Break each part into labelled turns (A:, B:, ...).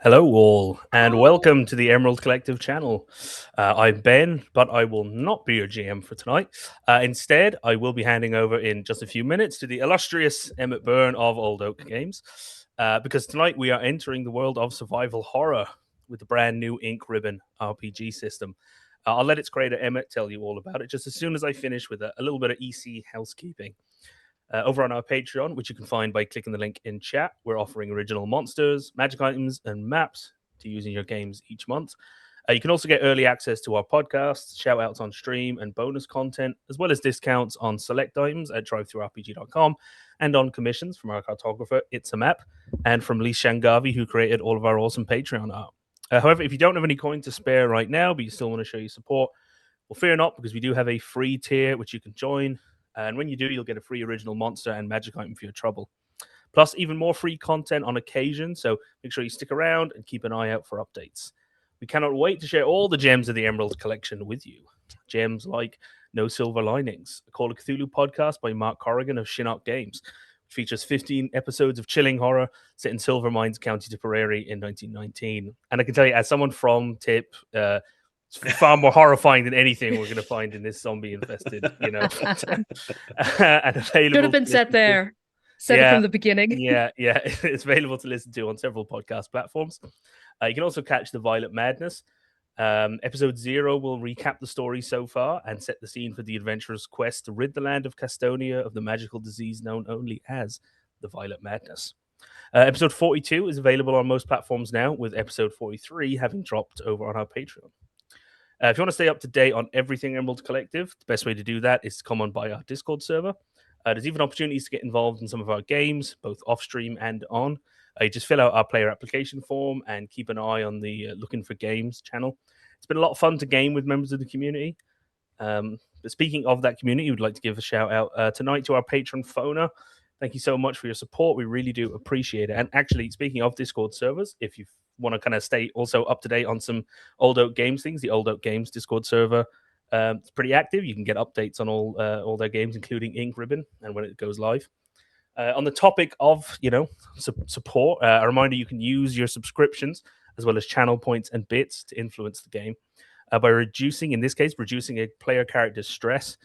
A: Hello, all, and welcome to the Emerald Collective channel. I'm Ben, but I will not be your GM for tonight. Instead, I will be handing over in just a few minutes to the illustrious Emmett Byrne of Old Oak Games, because tonight we are entering the world of survival horror with the brand new Ink Ribbon RPG system. I'll let its creator Emmett tell you all about it just as soon as I finish with a little bit of EC housekeeping. Over on our Patreon, which you can find by clicking the link in chat, we're offering original monsters, magic items, and maps to use in your games each month. You can also get early access to our podcasts, shout outs on stream, and bonus content, as well as discounts on select items at drivethroughrpg.com and on commissions from our cartographer, It's a Map, and from Lee Shangavi, who created all of our awesome Patreon art. However, if you don't have any coin to spare right now, but you still want to show your support, well, fear not, because we do have a free tier which you can join. And when you do, you'll get a free original monster and magic item for your trouble. Plus, even more free content on occasion, so make sure you stick around and keep an eye out for updates. We cannot wait to share all the gems of the Emerald Collection with you. Gems like No Silver Linings, a Call of Cthulhu podcast by Mark Corrigan of Shinnok Games, which features 15 episodes of chilling horror set in Silver Mines, County Tipperary in 1919. And I can tell you, as someone from Tip, it's far more horrifying than anything we're going to find in this zombie infested, and available.
B: Should have been set there. Set it from the beginning.
A: Yeah. It's available to listen to on several podcast platforms. You can also catch the Violet Madness. Episode 0 will recap the story so far and set the scene for the adventurer's quest to rid the land of Castonia of the magical disease known only as the Violet Madness. Episode 42 is available on most platforms now, with episode 43 having dropped over on our Patreon. If you want to stay up to date on everything Emerald Collective, the best way to do that is to come on by our Discord server. There's even opportunities to get involved in some of our games, both off stream and on. You just fill out our player application form and keep an eye on the Looking for Games channel. It's been a lot of fun to game with members of the community. But speaking of that community, we'd like to give a shout out tonight to our patron Fona. Thank you so much for your support. We really do appreciate it. And actually, speaking of Discord servers, if you want to kind of stay also up to date on some Old Oak Games things, the Old Oak Games Discord server, it's pretty active. You can get updates on all their games, including Ink Ribbon, and when it goes live. On the topic of support, a reminder: you can use your subscriptions as well as channel points and bits to influence the game by reducing a player character's stress.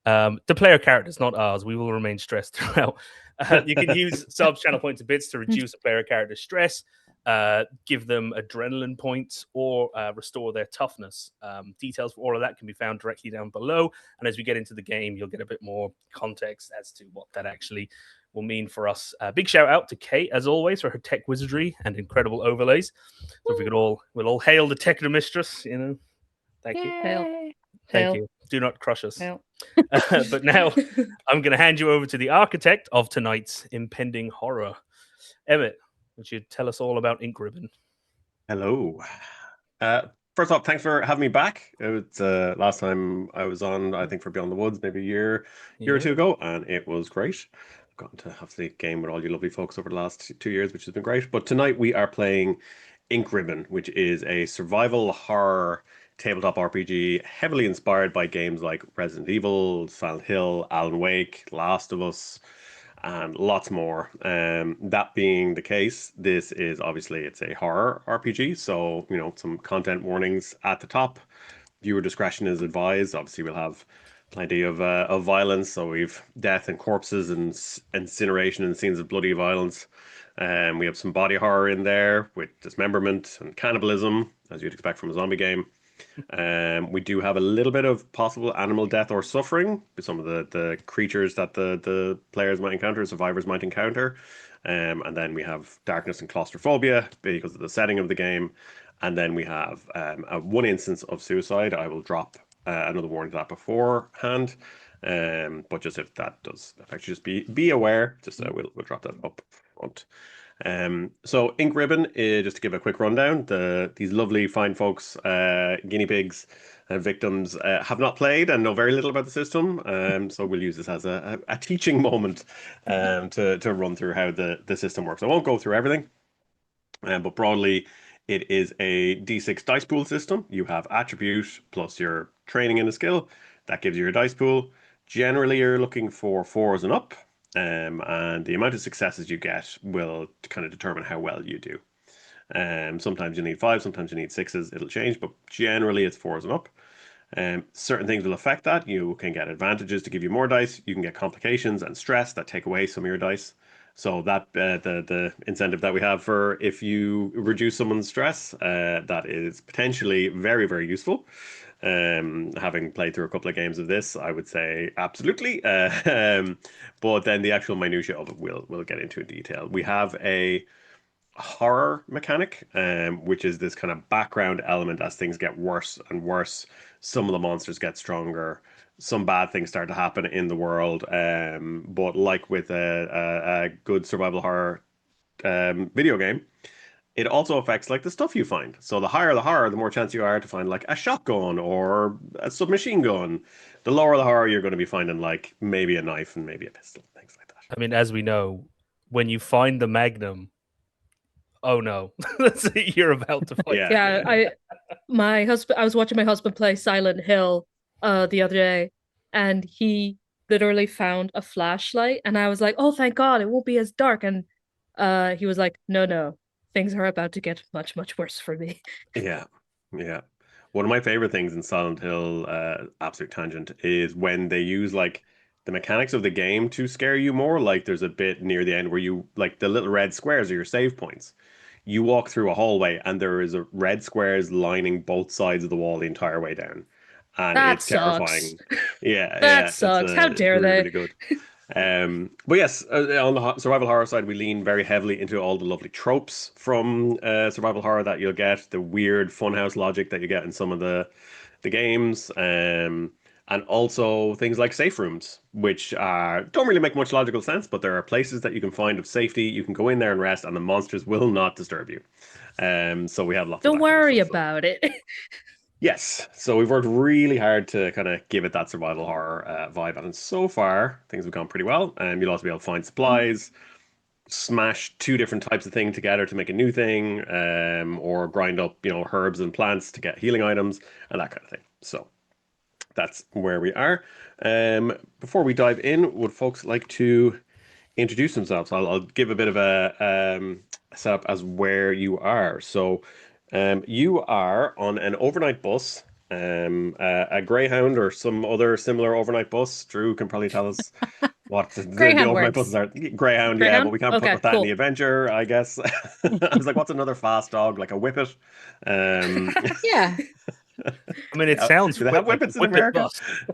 A: The player characters, not ours. We will remain stressed throughout. You can use subs, channel points, and bits to reduce a player character's stress, give them adrenaline points, or restore their toughness. Details for all of that can be found directly down below. And as we get into the game, you'll get a bit more context as to what that actually will mean for us. Big shout out to Kate, as always, for her tech wizardry and incredible overlays. So if we'll all hail the Technomistress, Thank you.
B: Hail.
A: Thank you. Do not crush us. But now I'm going to hand you over to the architect of tonight's impending horror. Emmett, would you tell us all about Ink Ribbon?
C: Hello. First off, thanks for having me back. It was last time I was on, I think, for Beyond the Woods, maybe a year or two ago, and it was great. I've gotten to have the game with all you lovely folks over the last 2 years, which has been great. But tonight we are playing Ink Ribbon, which is a survival horror tabletop RPG heavily inspired by games like Resident Evil, Silent Hill, Alan Wake, Last of Us, and lots more. That being the case, this is obviously it's a horror RPG, so some content warnings at the top. Viewer discretion is advised. Obviously, we'll have plenty of violence, so we've death and corpses and incineration and scenes of bloody violence. We have some body horror in there with dismemberment and cannibalism, as you'd expect from a zombie game. We do have a little bit of possible animal death or suffering with some of the creatures that the players might encounter, survivors might encounter. And then we have darkness and claustrophobia because of the setting of the game. And then we have one instance of suicide. I will drop another warning to that beforehand. But just if that does affect you, just be aware. Just we'll drop that up front. So Ink Ribbon, just to give a quick rundown, these lovely fine folks, guinea pigs and victims, have not played and know very little about the system. So we'll use this as a teaching moment to run through how the system works. I won't go through everything, but broadly, it is a D6 dice pool system. You have attribute plus your training in a skill. That gives you your dice pool. Generally, you're looking for 4s and up. And the amount of successes you get will kind of determine how well you do. Sometimes you need 5, sometimes you need 6s. It'll change, but generally it's 4s and up. Certain things will affect that. You can get advantages to give you more dice. You can get complications and stress that take away some of your dice. So that the incentive that we have for if you reduce someone's stress, that is potentially very, very useful. Having played through a couple of games of this, I would say absolutely. But then the actual minutiae of it we'll get into in detail. We have a horror mechanic, which is this kind of background element as things get worse and worse. Some of the monsters get stronger. Some bad things start to happen in the world. But like with a good survival horror video game, it also affects like the stuff you find. So the higher the horror, the more chance you are to find like a shotgun or a submachine gun. The lower the horror, you're going to be finding like maybe a knife and maybe a pistol, things like that.
A: I mean, as we know, when you find the Magnum, oh no, you're about to fight.
B: Yeah, I was watching my husband play Silent Hill the other day, and he literally found a flashlight, and I was like, oh, thank God, it won't be as dark. And he was like, no, things are about to get much, much worse for me.
C: Yeah. One of my favorite things in Silent Hill, absolute tangent, is when they use like the mechanics of the game to scare you more. Like there's a bit near the end where you like the little red squares are your save points. You walk through a hallway and there is a red squares lining both sides of the wall the entire way down, and
B: That
C: it's
B: sucks.
C: terrifying. Yeah,
B: That sucks. How dare
C: really,
B: they?
C: really good. But yes, on the survival horror side, we lean very heavily into all the lovely tropes from survival horror that you'll get, the weird funhouse logic that you get in some of the games, and also things like safe rooms, which don't really make much logical sense, but there are places that you can find of safety. You can go in there and rest, and the monsters will not disturb you. So we have lots.
B: Don't
C: of that kind of
B: worry
C: stuff.
B: about it.
C: Yes, so we've worked really hard to kind of give it that survival horror vibe, and so far things have gone pretty well. You'll also be able to find supplies, smash 2 different types of thing together to make a new thing, or grind up, herbs and plants to get healing items and that kind of thing. So that's where we are. Before we dive in, would folks like to introduce themselves? I'll give a bit of a setup as where you are. So you are on an overnight bus, a Greyhound or some other similar overnight bus. Drew can probably tell us what the overnight buses are. Greyhound, yeah, but we can't put that in the adventure, I guess. I was like, what's another fast dog? Like a Whippet?
D: Yeah.
A: I mean, it sounds
C: do they have Whippets in America?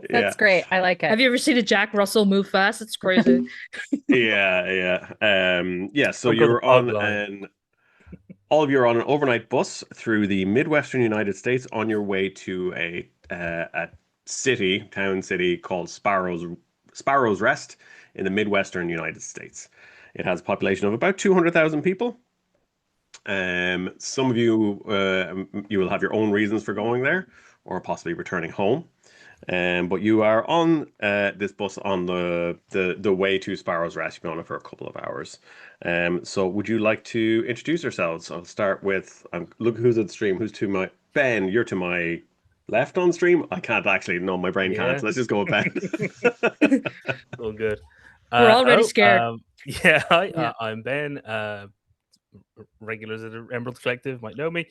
D: That's great. I like it.
B: Have you ever seen a Jack Russell move fast? It's crazy.
C: Yeah. So you're on all of you are on an overnight bus through the Midwestern United States on your way to a town city called Sparrow's Rest in the Midwestern United States. It has a population of about 200,000 people. Some of you you will have your own reasons for going there, or possibly returning home. But you are on this bus on the way to Sparrow's Rest. You've been on it for a couple of hours. So would you like to introduce yourselves? I'll start with look who's at the stream. Who's to my Ben? You're to my left on stream. I can't actually. No, my brain can't. So let's just go with Ben.
A: All good.
B: We're already scared.
A: I'm Ben. Regulars at the Emerald Collective might know me.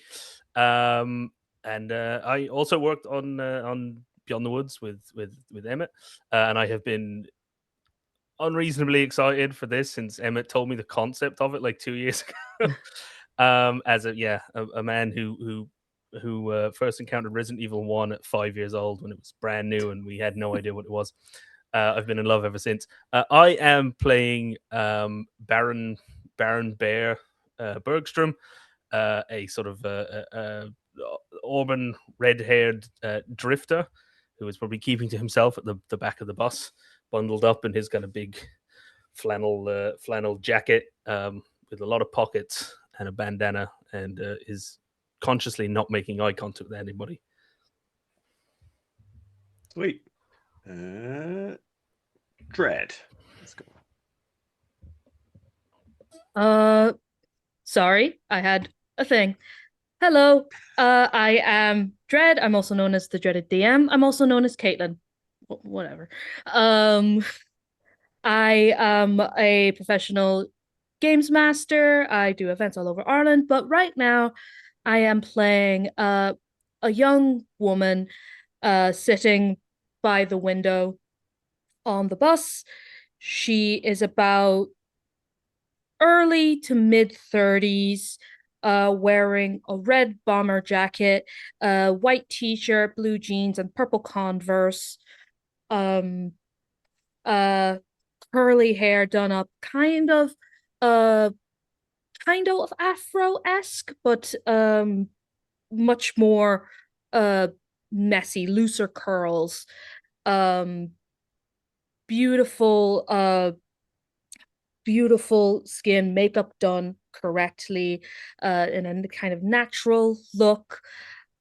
A: And I also worked on Beyond the Woods with Emmett, and I have been unreasonably excited for this since Emmett told me the concept of it like 2 years ago. As a man who first encountered Resident Evil 1 at 5 years old when it was brand new and we had no idea what it was. I've been in love ever since. I am playing Baron Bear Bergstrom, a sort of auburn red-haired drifter who is probably keeping to himself at the back of the bus, bundled up in his kind of big flannel jacket with a lot of pockets and a bandana, and is consciously not making eye contact with anybody.
C: Sweet. Dread. Let's
B: go. Sorry, I had a thing. Hello, I am Dread. I'm also known as the Dreaded DM. I'm also known as Caitlin. Whatever. I am a professional games master. I do events all over Ireland, but right now I am playing a young woman sitting by the window on the bus. She is about early to mid 30s, wearing a red bomber jacket, a white t-shirt, blue jeans, and purple Converse. Um, curly hair done up, uh, kind of Afro-esque, but much more messy, looser curls. Um, beautiful, beautiful skin, makeup done correctly, in a kind of natural look.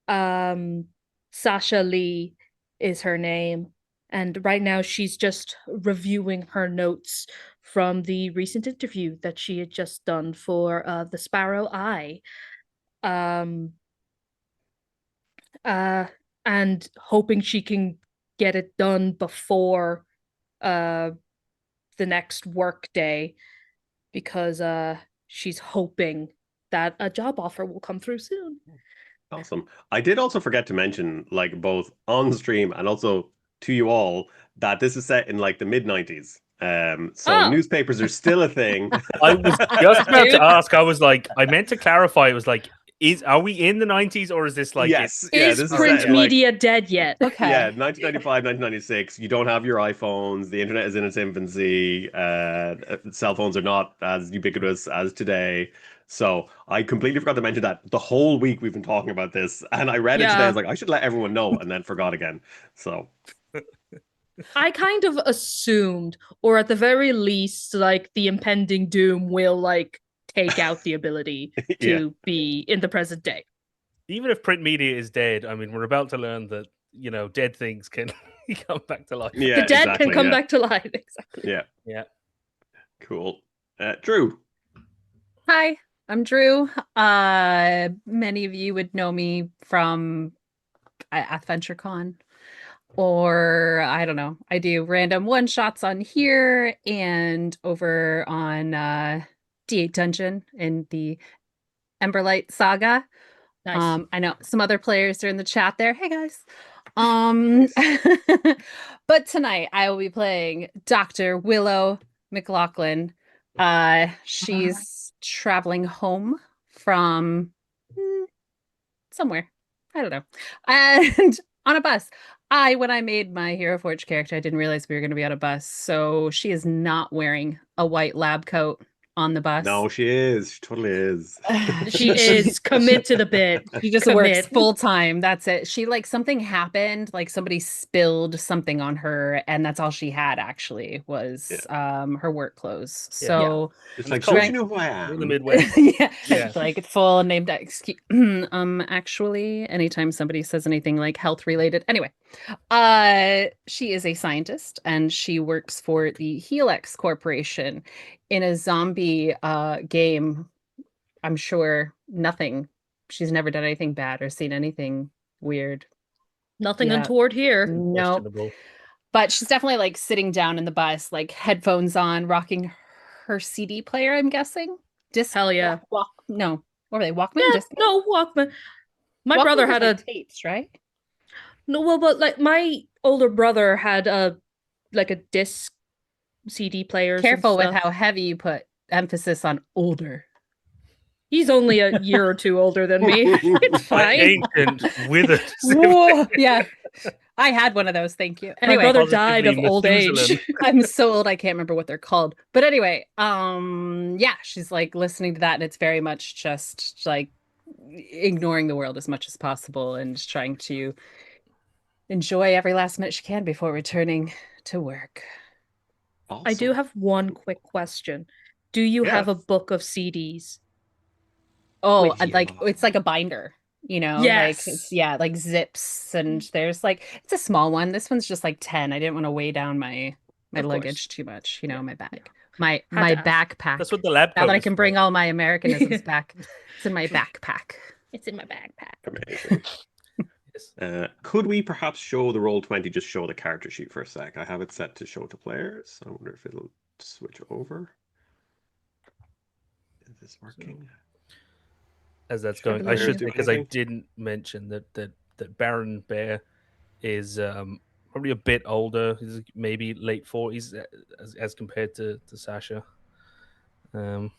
B: Sasha Lee is her name. And right now she's just reviewing her notes from the recent interview that she had just done for the Sparrow Eye. Um, and hoping she can get it done before the next work day, because she's hoping that a job offer will come through soon.
C: Awesome. I did also forget to mention, like, both on stream and also to you all, that this is set in like the mid-90s. So newspapers are still a thing.
A: I was just about to ask. I was like, I meant to clarify. It was like, are we in the 90s or is this like
C: yes?
B: Is print media dead yet?
D: Okay.
C: Yeah, 1995, 1996. You don't have your iPhones. The internet is in its infancy. Cell phones are not as ubiquitous as today. So I completely forgot to mention that the whole week we've been talking about this, and I read it today. I was like, I should let everyone know, and then forgot again. So
B: I kind of assumed, or at the very least, like the impending doom will like take out the ability to be in the present day.
A: Even if print media is dead, I mean, we're about to learn that, dead things can come back to life.
C: Yeah,
B: the dead can come back to life. Exactly.
C: Yeah.
A: Yeah.
C: Cool. Drew.
D: Hi, I'm Drew. Many of you would know me from AdventureCon, or I don't know. I do random one-shots on here and over on D8 Dungeon in the Emberlight Saga.
B: Nice.
D: I know some other players are in the chat there. Hey guys. But tonight I will be playing Dr. Willow McLaughlin. She's traveling home from somewhere. I don't know. And on a bus. When I made my Hero Forge character, I didn't realize we were going to be on a bus. So she is not wearing a white lab coat on the bus.
C: No, she is. She totally is.
B: She is. Commit to the bid.
D: She just works full time. That's it. She something happened, like somebody spilled something on her, and that's all she had actually was her work clothes. So
C: it's like, don't you know who I am?
A: In the Midwest.
D: yeah. Like full name tag. Actually, anytime somebody says anything like health related, anyway, she is a scientist and she works for the Helix Corporation in a zombie game. I'm sure she's never done anything bad or seen anything weird.
B: Nothing untoward here.
D: No. But she's definitely like sitting down in the bus, like headphones on, rocking her CD player, I'm guessing.
B: Hell yeah.
D: No. What were they? Walkman?
B: Yeah, no, Walkman. My
D: Walkman
B: brother had
D: like tapes, right?
B: No, well, but like my older brother had a disc CD player.
D: Careful with how heavy you put emphasis on older.
B: He's only a year or two older than me. It's fine.
A: Ancient, withered.
D: Whoa, yeah. I had one of those, thank you. Anyway,
B: my brother died of old age.
D: I'm so old I can't remember what they're called. But anyway, she's like listening to that, and it's very much just like ignoring the world as much as possible and just trying to enjoy every last minute she can before returning to work.
C: Awesome.
B: I do have one quick question. Do you have a book of CDs?
D: Oh, like it's like a binder,
B: Yes.
D: like like zips, and there's it's a small one. This one's just like 10. I didn't want to weigh down my luggage too much, my bag. My backpack.
A: That's what the lab.
D: Now that I can bring all my Americanisms back, it's in my backpack.
B: It's in my backpack.
C: Amazing. Could we perhaps show the Roll20? Just show the character sheet for a sec. I have it set to show to players. I wonder if it'll switch over. Is this working?
A: As that's
B: Sure,
A: going, I
B: believe
A: should
C: you.
A: because I
C: Anything?
A: didn't mention that Baron Bear is probably a bit older. He's maybe late 40s as compared to Sasha.
C: Show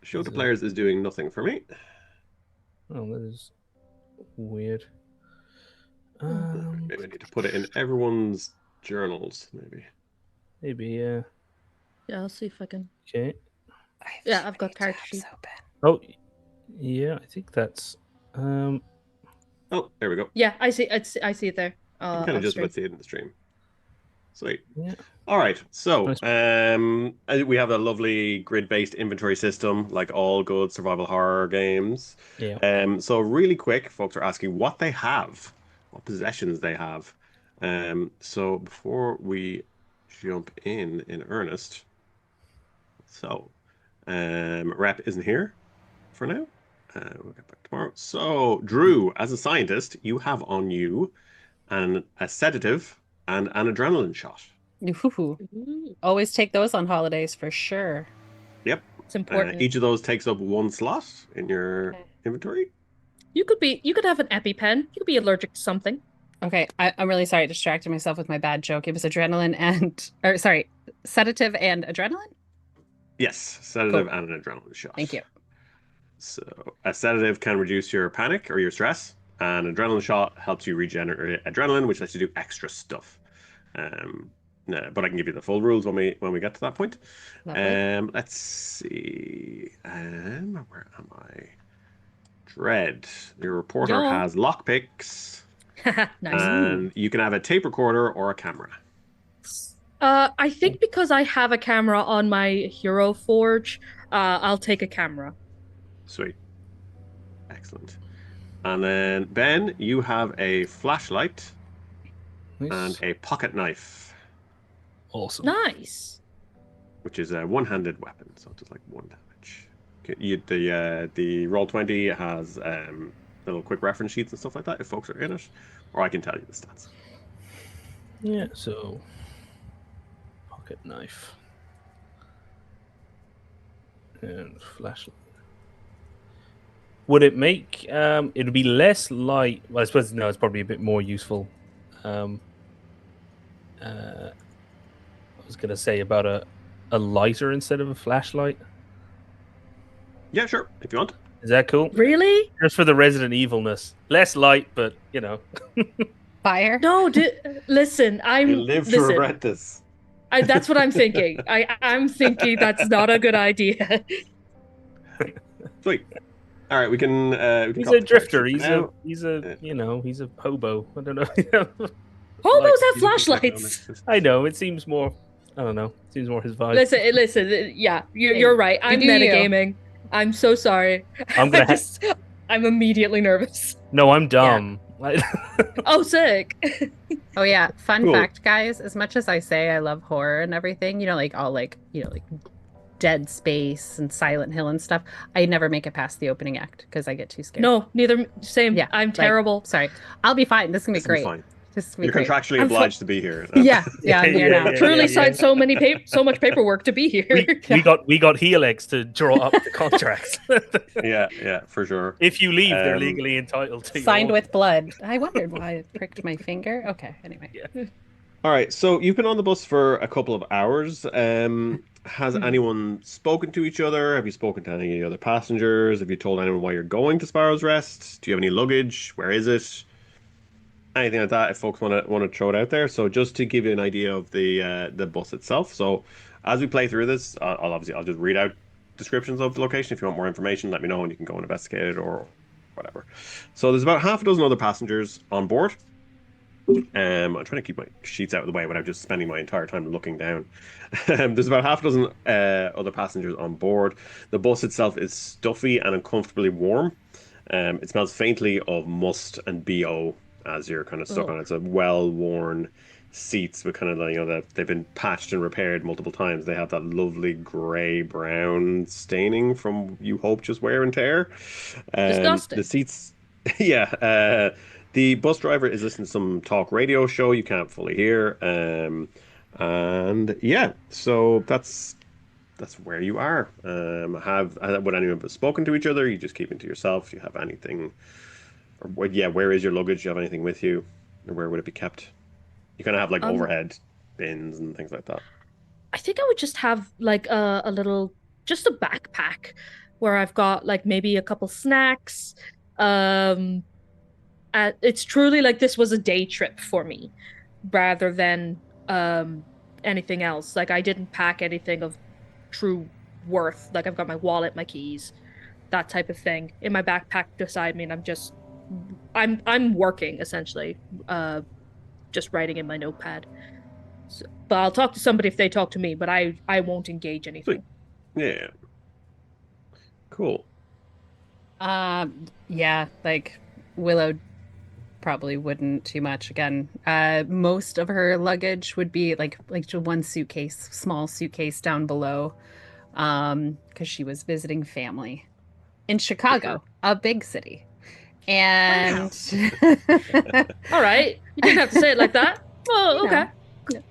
C: to
A: Is it-
C: players is doing nothing for me.
A: Oh, that is weird.
C: Maybe I need to put it in everyone's journals, maybe.
A: Maybe, yeah.
B: Yeah, I'll see if I can.
A: Okay.
B: Yeah, I've got character sheet.
A: Oh, yeah. I think that's.
C: Oh, there we go.
B: Yeah, I see it there.
C: You can kind of
B: On
C: just
B: stream.
C: about see it in the stream. Sweet.
A: Yeah.
C: All right. So
A: Nice.
C: we have a lovely grid-based inventory system, like all good survival horror games.
A: Yeah.
C: So really quick, folks are asking what they have, what possessions they have. So before we jump in earnest, so Rep isn't here for now. We'll get back tomorrow. So Drew, as a scientist, you have on you a sedative and an adrenaline shot.
D: Ooh.
B: Ooh,
D: Always take those on holidays for sure.
C: Yep.
B: it's important.
C: Each of those takes up one slot in your inventory.
B: You could have an EpiPen. You could be allergic to something.
D: Okay, I'm really sorry I distracted myself with my bad joke. It was sedative and adrenaline?
C: Yes, sedative
D: Cool.
C: and an adrenaline shot.
D: Thank you.
C: So a sedative can reduce your panic or your stress, and an adrenaline shot helps you regenerate adrenaline, which lets you do extra stuff. But I can give you the full rules when we get to that point.
D: Lovely.
C: Let's see. Where am I? Dread. Your reporter
B: Yeah.
C: has lockpicks,
B: Nice.
C: and you can have a tape recorder or a camera.
B: I think because I have a camera on my Hero Forge, I'll take a camera.
C: Sweet. Excellent. And then, Ben, you have a flashlight
A: Nice.
C: and a pocket knife,
A: Awesome.
B: Nice.
C: which is a one-handed weapon, so it does like 1 damage. Okay, the Roll20 has little quick reference sheets and stuff like that if folks are in it, or I can tell you the stats.
A: Yeah. So, pocket knife and flashlight. Would it make it'd be less light? Well, I suppose no. It's probably a bit more useful. I was gonna say about a lighter instead of a flashlight.
C: Yeah, sure, if you want.
A: Is that cool?
B: Really?
A: Just for the Resident Evilness. Less light, but
D: Fire?
B: No, listen.
C: You live to
B: listen.
C: regret this.
B: That's what I'm thinking. I'm thinking that's not a good idea.
C: Sweet. All right, we can.
A: He's
C: drop
A: a
C: the
A: drifter.
C: character
A: He's
C: now.
A: he's a hobo. I don't know.
B: Hobos have
C: Like,
B: flashlights.
A: I know. It seems more. I don't know. It seems more his vibe.
B: Listen. Yeah, you're right. I'm
D: do you.
B: metagaming. I'm so sorry.
A: I'm gonna.
B: I'm immediately nervous.
A: No, I'm dumb.
B: Oh, sick.
D: Oh yeah, fun
C: Cool.
D: fact, guys. As much as I say I love horror and everything, like Dead Space and Silent Hill and stuff, I never make it past the opening act because I get too scared.
B: No, neither. Same.
D: Yeah,
B: I'm terrible.
D: Sorry, I'll be fine. This is gonna be
C: This will be
D: great.
C: fine.
D: This is gonna be
C: You're
D: great.
C: contractually
B: I'm
C: obliged to be here.
D: Yeah, I'm here now.
B: Truly signed so much paperwork to be here.
A: we got Helix to draw up the contracts.
C: Yeah, for sure.
A: If you leave, they're legally entitled to.
D: Signed with blood. I wondered why it pricked my finger. Okay, anyway.
A: Yeah.
C: All right, so you've been on the bus for a couple of hours. Has anyone spoken to each other? Have you spoken to any other passengers? Have you told anyone why you're going to Sparrow's Rest? Do you have any luggage? Where is it? Anything like that, if folks want to throw it out there. So just to give you an idea of the bus itself. So as we play through this, I'll just read out descriptions of the location. If you want more information, let me know and you can go and investigate it or whatever. So there's about half a dozen other passengers on board. I'm trying to keep my sheets out of the way without just spending my entire time looking down. There's about half a dozen other passengers on board. The bus itself is stuffy and uncomfortably warm. It smells faintly of must and BO as you're kind of stuck on it. It's a well-worn seats with kind of that they've been patched and repaired multiple times. They have that lovely grey-brown staining from, you hope, just wear and tear.
B: Disgusting.
C: The seats, yeah. The bus driver is listening to some talk radio show you can't fully hear. And yeah, so that's that's where you are. Would anyone have spoken to each other? You just keep it to yourself? Do you have anything? Or yeah, where is your luggage? Do you have anything with you, or where would it be kept? You kind of have like
B: Um,
C: overhead bins and things like that.
B: I think I would just have like a little, just a backpack where I've got like maybe a couple snacks. Um, it's truly like this was a day trip for me rather than anything else. Like I didn't pack anything of true worth. Like I've got my wallet, my keys, that type of thing in my backpack beside me, and I'm working essentially, just writing in my notepad. So, but I'll talk to somebody if they talk to me, but I won't engage
C: Sweet.
B: anything.
C: Yeah. Cool.
D: Yeah, like Willow probably wouldn't too much. Again, most of her luggage would be like to one suitcase, small suitcase down below, because she was visiting family in Chicago, a big city. And
B: All right, you didn't have to say it like that. Oh,
D: You know.
B: okay.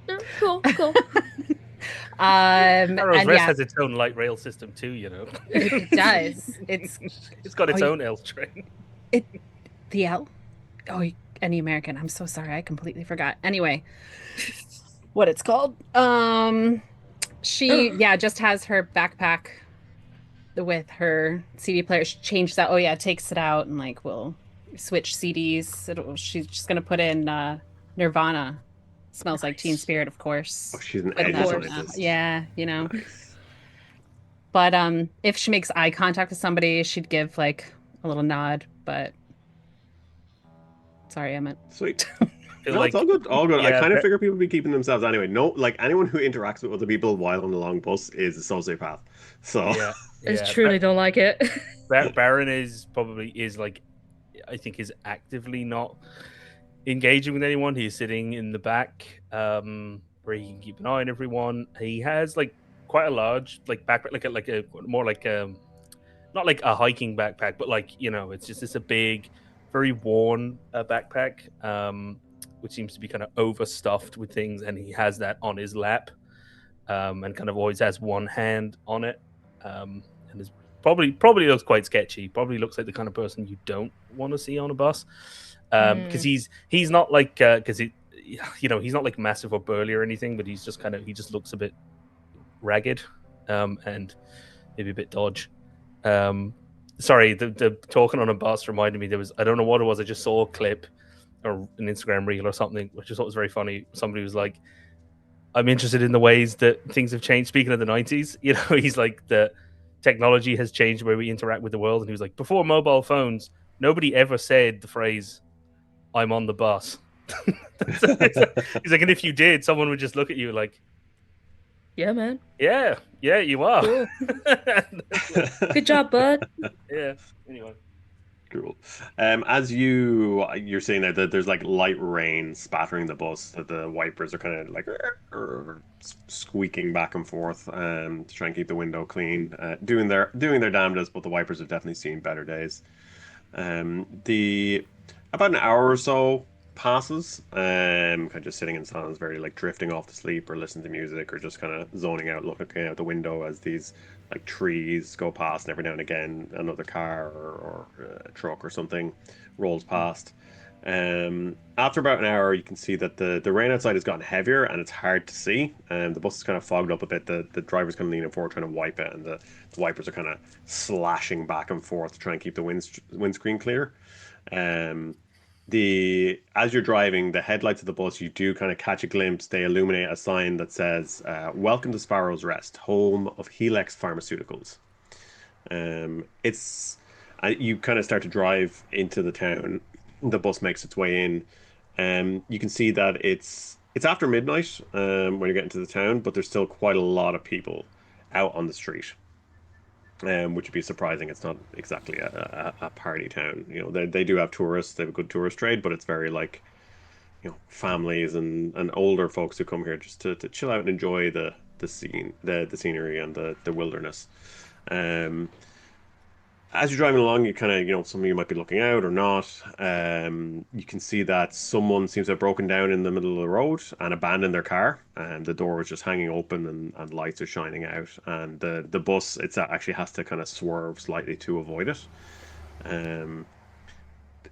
B: Yeah, cool, cool.
A: Arrow's
D: And
A: Rest
D: yeah,
A: has its own light rail system too, you know.
D: it does.
A: It's got its
D: Oh,
A: own L train.
D: The L. Oh, any American. I'm so sorry. I completely forgot. Anyway, what it's called. She just has her backpack with her CD player. She changed that. Oh yeah, takes it out and like will switch CDs. She's just gonna put in Nirvana. Smells like Teen
B: Nice.
D: Spirit, of course.
C: Oh, she's an
D: Putting
C: edgy
D: that
B: course.
C: scientist.
D: yeah,
C: Nice.
D: But if she makes eye contact with somebody, she'd give like a little nod. But sorry, I meant.
C: Sweet.
A: Feel
C: No, it's
A: like,
C: all good. All good. I
A: yeah,
C: kind of figure people be keeping themselves anyway. No, like anyone who interacts with other people while on the long bus is a sociopath. So
A: yeah,
B: I
A: yeah.
B: truly don't like it.
A: Baron is like, I think is actively not engaging with anyone. He's sitting in the back, where he can keep an eye on everyone. He has like quite a large like backpack, like a more like not like a hiking backpack, but like, you know, it's just this a big, very worn backpack, which seems to be kind of overstuffed with things, and he has that on his lap, and kind of always has one hand on it, and is probably looks quite sketchy. Probably looks like the kind of person you don't want to see on a bus, because he's not like because he, you know, he's not like massive or burly or anything, but he's just kind of, he just looks a bit ragged, and maybe a bit dodge. Sorry, the talking on a bus reminded me, there was, I don't know what it was, I just saw a clip or an Instagram reel or something, which I thought was very funny. Somebody was like, I'm interested in the ways that things have changed. Speaking of the 90s, you know, he's like, the technology has changed the way we interact with the world. And he was like, before mobile phones, nobody ever said the phrase, I'm on the bus. He's like, and if you did, someone would just look at you like,
B: Yeah, man.
A: yeah, you are.
B: Cool. Good job, bud.
A: Yeah. Anyway.
C: Cool. As you're saying that there's like light rain spattering the bus, that the wipers are kind of like squeaking back and forth, to try and keep the window clean, doing their damnedest, but the wipers have definitely seen better days. The About an hour or so passes, kind of just sitting in silence, very like drifting off to sleep or listening to music or just kind of zoning out, looking out the window as these like trees go past, and every now and again another car or a truck or something rolls past. After about an hour, you can see that the rain outside has gotten heavier and it's hard to see. The bus is kind of fogged up a bit. The driver's kind of leaning forward trying to wipe it, and the wipers are kind of slashing back and forth to try and keep the windscreen clear. As you're driving, the headlights of the bus, you do kind of catch a glimpse. They illuminate a sign that says, "Welcome to Sparrow's Rest, home of Helix Pharmaceuticals." It's You kind of start to drive into the town. The bus makes its way in. You can see that it's after midnight, when you're getting to the town, but there's still quite a lot of people out on the street. Which would be surprising. It's not exactly a party town. You know, they do have tourists. They have a good tourist trade, but it's very like, you know, families and older folks who come here just to chill out and enjoy the scenery and the wilderness. as you're driving along, you kind of, some of you might be looking out or not. You can see that someone seems to have broken down in the middle of the road and abandoned their car. And the door is just hanging open and lights are shining out. And the bus, actually has to kind of swerve slightly to avoid it. Um,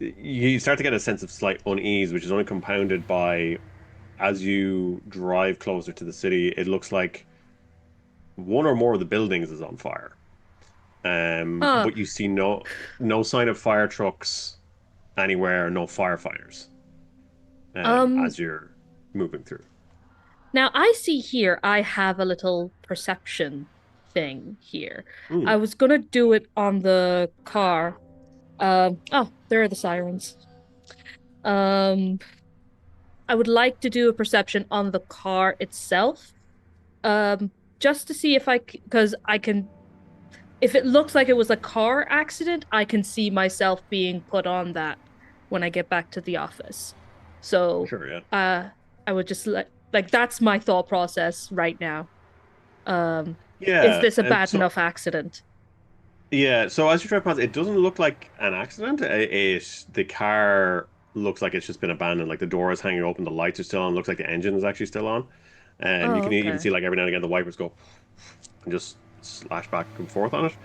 C: you start to get a sense of slight unease, which is only compounded by as you drive closer to the city, it looks like one or more of the buildings is on fire.
B: Huh.
C: But you see no sign of fire trucks anywhere, no firefighters
B: Um,
C: as you're moving through.
B: Now I see here I have a little perception thing here. I
C: Mm,
B: was gonna do it on the car. Oh, there are the sirens. Um, I would like to do a perception on the car itself. Just to see if because I can, if it looks like it was a car accident, I can see myself being put on that when I get back to the office. So,
C: sure, yeah.
B: I would just like that's my thought process right now. Is
C: Yeah,
B: this a
C: and
B: bad enough accident?
C: so as you drive past, it doesn't look like an accident. The car looks like it's just been abandoned. Like the door is hanging open, the lights are still on. Looks like the engine is actually still on. And you
B: Oh,
C: can even
B: okay.
C: see like every now and again the wipers go and just slash back and forth on it.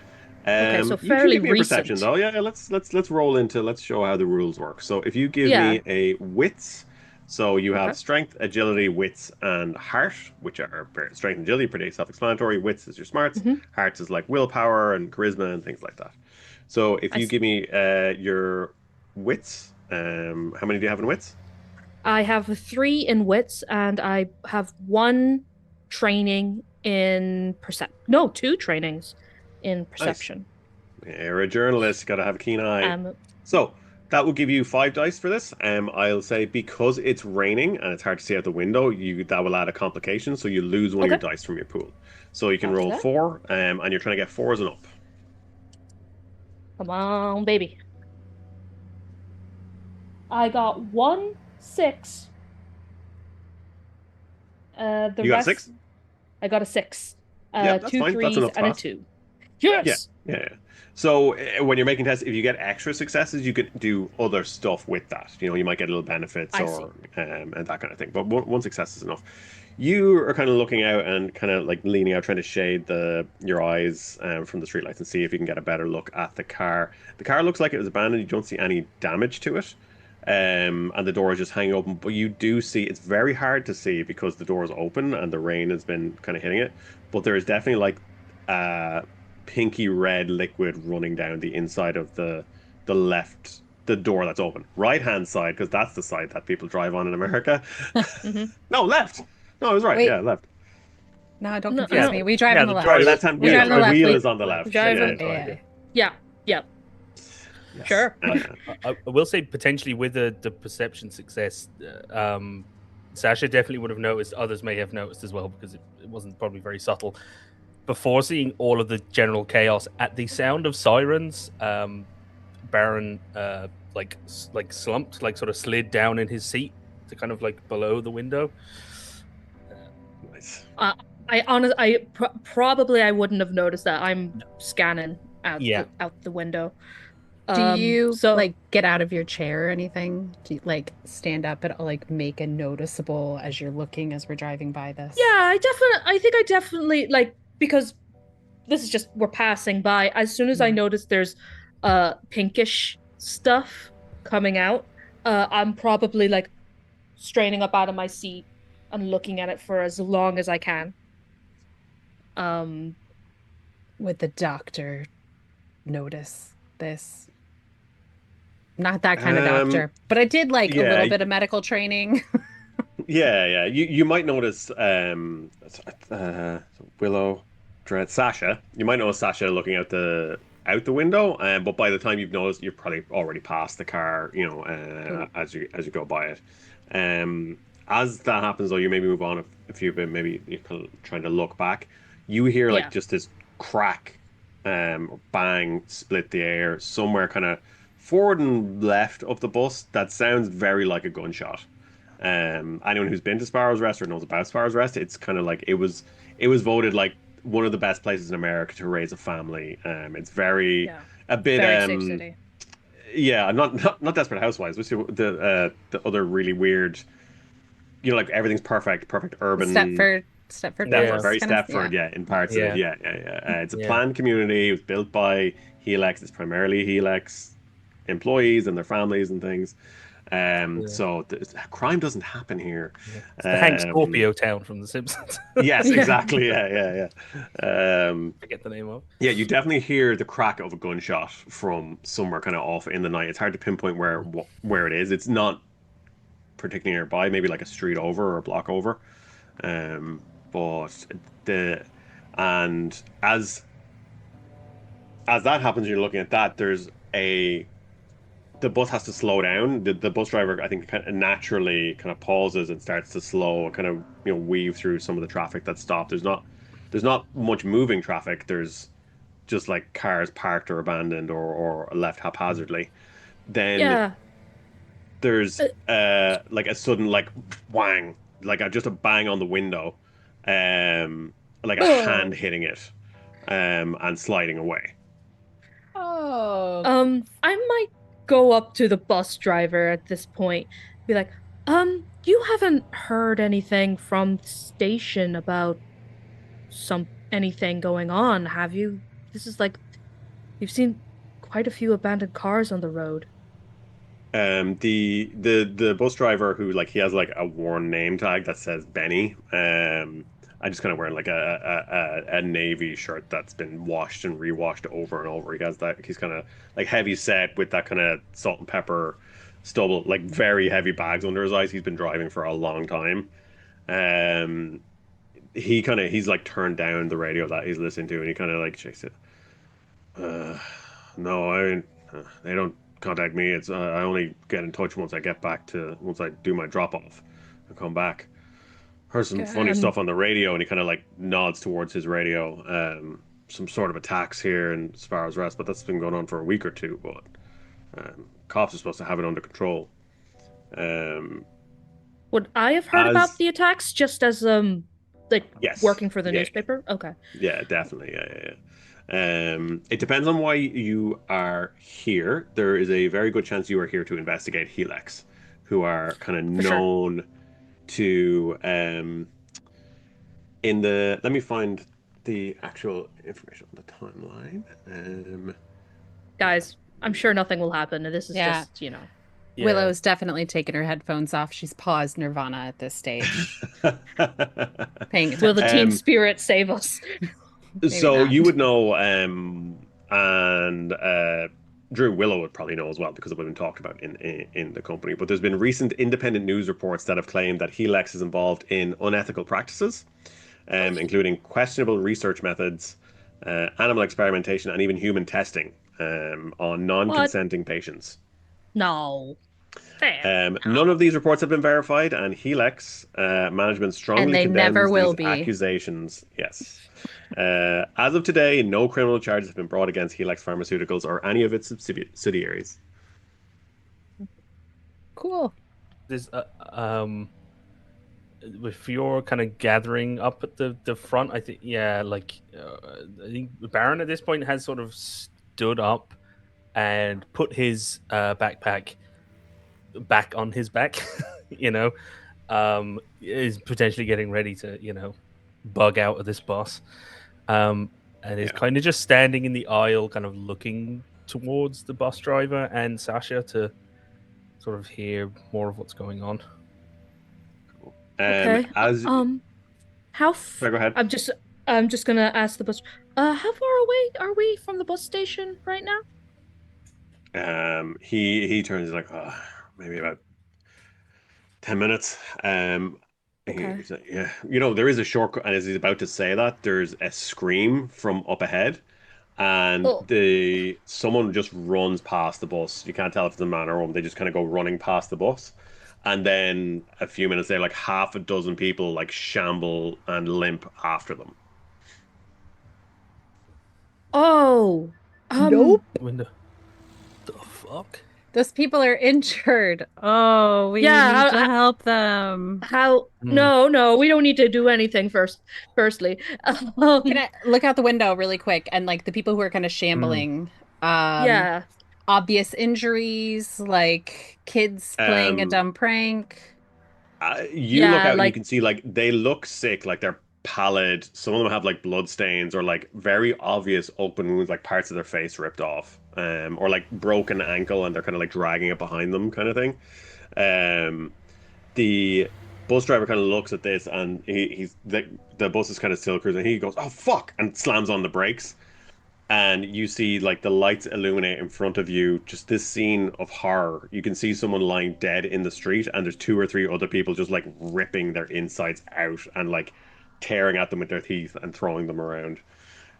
B: Okay, so
C: You can
B: fairly
C: give me a perception
B: recent.
C: though. Yeah, let's roll into let's show how the rules work. So if you give
B: Yeah.
C: me a wits, so you have
B: Okay.
C: strength, agility, wits, and heart, which are strength and agility, pretty self-explanatory. Wits is your smarts,
B: Hmm.
C: heart is like willpower and charisma and things like that. So if
B: I
C: you
B: see.
C: give me your wits, how many do you have in wits?
B: I have 3 in wits and I have 1 training in percep. No, 2 trainings in
C: Nice.
B: perception.
C: You're a journalist, got to have a keen eye.
B: Um,
C: So that will give you 5 dice for this. I'll say because it's raining and it's hard to see out the window, that will add a complication, so you lose one of your
B: okay.
C: dice from your pool. So you can
B: Copy
C: roll
B: that.
C: 4, and you're trying to get 4s and up.
B: Come on, baby. I got 1 6. The
C: You got a
B: rest
C: 6?
B: I got a 6.
C: Yep, that's
B: 2
C: fine. That's
B: 3s
C: enough to
B: and a
C: pass.
B: 2.
C: Yeah,
B: Yes.
C: yeah. So when you're making tests, if you get extra successes, you could do other stuff with that. You might get little benefits
B: I see.
C: or and that kind of thing. But one success is enough. You are kind of looking out and kind of like leaning out, trying to shade your eyes from the streetlights and see if you can get a better look at the car. The car looks like it was abandoned. You don't see any damage to it. And the door is just hanging open, but you do see it's very hard to see because the door is open and the rain has been kind of hitting it. But there is definitely like pinky red liquid running down the inside of the door that's open. Right hand side, because that's the side that people drive on in America.
B: Hmm.
C: No, left. No, I was right.
D: Wait.
C: Yeah, left.
D: No, don't
B: No,
D: confuse
A: Yeah,
D: me. We drive
A: yeah,
D: on the
A: the
D: left.
C: Sorry,
A: driver.
C: left hand
D: We
C: wheel.
D: drive on the
C: Our
D: left.
C: wheel
D: We
C: is on the left.
B: drive
C: Yeah,
B: on-
C: that's right.
D: yeah.
B: Yeah. Yeah.
C: Yes.
B: Sure.
A: I will say potentially with the perception success, Sasha definitely would have noticed. Others may have noticed as well because it wasn't probably very subtle. Before seeing all of the general chaos, at the sound of sirens, Baron like slumped, like sort of slid down in his seat to kind of like below the window.
C: Nice.
B: Probably I wouldn't have noticed that. I'm scanning
A: Yeah.
B: out the window.
D: Do you
B: So
D: like get out of your chair or anything? Do you like stand up and like make a noticeable as you're looking as we're driving by this?
B: yeah, I think I definitely like because this is just we're passing by. As soon as I
D: Yeah.
B: notice there's pinkish stuff coming out, I'm probably like straining up out of my seat and looking at it for as long as I can. Um
D: Would the doctor notice this? Not that kind of doctor, but I did like a
C: yeah,
D: little bit of medical training.
C: yeah. You might notice Willow, Dread, Sasha. You might notice Sasha looking out the window, but by the time you've noticed, you've probably already passed the car. As you go by it. As that happens, though, you maybe move on a few bit. Maybe you're kind of trying to look back. You hear like
B: Yeah.
C: just this crack, or bang, split the air somewhere, kind of forward and left of the bus. That sounds very like a gunshot. Anyone who's been to Sparrow's Rest or knows about Sparrow's Rest, it's kind of like it was voted like one of the best places in America to raise a family. It's very
B: Yeah.
C: a bit
B: Very safe city.
C: yeah, not Desperate Housewives, which is the other really weird, like everything's perfect urban.
D: Stepford
A: Yeah.
C: Very
D: kind of,
C: Stepford, yeah, in parts of it,
A: Yeah.
C: yeah. It's a
A: Yeah.
C: planned community. It was built by Helix. It's primarily Helix employees and their families and things. So crime doesn't happen here.
A: It's the Hank Scorpio town from The Simpsons.
C: Yes,
B: Yeah.
C: exactly. Yeah.
A: Forget the name of.
C: Yeah, you definitely hear the crack of a gunshot from somewhere kind of off in the night. It's hard to pinpoint where it is. It's not particularly nearby, maybe like a street over or a block over. But the and as that happens, you're looking at that. The bus has to slow down. The bus driver, I think, kind of naturally kind of pauses and starts to slow and kind of weave through some of the traffic that's stopped. There's not much moving traffic. There's just like cars parked or abandoned or left haphazardly. Then
B: Yeah.
C: there's like a sudden like whang, like just a bang on the window, like a hand hitting it, and sliding away.
D: Oh.
B: I might go up to the bus driver at this point, be like, you haven't heard anything from the station about anything going on, have you? This is like, you've seen quite a few abandoned cars on the road.
C: The bus driver who like he has like a worn name tag that says Benny. I just kind of wearing like a navy shirt that's been washed and rewashed over and over. He's kind of like heavy set with that kind of salt and pepper stubble, like very heavy bags under his eyes. He's been driving for a long time. He's like turned down the radio that he's listening to, and he kind of like checks it. No, they don't contact me. It's I only get in touch once I do my drop off and come back. Heard some funny stuff on the radio, and he kind of like nods towards his radio. Some sort of attacks here in Sparrow's Rest, but that's been going on for a week or two. But cops are supposed to have it under control.
B: Would I have heard about the attacks just as
C: Yes.
B: working for the newspaper? Okay.
C: Yeah, definitely. Yeah. It depends on why you are here. There is a very good chance you are here to investigate Helix, who are kind of known to let me find the actual information on the timeline.
B: Guys, I'm sure nothing will happen. This is just,
A: Yeah.
D: Willow's definitely taken her headphones off. She's paused Nirvana at this stage. Paying attention.
B: Will the teen spirit save us?
C: So you would know, and Drew Willow would probably know as well because it would have been talked about in the company. But there's been recent independent news reports that have claimed that Helix is involved in unethical practices, including questionable research methods, animal experimentation, and even human testing on non-consenting patients.
B: No.
C: None of these reports have been verified, and Helix management strongly condemns these accusations. Yes. As of today, no criminal charges have been brought against Helix Pharmaceuticals or any of its subsidiaries.
D: Cool.
A: There's if you're kind of gathering up at the front, I think I think Baron at this point has sort of stood up and put his backpack back on his back. Is potentially getting ready to bug out of this boss, and is kind of just standing in the aisle, kind of looking towards the bus driver and Sasha to sort of hear more of what's going on.
C: Cool.
B: Okay. How?
C: Sorry, go ahead.
B: I'm just gonna ask the bus. How far away are we from the bus station right now?
C: He turns like maybe about 10 minutes.
B: Okay.
C: Yeah, there is a shortcut, and as he's about to say that, there's a scream from up ahead, and someone just runs past the bus. You can't tell if it's a man or a woman. They just kind of go running past the bus, and then a few minutes later, like half a dozen people like shamble and limp after them.
B: Oh.
D: Nope.
A: The fuck?
D: Those people are injured. Oh, we need to help them.
B: How? No, we don't need to do anything firstly.
D: Can I look out the window really quick, and like the people who are kind of shambling
B: Yeah.
D: Obvious injuries, like kids playing a
C: Um,
D: dumb prank.
C: you look
B: Yeah,
C: out and you
B: like
C: can see like they look sick, like they're pallid. Some of them have like blood stains or like very obvious open wounds, like parts of their face ripped off, or like broken ankle and they're kind of like dragging it behind them, kind of thing. Um, the bus driver kind of looks at this and he's the bus is kind of still cruising. He goes, "Oh fuck!" and slams on the brakes. And you see like the lights illuminate in front of you, just this scene of horror. You can see someone lying dead in the street, and there's two or three other people just like ripping their insides out and like tearing at them with their teeth and throwing them around.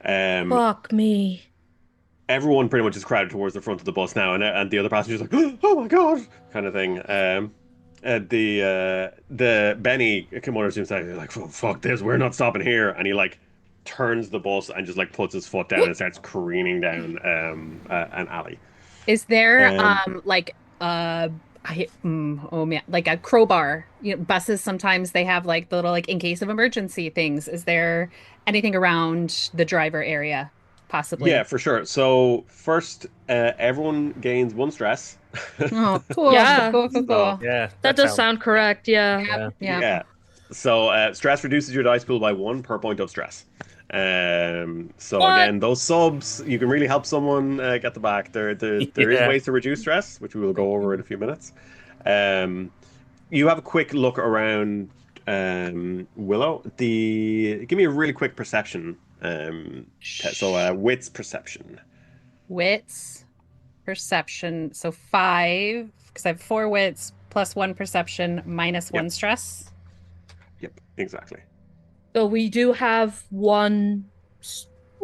C: Um,
B: fuck me.
C: Everyone pretty much is crowded towards the front of the bus now, and the other passengers like, "Oh my god," kind of thing. The Benny came over to him and like, "Oh, fuck this, we're not stopping here," and he like turns the bus and just like puts his foot down and starts careening down an alley.
D: Is there
C: Um,
D: like oh man, like a crowbar? You know, buses sometimes they have like the little like in case of emergency things. Is there anything around the driver area,
C: yeah,
D: possibly?
C: for sure. So first, everyone gains one stress.
D: Oh, cool,
B: Yeah,
D: cool, cool,
C: So
D: cool.
A: Yeah,
B: that
A: that
B: does
A: sounds.
B: sound correct. Yeah.
D: Yep,
A: Yeah.
D: yep.
C: yeah. So stress reduces your dice pool by one per point of stress. So
B: What?
C: again, those subs, you can really help someone get the back. There is
A: Yeah.
C: ways to reduce stress, which we will go over in a few minutes. Um, you have a quick look around, Willow. Give me a really quick perception. So wits perception.
D: Wits, perception. So 5, because I have 4 wits plus 1 perception minus
C: Yep,
D: 1 stress.
C: yep, exactly.
B: So we do have one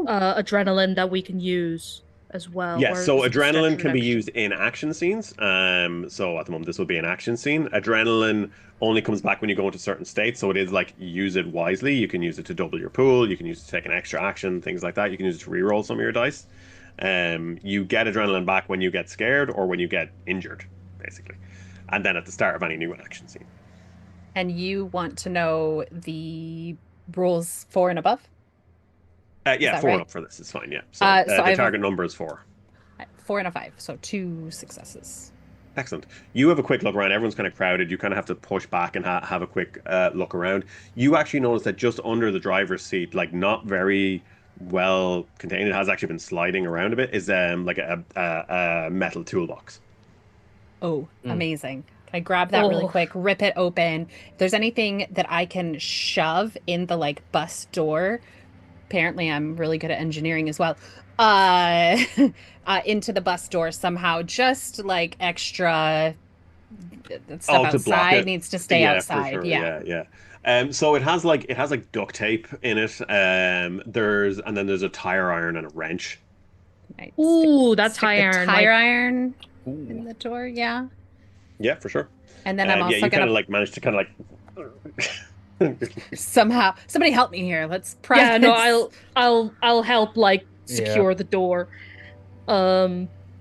B: adrenaline that we can use as well,
C: Yeah,
B: or
C: so
B: is it a
C: adrenaline
B: standard
C: can be
B: action?
C: used in action scenes. So at the moment, this will be an action scene. Adrenaline only comes back when you go into certain states, so it is like use it wisely. You can use it to double your pool. You can use it to take an extra action, things like that. You can use it to reroll some of your dice. You get adrenaline back when you get scared or when you get injured, basically, and then at the start of any new action scene.
D: And you want to know the rules 4 and above? Is
C: Yeah,
D: that
C: four and
D: right?
C: up for this is fine. Yeah, so
D: So I
C: the
D: have a
C: target number is four.
D: 4 and a 5, so 2 successes.
C: Excellent. You have a quick look around. Everyone's kind of crowded. You kind of have to push back and have a quick look around. You actually notice that just under the driver's seat, like not very well contained, it has actually been sliding around a bit, is like a metal toolbox.
D: Oh,
A: Mm.
D: amazing. Can I grab that really
B: Oh.
D: quick, rip it open? If there's anything that I can shove in the like bus door, apparently I'm really good at engineering as well. Uh, into the bus door somehow, just like extra stuff
C: Oh, to block
D: outside
C: it.
D: needs to stay
C: Yeah, for
D: outside.
C: sure.
D: Yeah.
C: Yeah, yeah. So it has like duct tape in it. There's a tire iron and a wrench.
D: Right.
B: Ooh, that's
D: Stick
B: high
D: the
B: iron.
D: tire
B: Like,
D: iron in
A: Ooh.
D: the door. Yeah.
C: Yeah, for sure.
D: And then I'm
C: Yeah,
D: also
C: you kind
D: gonna
C: of like managed to kind of like
D: somehow somebody help me here. Let's pry
B: yeah, no,
D: this.
B: I'll help like
A: Yeah.
B: secure the door.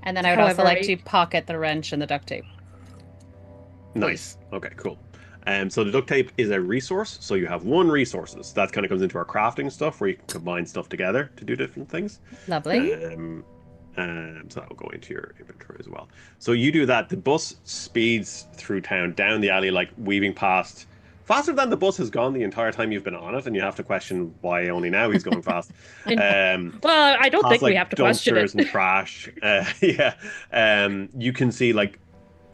D: And then I would also
B: However,
D: like to pocket the wrench and the duct tape.
C: Nice. Okay, cool. So the duct tape is a resource. So you have one resources. That kind of comes into our crafting stuff where you can combine stuff together to do different things.
D: Lovely.
C: So that will go into your inventory as well. So you do that. The bus speeds through town, down the alley, like weaving past, faster than the bus has gone the entire time you've been on it, and you have to question why only now he's going fast.
B: well, I don't
C: Past
B: think we
C: like
B: have to question it.
C: dumpsters and trash. Yeah. You can see like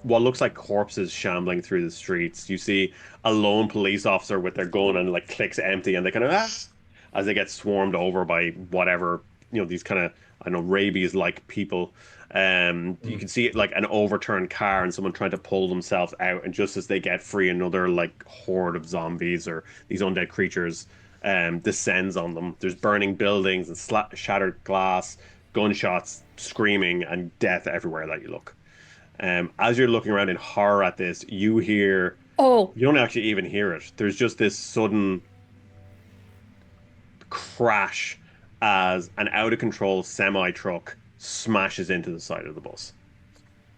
C: what looks like corpses shambling through the streets. You see a lone police officer with their gun and like clicks empty, and they kind of as they get swarmed over by whatever these kind of I don't know rabies-like people. You can see it like an overturned car and someone trying to pull themselves out, and just as they get free, another like horde of zombies or these undead creatures descends on them. There's burning buildings and shattered glass, gunshots, screaming, and death everywhere that you look. As you're looking around in horror at this, you hear.
B: Oh,
C: You don't actually even hear it. There's just this sudden crash as an out of control semi truck smashes into the side of the bus.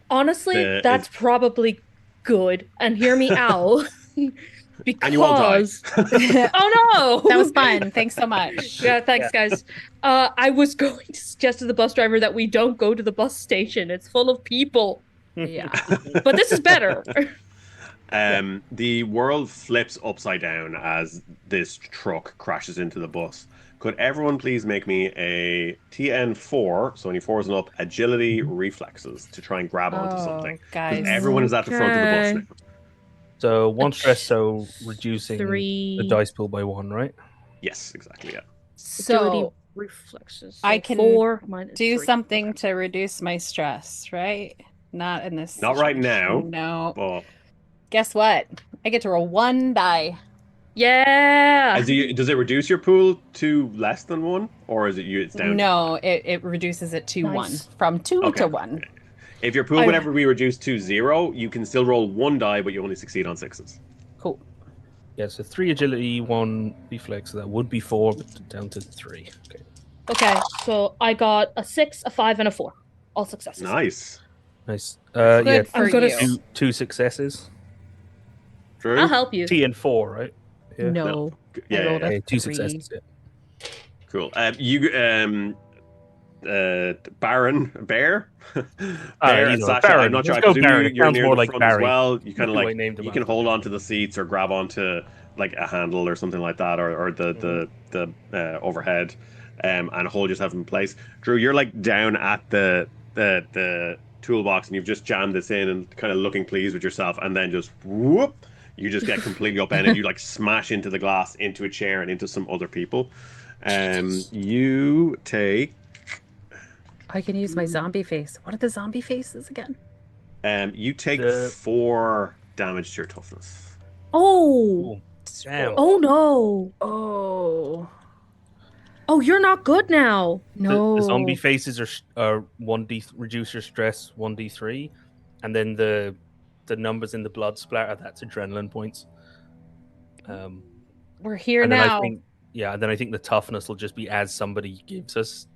B: honestly, that's probably good. And hear me out.
C: And you all die.
B: Because oh no,
D: That was fun. Thanks so much.
B: Yeah, thanks, guys. I was going to suggest to the bus driver that we don't go to the bus station. It's full of people.
D: Yeah.
B: But this is better.
C: The world flips upside down as this truck crashes into the bus. Could everyone please make me a TN4, so any 4s and up, agility reflexes to try and grab onto something? Because
D: Guys.
C: everyone is at the front of the bus
B: Okay.
C: now.
A: So 1 stress, so reducing the
B: 3
A: dice pool by 1, right?
C: Yes, exactly, yeah.
B: agility
D: So
B: reflexes.
D: I
B: So
D: can
B: 4 minus
D: do
B: 3.
D: something
B: Okay.
D: to reduce my stress, right? Not in this
C: Not right now,
D: situation. No.
C: but
D: Guess what? I get to roll 1 die.
B: Yeah.
C: does it reduce your pool to less than 1, or is it it's down?
D: No, it reduces it to 1.
B: Nice.
D: From 2
C: Okay.
D: to 1.
C: If your pool
B: I-
C: would ever be reduced to 0, you can still roll 1 die, but you only succeed on 6s.
D: Cool.
A: Yeah, so 3 agility, 1 reflex. So that would be 4, but down to 3. Okay.
B: Okay, so I got a 6, a 5, and a 4. All successes.
C: Nice.
A: Nice.
D: Good
A: Yeah,
D: for
B: I'm gonna
D: you.
A: two successes.
C: Drew?
B: I'll help you.
A: T and 4, right? Yeah.
D: No.
C: Yeah,
D: I rolled
C: yeah,
D: a
A: Okay, 2
D: 3.
A: successes. Yeah.
C: cool. Baron, Bear?
A: Alright,
C: Bear and
A: either way.
C: Sasha,
A: Baron.
C: I'm not sure.
A: Let's
C: I
A: go
C: presume
A: Baron. It
C: you're
A: sounds
C: near
A: more
C: the
A: like
C: front as
A: Barry.
C: well. You kind of
A: Who I
C: like,
A: named him
C: you can
A: after.
C: hold on to the seats or grab onto like a handle or something like that, or the overhead, and hold yourself in place. Drew, you're like down at the toolbox and you've just jammed this in and kind of looking pleased with yourself, and then just whoop, you just get completely upended. You like smash into the glass, into a chair, and into some other people. You take
D: I can use my zombie face. What are the zombie faces again?
C: you take
A: The-
C: 4 damage to your toughness.
B: Oh.
A: Ooh, damn.
B: Oh no.
D: Oh.
B: Oh, you're not good now.
D: No.
A: The zombie faces are 1d reduce your stress 1d3, and then the numbers in the blood splatter, that's adrenaline points.
D: We're here
A: And then
D: now.
A: then I think the toughness will just be as somebody gives us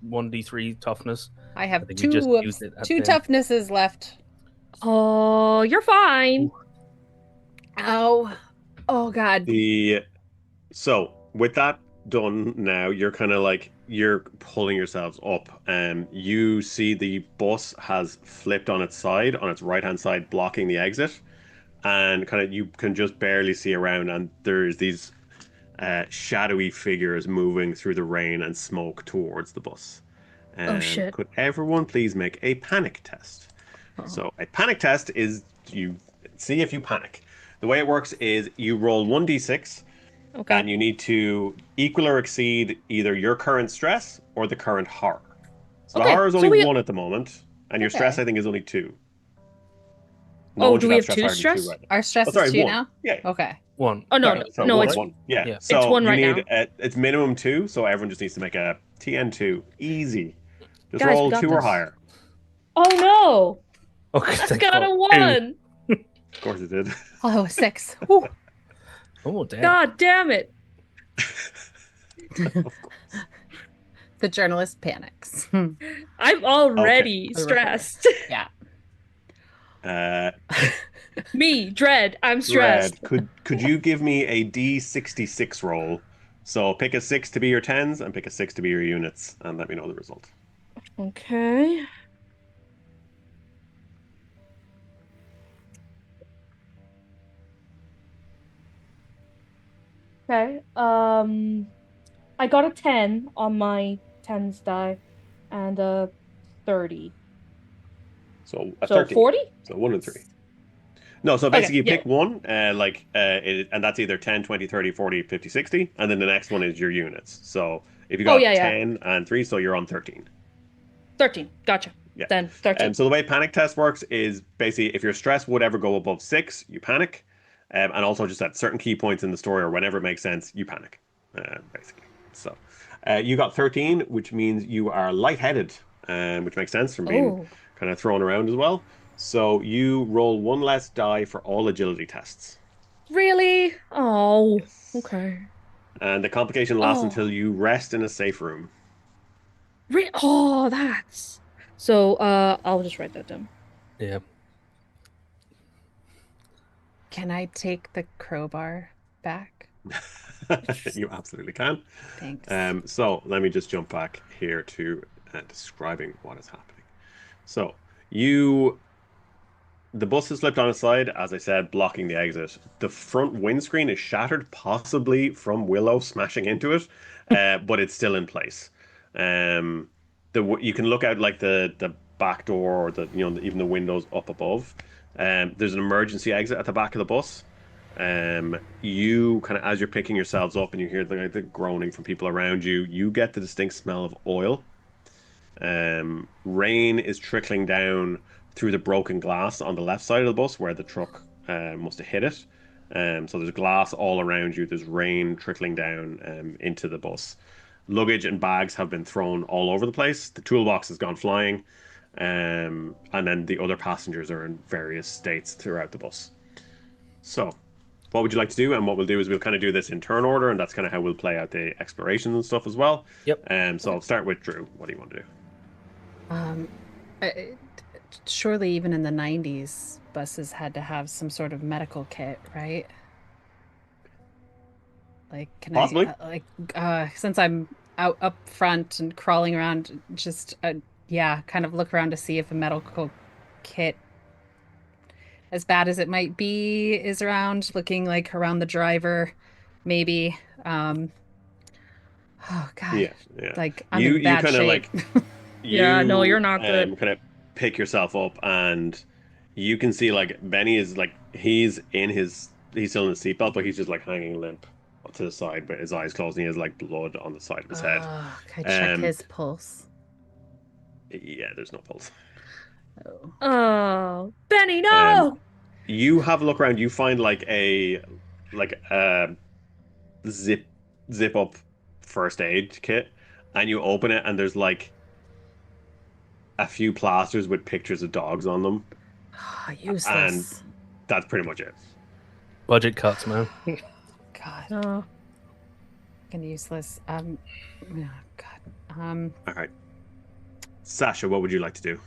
A: 1d3 toughness.
D: I have
A: I think we just used it at
D: two
A: the end.
D: toughnesses left.
B: Oh, you're fine.
D: Ow. Oh god.
C: So with that done now, you're kind of like you're pulling yourselves up, and you see the bus has flipped on its side, on its right hand side, blocking the exit, and kind of you can just barely see around, and there's these shadowy figures moving through the rain and smoke towards the bus.
B: Oh, shit.
C: Could everyone please make a panic test? So a panic test is you see if you panic. The way it works is you roll 1d6,
B: Okay.
C: and you need to equal or exceed either your current stress or the current horror. So the
B: Okay,
C: horror is
B: so
C: only
B: we-
C: 1 at the moment, and your stress
D: Okay.
C: I think is only 2.
B: Oh,
C: one
B: do
C: should
B: we have
C: stress
B: 2
C: higher than
B: stress?
C: 2 right now.
D: Our stress
C: Oh, sorry,
D: is 2
C: 1.
D: now?
C: Yeah.
D: Okay.
A: 1.
B: Oh no,
C: Sorry,
B: no,
C: sorry,
B: no,
C: one,
B: it's
C: one. Yeah.
A: Yeah.
C: So
B: It's 1
C: you
B: right
C: need
B: now.
C: it's minimum 2, so everyone just needs to make a TN2. Easy. Just
B: Guys, we
C: roll
B: got
C: 2 or
B: this.
C: higher.
B: Oh no.
A: Okay,
B: That's
A: thank
B: got a
A: God.
B: 1.
C: Of course it did.
D: Oh, 6. Whew.
A: Oh, damn.
B: God damn it.
C: Of course.
D: The journalist panics.
B: I'm already
D: Okay.
B: stressed.
D: Yeah.
B: Me, Dread. I'm stressed.
C: Dread, could you give me a D66 roll? So pick a 6 to be your 10s and pick a 6 to be your units, and let me know the result.
B: Okay. Okay. I got a 10 on my 10s die and a 30.
C: So a
B: So
C: 13.
B: 40?
C: So 1 and 3. No, so basically you
B: yeah.
C: pick one, and that's either 10, 20, 30, 40, 50, 60, and then the next one is your units. So if you got
B: yeah.
C: 10 and 3, so you're on 13.
B: 13. Gotcha.
C: Yeah.
B: Then 13.
C: So the way panic test works is basically if your stress would ever go above 6, you panic. And also just at certain key points in the story or whenever it makes sense, you panic, basically. So you got 13, which means you are lightheaded, which makes sense from being kind of thrown around as well. So you roll 1 less die for all agility tests.
B: Really? Oh, okay.
C: And the complication lasts
B: Oh.
C: until you rest in a safe room.
B: Oh, that's... So, I'll just write that down.
A: Yeah.
D: Can I take the crowbar back?
C: You absolutely can.
D: Thanks.
C: So let me just jump back here to describing what is happening. So you the bus has slipped on its side, as I said, blocking the exit. The front windscreen is shattered, possibly from Willow smashing into it, but it's still in place. Um, you can look out like the back door or the even the windows up above. There's an emergency exit at the back of the bus. You kind of as you're picking yourselves up and you hear the groaning from people around you, you get the distinct smell of oil. Rain is trickling down through the broken glass on the left side of the bus where the truck must have hit it. So there's glass all around you. There's rain trickling down into the bus. Luggage and bags have been thrown all over the place. The toolbox has gone flying. And then the other passengers are in various states throughout the bus. So, what would you like to do? And what we'll do is we'll kind of do this in turn order, and that's kind of how we'll play out the explorations and stuff as well.
A: Yep.
C: So I'll start with Drew. What do you want to do?
D: Surely even in the 90s, buses had to have some sort of medical kit, right? Like, can
C: Possibly.
D: since I'm out up front and crawling around, just kind of look around to see if a medical kit, as bad as it might be, is around, looking like around the driver, maybe. Oh God.
C: Yeah.
D: Like I'm in bad
C: kind of
D: shape.
B: Yeah, no, you're not good.
C: Kind of pick yourself up, and you can see like Benny is like he's still in his seatbelt, but he's just like hanging limp to the side, but his eyes closed, and he has like blood on the side of his head.
D: Can I check his pulse?
C: Yeah, there's no pulse.
B: Oh, Benny, no!
C: You have a look around. You find like a zip up first aid kit, and you open it, and there's like a few plasters with pictures of dogs on them.
D: Useless.
C: And that's pretty much it.
A: Budget cuts, man.
D: God.
B: Oh.
D: Fucking useless. Oh, God.
C: All right. Sasha, what would you like to do?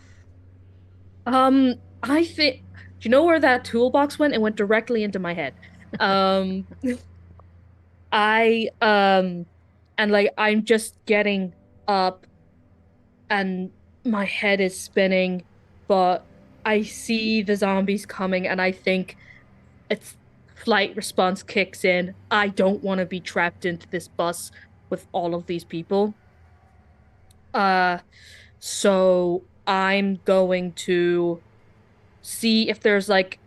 B: I think. Do you know where that toolbox went? It went directly into my head. And like I'm just getting up, and my head is spinning, but I see the zombies coming, and I think it's flight response kicks in. I don't want to be trapped into this bus with all of these people. So I'm going to see if there's like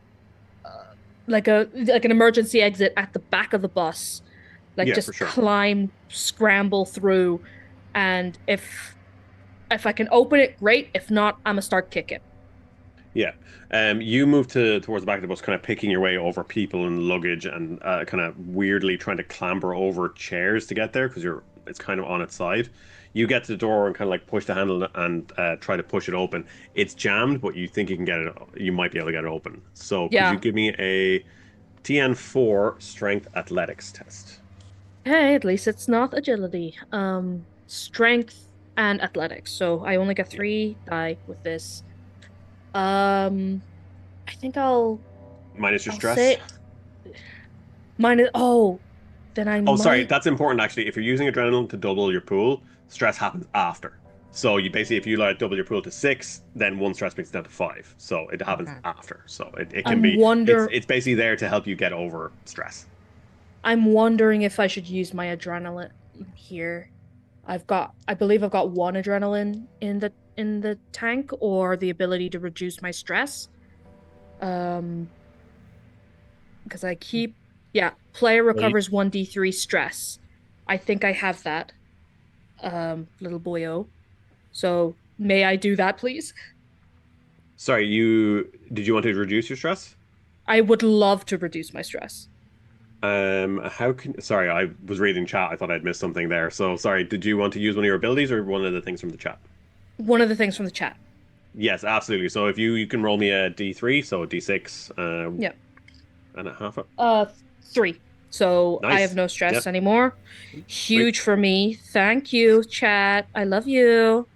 B: an emergency exit at the back of the bus.
C: For sure.
B: Climb, scramble through, and if I can open it, great. If not, I'm gonna start kicking.
C: Yeah. You move towards the back of the bus, kind of picking your way over people and luggage, and kind of weirdly trying to clamber over chairs to get there because it's kind of on its side. You get to the door and kind of like push the handle and try to push it open. It's jammed, but you think you can get it. You might be able to get it open. So could you give me a TN4 Strength Athletics test?
B: Hey, at least it's not agility. Strength and athletics. So I only get 3 die with this. I think I'll
C: minus your stress.
B: say minus. Oh, then I.
C: Oh, sorry, that's important actually. If you're using adrenaline to double your pool, stress happens after. So you basically, if you like double your pool to 6, then 1 stress brings it down to 5. So it happens after. So it can be. It's basically there to help you get over stress.
B: I'm wondering if I should use my adrenaline here. I believe I've got 1 adrenaline in the tank, or the ability to reduce my stress. Because I keep player recovers 1d3 stress. I think I have that. Little boyo. So may I do that, please?
C: Sorry, did you want to reduce your stress?
B: I would love to reduce my stress.
C: Sorry, I was reading chat. I thought I'd missed something there. So sorry, did you want to use one of your abilities or one of the things from the chat?
B: One of the things from the chat.
C: Yes, absolutely. So if you can roll me a d3, so a d6.
B: Yep.
C: And a half.
B: 3. So
C: nice.
B: I have no stress anymore. Huge for me. Thank you, chat. I love you.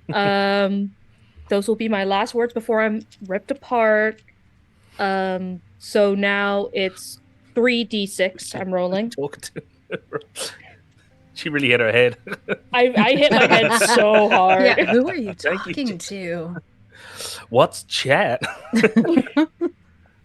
B: Those will be my last words before I'm ripped apart. So now it's 3d6 I'm rolling.
A: Talk to her. She really hit her head.
B: I hit my head so hard.
D: Yeah, who are you
A: Thank you,
D: talking to?
A: What's chat?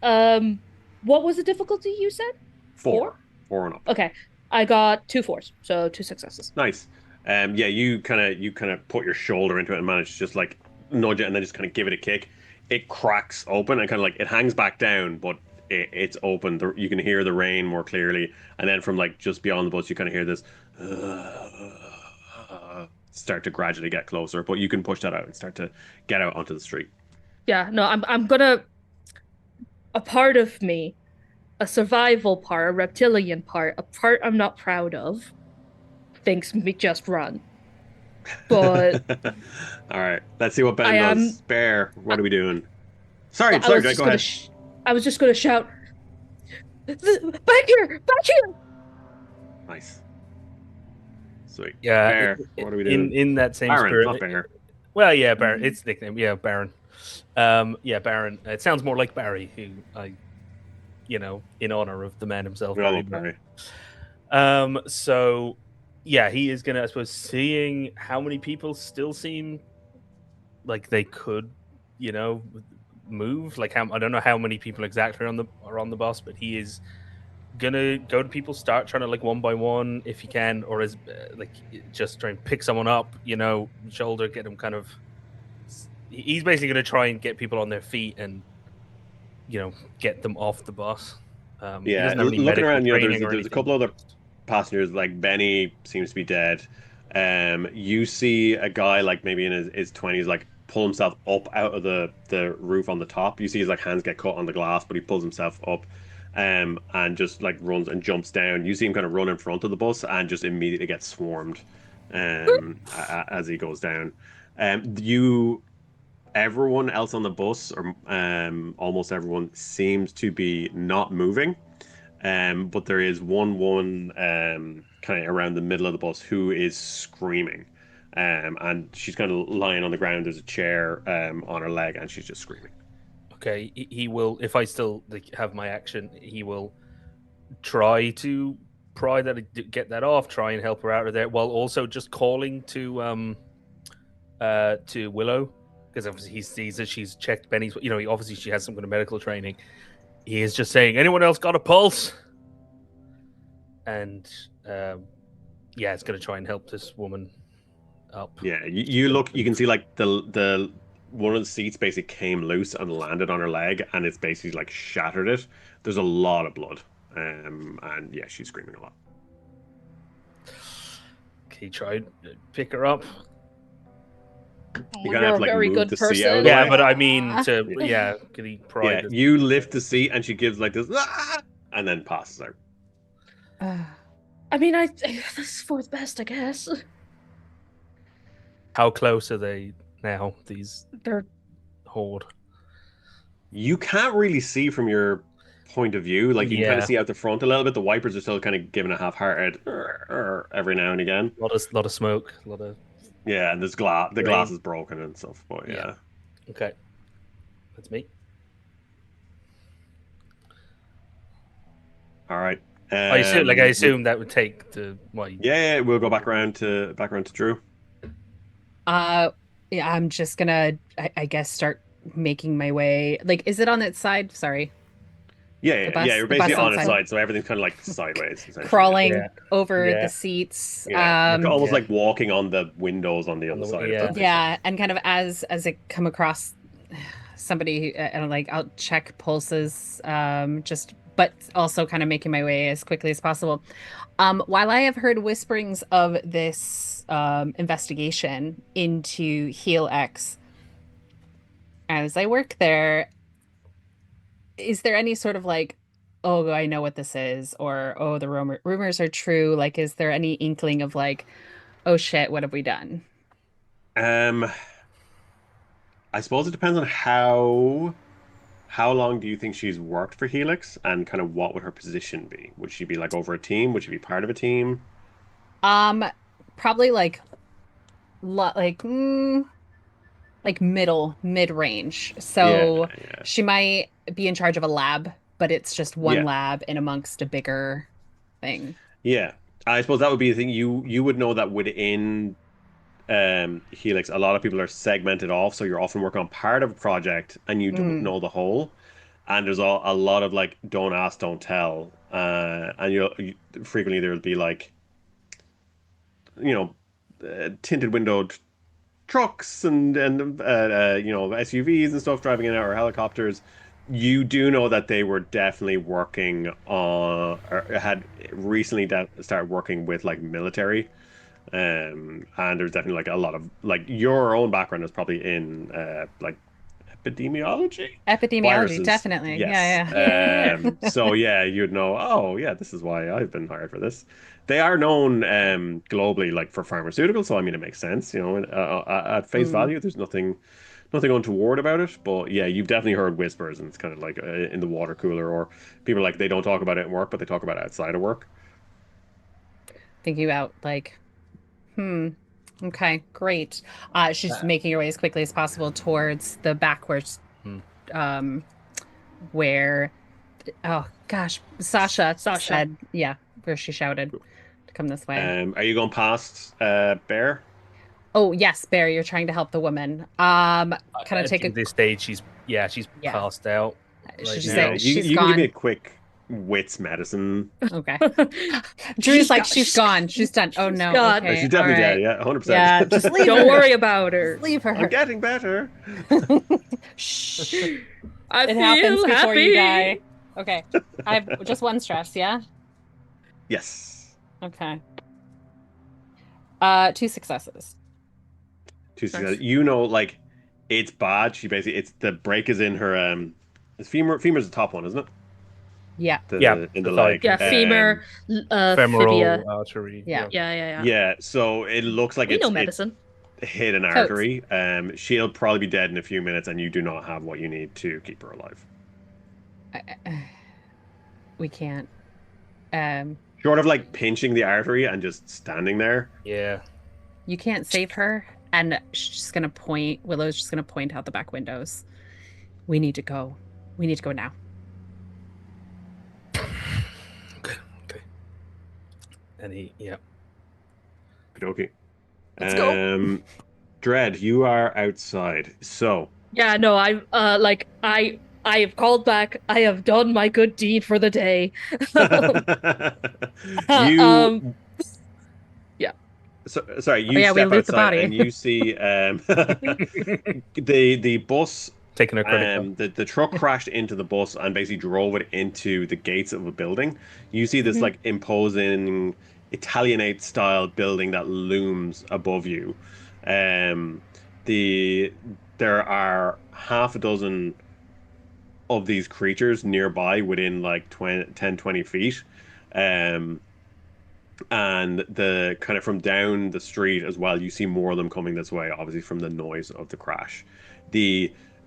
B: What was the difficulty you said?
C: 4 and up.
B: Okay. I got 2 4s, so 2 successes.
C: Nice. Yeah, you kind of put your shoulder into it and manage to just like nudge it and then just kind of give it a kick. It cracks open and kind of like it hangs back down, but it's open. You can hear the rain more clearly, and then from like just beyond the bus, you kind of hear this start to gradually get closer. But you can push that out and start to get out onto the street.
B: Yeah, no, I'm gonna. A part of me, a survival part, a reptilian part, a part I'm not proud of, thinks me just run. But
C: all right, let's see what Ben does. Bear, what are we doing? Sorry, go ahead.
B: I was just gonna shout, back here!
C: Nice. Sweet.
A: Yeah.
C: Bear, what are we doing?
A: In that same
C: Baron,
A: spirit.
C: not Bear.
A: Well, yeah, Baron. It's nickname. Yeah, Baron. Yeah, Baron. It sounds more like Barry, who in honor of the man himself.
C: We all love Barry.
A: So, yeah, he is gonna, I suppose, seeing how many people still seem like they could, move. Like I don't know how many people exactly are on the bus, but he is gonna go to people, start trying to like one by one if he can, or is just try and pick someone up, shoulder, get him kind of. He's basically gonna try and get people on their feet and get them off the bus.
C: Yeah, looking around, there's a couple other passengers. Like Benny seems to be dead. You see a guy like maybe in his 20s, like pull himself up out of the roof on the top. You see his like hands get cut on the glass, but he pulls himself up. And just like runs and jumps down. You see him kind of run in front of the bus and just immediately gets swarmed as he goes down. Everyone else on the bus, or almost everyone, seems to be not moving. But there is one woman kind of around the middle of the bus who is screaming. And she's kind of lying on the ground. There's a chair on her leg, and she's just screaming.
A: Okay, he will. If I still have my action, he will try to pry that, get that off. Try and help her out of there, while also just calling to Willow, because obviously he sees that she's checked Benny's. Obviously she has some kind of medical training. He is just saying, "Anyone else got a pulse?" And it's going to try and help this woman up.
C: Yeah, you look. You can see like the one of the seats basically came loose and landed on her leg, and it's basically like shattered it. There's a lot of blood, and yeah, she's screaming a lot.
A: Can you try and pick her up?
C: You gotta have to, like,
B: very
C: move
B: good
C: the seat
B: person.
C: out of the
A: Yeah,
C: way.
A: but I mean, can he pry?
C: Yeah, you lift the seat, and she gives like this, and then passes out.
B: I mean, this is for the best, I guess.
A: How close are they now?
B: They're
A: horde.
C: You can't really see from your point of view. Like you can kind of see out the front a little bit. The wipers are still kind of giving a half-hearted every now and again.
A: A lot of smoke. A lot of.
C: Yeah, and there's glass. The glass is broken and stuff. But yeah.
A: Okay, that's me.
C: All right.
A: I assume that would take the what?
C: Yeah, we'll go back around to Drew.
D: Yeah, I'm just gonna, I guess, start making my way. Like, is it on its side? Sorry.
C: Yeah, you're basically on its side, so everything's kind of like sideways.
D: Crawling over the seats.
C: Yeah. Almost like walking on the windows on the other side.
D: Yeah, and kind of as it come across somebody, and like I'll check pulses, but also kind of making my way as quickly as possible. While I have heard whisperings of this investigation into Heal X, as I work there, is there any sort of like, oh, I know what this is, or oh, the rumors are true? Like, is there any inkling of like, oh shit, what have we done?
C: I suppose it depends on how long do you think she's worked for Helix, and kind of what would her position be? Would she be like over a team? Would she be part of a team?
D: Probably like mid range. So she might be in charge of a lab but it's just one
C: Yeah.
D: lab in amongst a bigger thing.
C: Yeah, I suppose that would be the thing. You would know that within Helix, a lot of people are segmented off, so you're often working on part of a project and you don't
D: Mm.
C: know the whole. And there's a lot of like don't ask, don't tell, and frequently there'll be like tinted windowed trucks and SUVs and stuff driving in and out or helicopters. You do know that they were definitely working on or had recently started working with like military. And there's definitely like a lot of like your own background is probably in like epidemiology,
D: Epidemiology,
C: viruses.
D: definitely.
C: Yes.
D: Yeah.
C: So yeah, you'd know. Oh yeah, this is why I've been hired for this. They are known globally like for pharmaceuticals, so I mean it makes sense. At face
D: Mm.
C: value, there's nothing untoward about it. But yeah, you've definitely heard whispers, and it's kind of like in the water cooler, or people like they don't talk about it in work, but they talk about it outside of work.
D: Thinking about like, okay, great. She's making her way as quickly as possible towards the backwards,
A: Hmm.
D: where, oh gosh, Sasha
B: Sasha.
D: said, yeah, where she shouted to come this way.
C: Are you going past Bear?
D: Oh yes, Bear, you're trying to help the woman. Kind of take
A: At this stage, she's
D: Yeah.
A: passed out.
D: She's
A: now.
D: saying she's
C: you can give me a
D: gone.
C: quick wits medicine.
D: Okay. Drew's like, she's
B: she's
D: gone. She's done. Oh no.
B: gone.
D: Okay.
C: She's definitely
D: all
C: dead.
D: right.
C: Yeah, 100%.
D: Yeah, just leave
B: Don't
D: her.
B: worry about her.
D: Just leave her.
C: I'm getting better.
D: Shh.
B: I
D: It
B: feel
D: happens before
B: happy.
D: you die. Okay. I have just one stress, yeah?
C: Yes.
D: Okay. 2 successes.
C: Two
B: Nice.
C: successes. Like it's bad. It's the break is in her it's femur's the top one, isn't it?
D: Yeah.
A: Yeah,
C: In the
A: the
C: leg.
B: Yeah, femur,
A: Femoral
B: fibia.
A: artery.
D: Yeah.
B: Yeah.
C: Yeah, so it looks like
B: We know
C: it's
B: medicine.
C: hit an
D: Totes.
C: artery. She'll probably be dead in a few minutes, and you do not have what you need to keep her alive.
D: We can't.
C: Short of like pinching the artery and just standing there.
A: Yeah.
D: You can't save her. And she's just gonna point. Willow's just gonna point out the back windows. We need to go. We need to go now.
A: Okay. And yeah.
C: Okay.
B: Let's go.
C: Dread, you are outside. So
B: Yeah, no, I have called back. I have done my good deed for the day.
C: you
B: Yeah.
C: Sorry, you
D: yeah, we
C: step
D: loot the
C: outside
D: body.
C: and you see the bus
A: Taking her credit card.
C: the truck crashed into the bus and basically drove it into the gates of a building. You see this like imposing Italianate style building that looms above you. There are half a dozen of these creatures nearby within like 10-20 feet. And the kind of from down the street as well, you see more of them coming this way, obviously from the noise of the crash.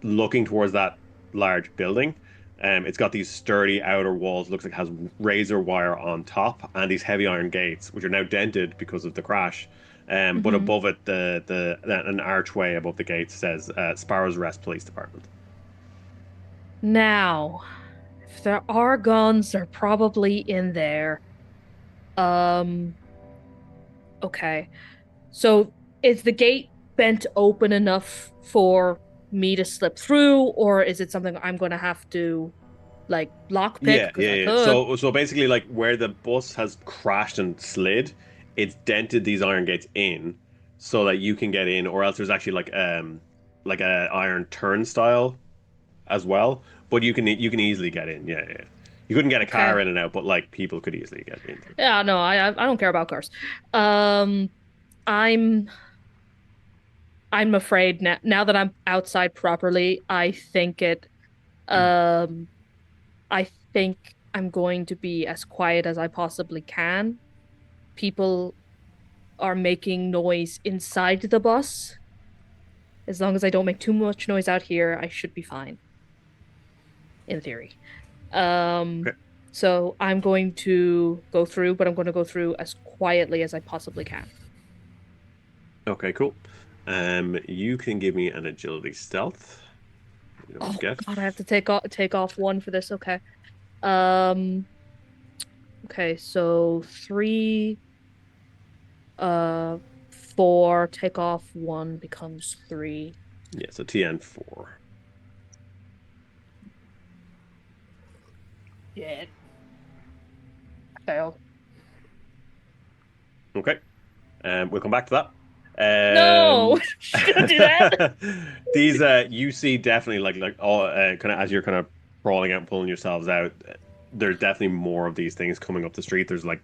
C: Looking towards that large building, it's got these sturdy outer walls, looks like it has razor wire on top, and these heavy iron gates, which are now dented because of the crash. But above it, an archway above the gates says Sparrow's Rest Police Department.
B: Now, if there are guns, they're probably in there. Okay. So is the gate bent open enough for me to slip through, or is it something I'm going to have to like lockpick?
C: Yeah. So basically, like where the bus has crashed and slid, it's dented these iron gates in so that you can get in, or else there's actually like a iron turnstile as well. But you can easily get in. Yeah. You couldn't get a car in and out, but like people could easily get in.
B: Yeah, no, I don't care about cars. I'm afraid now that I'm outside properly, I think I'm going to be as quiet as I possibly can. People are making noise inside the bus. As long as I don't make too much noise out here, I should be fine. In theory. So I'm going to go through, but I'm going to go through as quietly as I possibly can.
C: Okay, cool. You can give me an agility stealth.
B: Oh God, I have to take off one for this. Okay. Okay, so 3, 4, take off 1 becomes 3.
C: Yeah, so TN4.
B: Yeah. Fail.
C: Okay. We'll come back to that.
B: No! Don't do that!
C: These you see definitely like all kind of as you're kind of crawling out and pulling yourselves out, there's definitely more of these things coming up the street. There's like,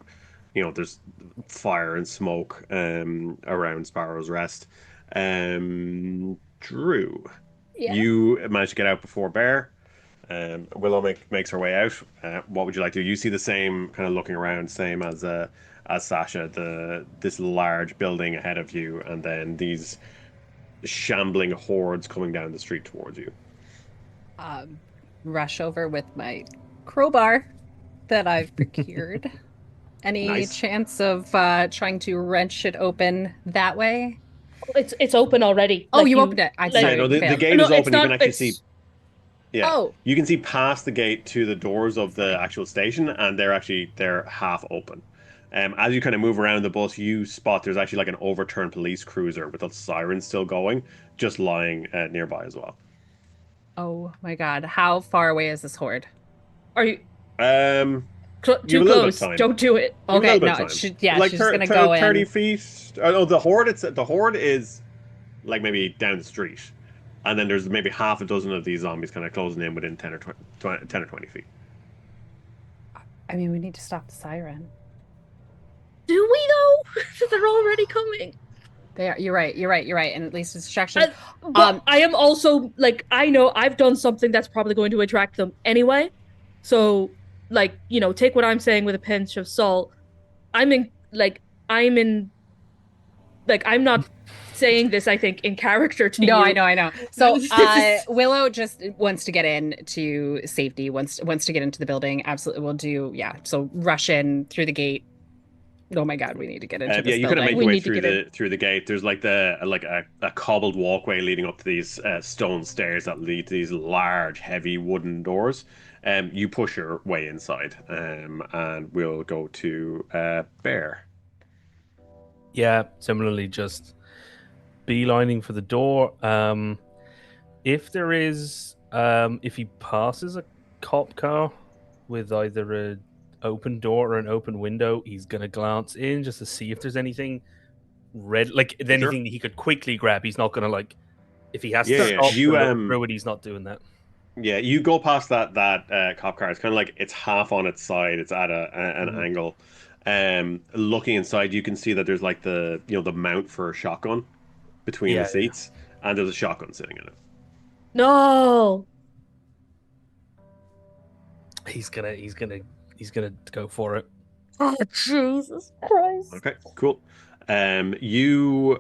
C: there's fire and smoke around Sparrow's Rest. Drew,
D: Yeah.
C: you managed to get out before Bear. Willow makes her way out. What would you like to do? You see the same kind of looking around, same as Sasha, this large building ahead of you, and then these shambling hordes coming down the street towards you.
D: Rush over with my crowbar that I've procured. Any
C: Nice.
D: chance of trying to wrench it open that way?
B: It's open already.
D: Oh, you opened it. I'm
B: like-
C: Yeah,
D: sorry.
C: no, the
D: failed.
C: gate
B: No,
C: is
B: it's
C: open. You
B: not.
C: can actually
B: It's
C: see. Yeah,
D: Oh,
C: you can see past the gate to the doors of the actual station, and they're half open. As you kind of move around the bus, you spot there's actually like an overturned police cruiser with the sirens still going, just lying nearby as well.
D: oh my God. How far away is this horde?
B: Are you
C: You have
B: too
C: a little bit of
B: close?
C: time.
B: Don't do it.
C: You have a
D: Okay,
C: little bit
D: no,
C: of time.
D: she's just gonna go
C: 30
D: in.
C: feet. Oh, the horde is like maybe down the street, and then there's maybe half a dozen of these zombies kind of closing in within 10 or 20 feet.
D: I mean, we need to stop the siren.
B: Do we though? They're already coming.
D: They are. You're right. And at least it's distraction.
B: But I am also like, I know I've done something that's probably going to attract them anyway. So, like, take what I'm saying with a pinch of salt. I'm not saying this, I think, in character to
D: No,
B: you.
D: I know. So Willow just wants to get into safety, wants to get into the building. Absolutely will do. Yeah. So rush in through the gate. Oh my God, we need to get into this
C: you kind of
D: building.
C: make
B: We
C: your way
B: need to
C: through the gate. There's like a cobbled walkway leading up to these stone stairs that lead to these large, heavy wooden doors. You push your way inside, and we'll go to Bear.
A: Yeah, similarly, just beelining for the door. If he passes a cop car with either a open door or an open window, he's gonna glance in just to see if there's anything red, like anything he could quickly grab. He's not gonna if he has to stop
C: you
A: and look through it, he's not doing that.
C: Yeah, you go past that cop car. It's kind of like it's half on its side. It's at an angle. Looking inside, you can see that there's like the mount for a shotgun between the seats, and there's a shotgun sitting in it.
B: No.
A: He's gonna go for it.
B: Oh, Jesus Christ.
C: Okay, cool. You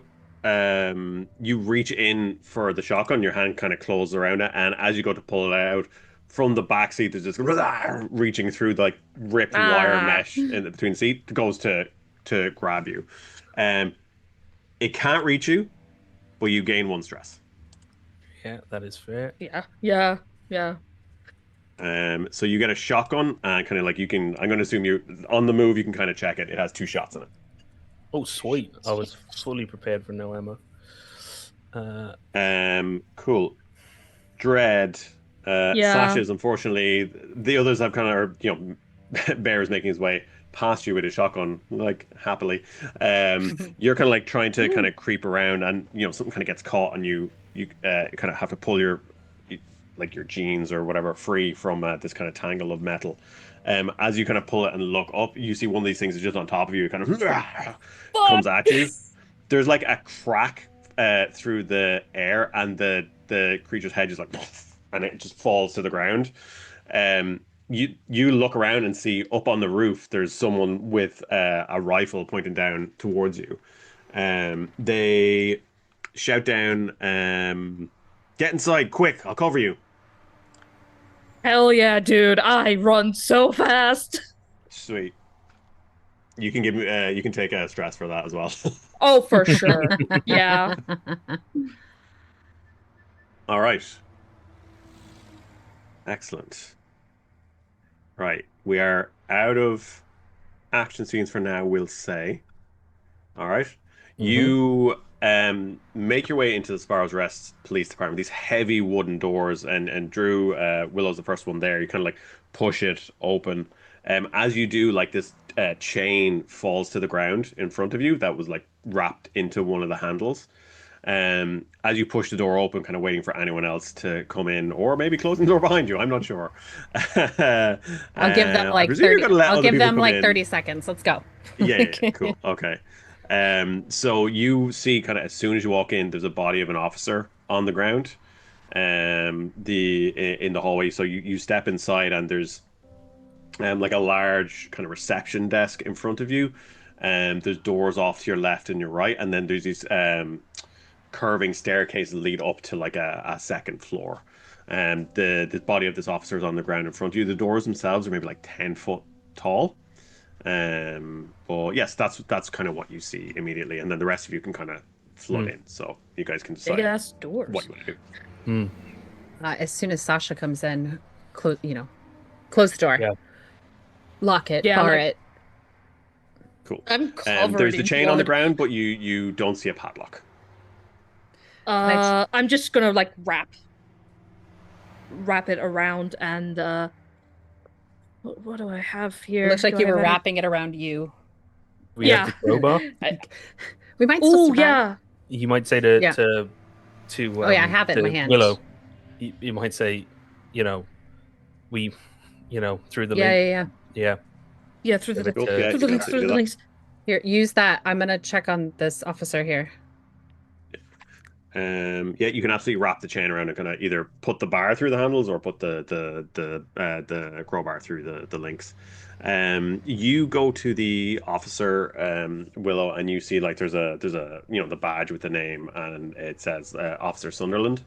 C: reach in for the shotgun. Your hand kind of closes around it, and as you go to pull it out from the back seat, there's this reaching through the like ripped wire mesh in between the seat. Goes to grab you. It can't reach you, but you gain 1 stress.
A: Yeah, that is fair.
B: Yeah.
C: So you get a shotgun, and kind of like I'm going to assume you on the move. You can kind of check it. It has 2 shots in it.
A: Oh, sweet! I was fully prepared for no ammo.
C: Cool. Dread. Sasha's, unfortunately, the others have kind of, Bear is making his way past you with his shotgun, like happily. You're kind of like trying to kind of creep around, and something kind of gets caught, and you kind of have to pull your jeans or whatever free from this kind of tangle of metal. As you kind of pull it and look up, you see one of these things is just on top of you. It kind of comes at you. There's like a crack through the air, and the creature's head is like, and it just falls to the ground. You look around and see up on the roof there's someone with a rifle pointing down towards you. They shout down, "Get inside, quick! I'll cover you."
B: Hell yeah, dude. I run so fast.
C: Sweet. You can give me. You can take a stress for that as well.
B: Oh, for sure. Yeah.
C: All right. Excellent. Right. We are out of action scenes for now, we'll say. All right. You make your way into the Sparrow's Rest Police Department. These heavy wooden doors, and Drew Willow's the first one there. You kind of like push it open. As you do, like this chain falls to the ground in front of you that was like wrapped into one of the handles. As you push the door open, kind of waiting for anyone else to come in, or maybe closing the door behind you. I'm not sure.
D: I'll give them
C: I
D: like
C: presume you're
D: 30.
C: gonna let
D: I'll
C: other
D: give
C: people
D: them
C: come
D: like
C: in.
D: 30 seconds. Let's go.
C: Yeah, cool. Okay. So you see kind of as soon as you walk in, there's a body of an officer on the ground, in the hallway. So you step inside and there's like a large kind of reception desk in front of you. There's doors off to your left and your right, and then there's these curving staircases that lead up to like a second floor. The body of this officer is on the ground in front of you. The doors themselves are maybe like 10 foot tall. But yes, that's kind of what you see immediately, and then the rest of you can kind of flood in. So you guys can decide
B: Big ass doors.
C: what you want to do.
D: As soon as Sasha comes in, close the door.
A: Yeah.
D: Lock it.
B: Yeah,
D: bar
B: like-
D: it.
C: Cool.
B: I'm covered
C: There's the
B: in
C: chain on the
B: blood.
C: ground, but you don't see a padlock.
B: I'm just gonna like wrap it around and what do I have here?
D: It looks like
B: Do
D: you
B: I have
D: were
B: any-
D: wrapping it around you.
A: We have the crowbar.
D: We might still
B: Oh
D: survive.
B: yeah.
A: You might say to
D: Yeah.
A: to
D: Oh, yeah, I have it in
A: to
D: my hand.
A: Willow. You might say, we, through the
D: Yeah,
A: link.
D: yeah, yeah.
A: Yeah.
B: Yeah, through the
C: Cool.
A: Yeah,
C: Yeah,
B: through
C: you
B: the
C: can
B: links,
C: absolutely
B: through
C: do
B: the
C: that.
B: links.
D: Here, use that. I'm gonna check on this officer here.
C: Yeah, you can absolutely wrap the chain around and kind of either put the bar through the handles or put the crowbar through the links. You go to the officer, Willow, and you see like there's a the badge with the name, and it says Officer Sunderland.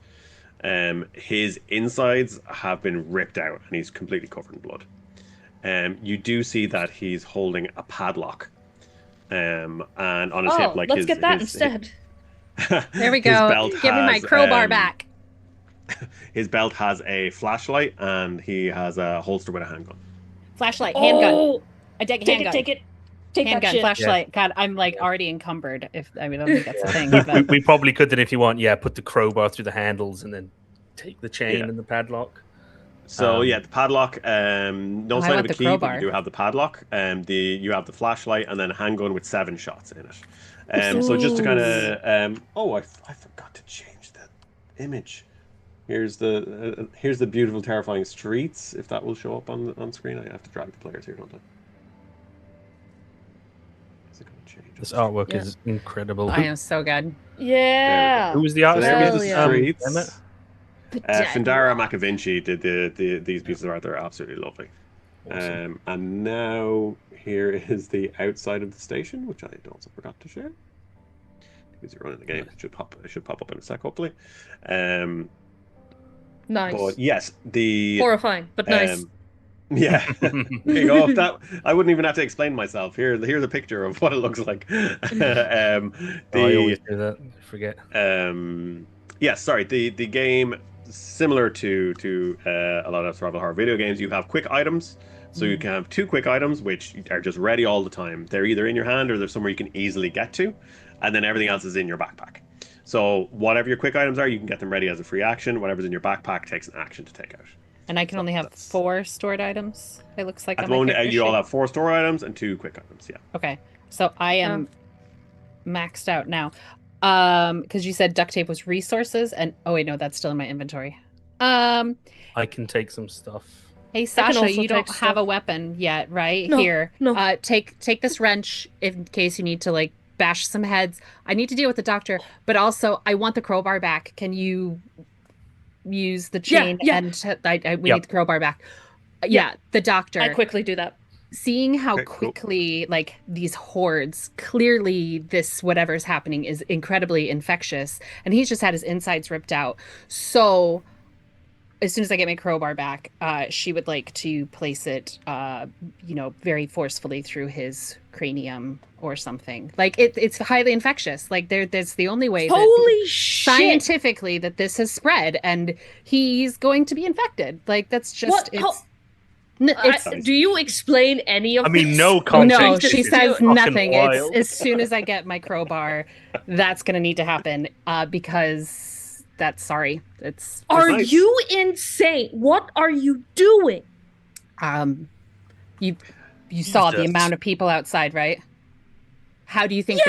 C: His insides have been ripped out and he's completely covered in blood. You do see that he's holding a padlock. And on his hip, like
B: let's
C: his
B: get that
C: his-
B: instead.
D: There we
C: his
D: go.
C: belt
D: Give me my
C: has,
D: crowbar back.
C: His belt has a flashlight and he has a holster with a handgun.
D: Flashlight, handgun.
B: Oh,
D: I take
B: take
D: handgun.
B: it, take it, take that
D: Handgun,
B: shit.
D: flashlight. God, I'm like already encumbered. I don't think that's a thing.
A: we,
D: But
A: we probably could then if you want. Yeah, put the crowbar through the handles and then take the chain
C: Yeah.
A: and the padlock.
C: So
A: Um,
C: yeah, the padlock. No
D: I
C: sign
D: want
C: of a
D: the
C: key, but
D: crowbar.
C: you do have the padlock. You have the flashlight and then a handgun with 7 shots in it. So just to kind of I forgot to change the image. Here's the beautiful, terrifying streets. If that will show up on screen, I have to drag the players here, don't I? Is it going to change?
A: This artwork
D: Yeah.
A: is incredible.
D: I am so good.
B: Yeah.
A: Who was the
C: So
A: artist?
C: there
B: Hell
C: is the
B: yeah.
C: streets.
A: Emma?
B: The dead
C: Findara
B: rock.
C: Makavinci did these pieces of art. They're absolutely lovely.
A: Awesome.
C: And now here is the outside of the station, which I also forgot to share. Because you're running the game, it should pop up in a sec, hopefully.
B: Nice.
C: But yes, the
B: Horrifying, but nice.
C: yeah. There you go. I wouldn't even have to explain myself. Here's a picture of what it looks like.
A: I always do that. I forget.
C: Sorry. The game, similar to a lot of survival horror video games, you have quick items. So you can have 2 quick items which are just ready all the time. They're either in your hand or they're somewhere you can easily get to, and then everything else is in your backpack. So whatever your quick items are, you can get them ready as a free action. Whatever's in your backpack takes an action to take out.
D: And I can only have
C: that's-
D: 4 stored items. It looks like
C: At
D: on
C: the
D: my
C: moment,
D: character
C: you all
D: sheet.
C: have 4 store items and 2 quick items. Yeah.
D: Okay, so I am maxed out now. Because you said duct tape was resources, and oh wait, no, that's still in my inventory.
A: I can take some stuff.
D: Hey
B: can
D: Sasha,
B: also
D: you don't
B: take
D: have
B: stuff.
D: a weapon yet, right?
B: No,
D: Here,
B: no.
D: take this wrench in case you need to like bash some heads. I need to deal with the doctor, but also I want the crowbar back. Can you use the chain?
B: yeah.
D: And we
A: Yep.
D: need the crowbar back.
B: Yeah.
D: The doctor.
B: I quickly do that.
D: Seeing how
C: Okay, cool.
D: quickly like these hordes, clearly this whatever's happening is incredibly infectious, and he's just had his insides ripped out. So as soon as I get my crowbar back, she would like to place it very forcefully through his cranium or something. Like it's highly infectious. Like that's the only way that
B: Holy shit!
D: scientifically that this has spread, and he's going to be infected. Like that's just
B: What?
D: it's
B: Do you explain any of
A: I mean,
B: this?
A: no context.
D: No,
A: This
D: she
A: is
D: says
A: fucking
D: nothing. It's
A: wild.
D: as soon as I get my crowbar, that's gonna need to happen. Because that's sorry. It's
B: Are
C: Nice.
B: you insane? What are you doing?
D: you saw the
A: Jesus.
D: amount of people outside, right? How do you think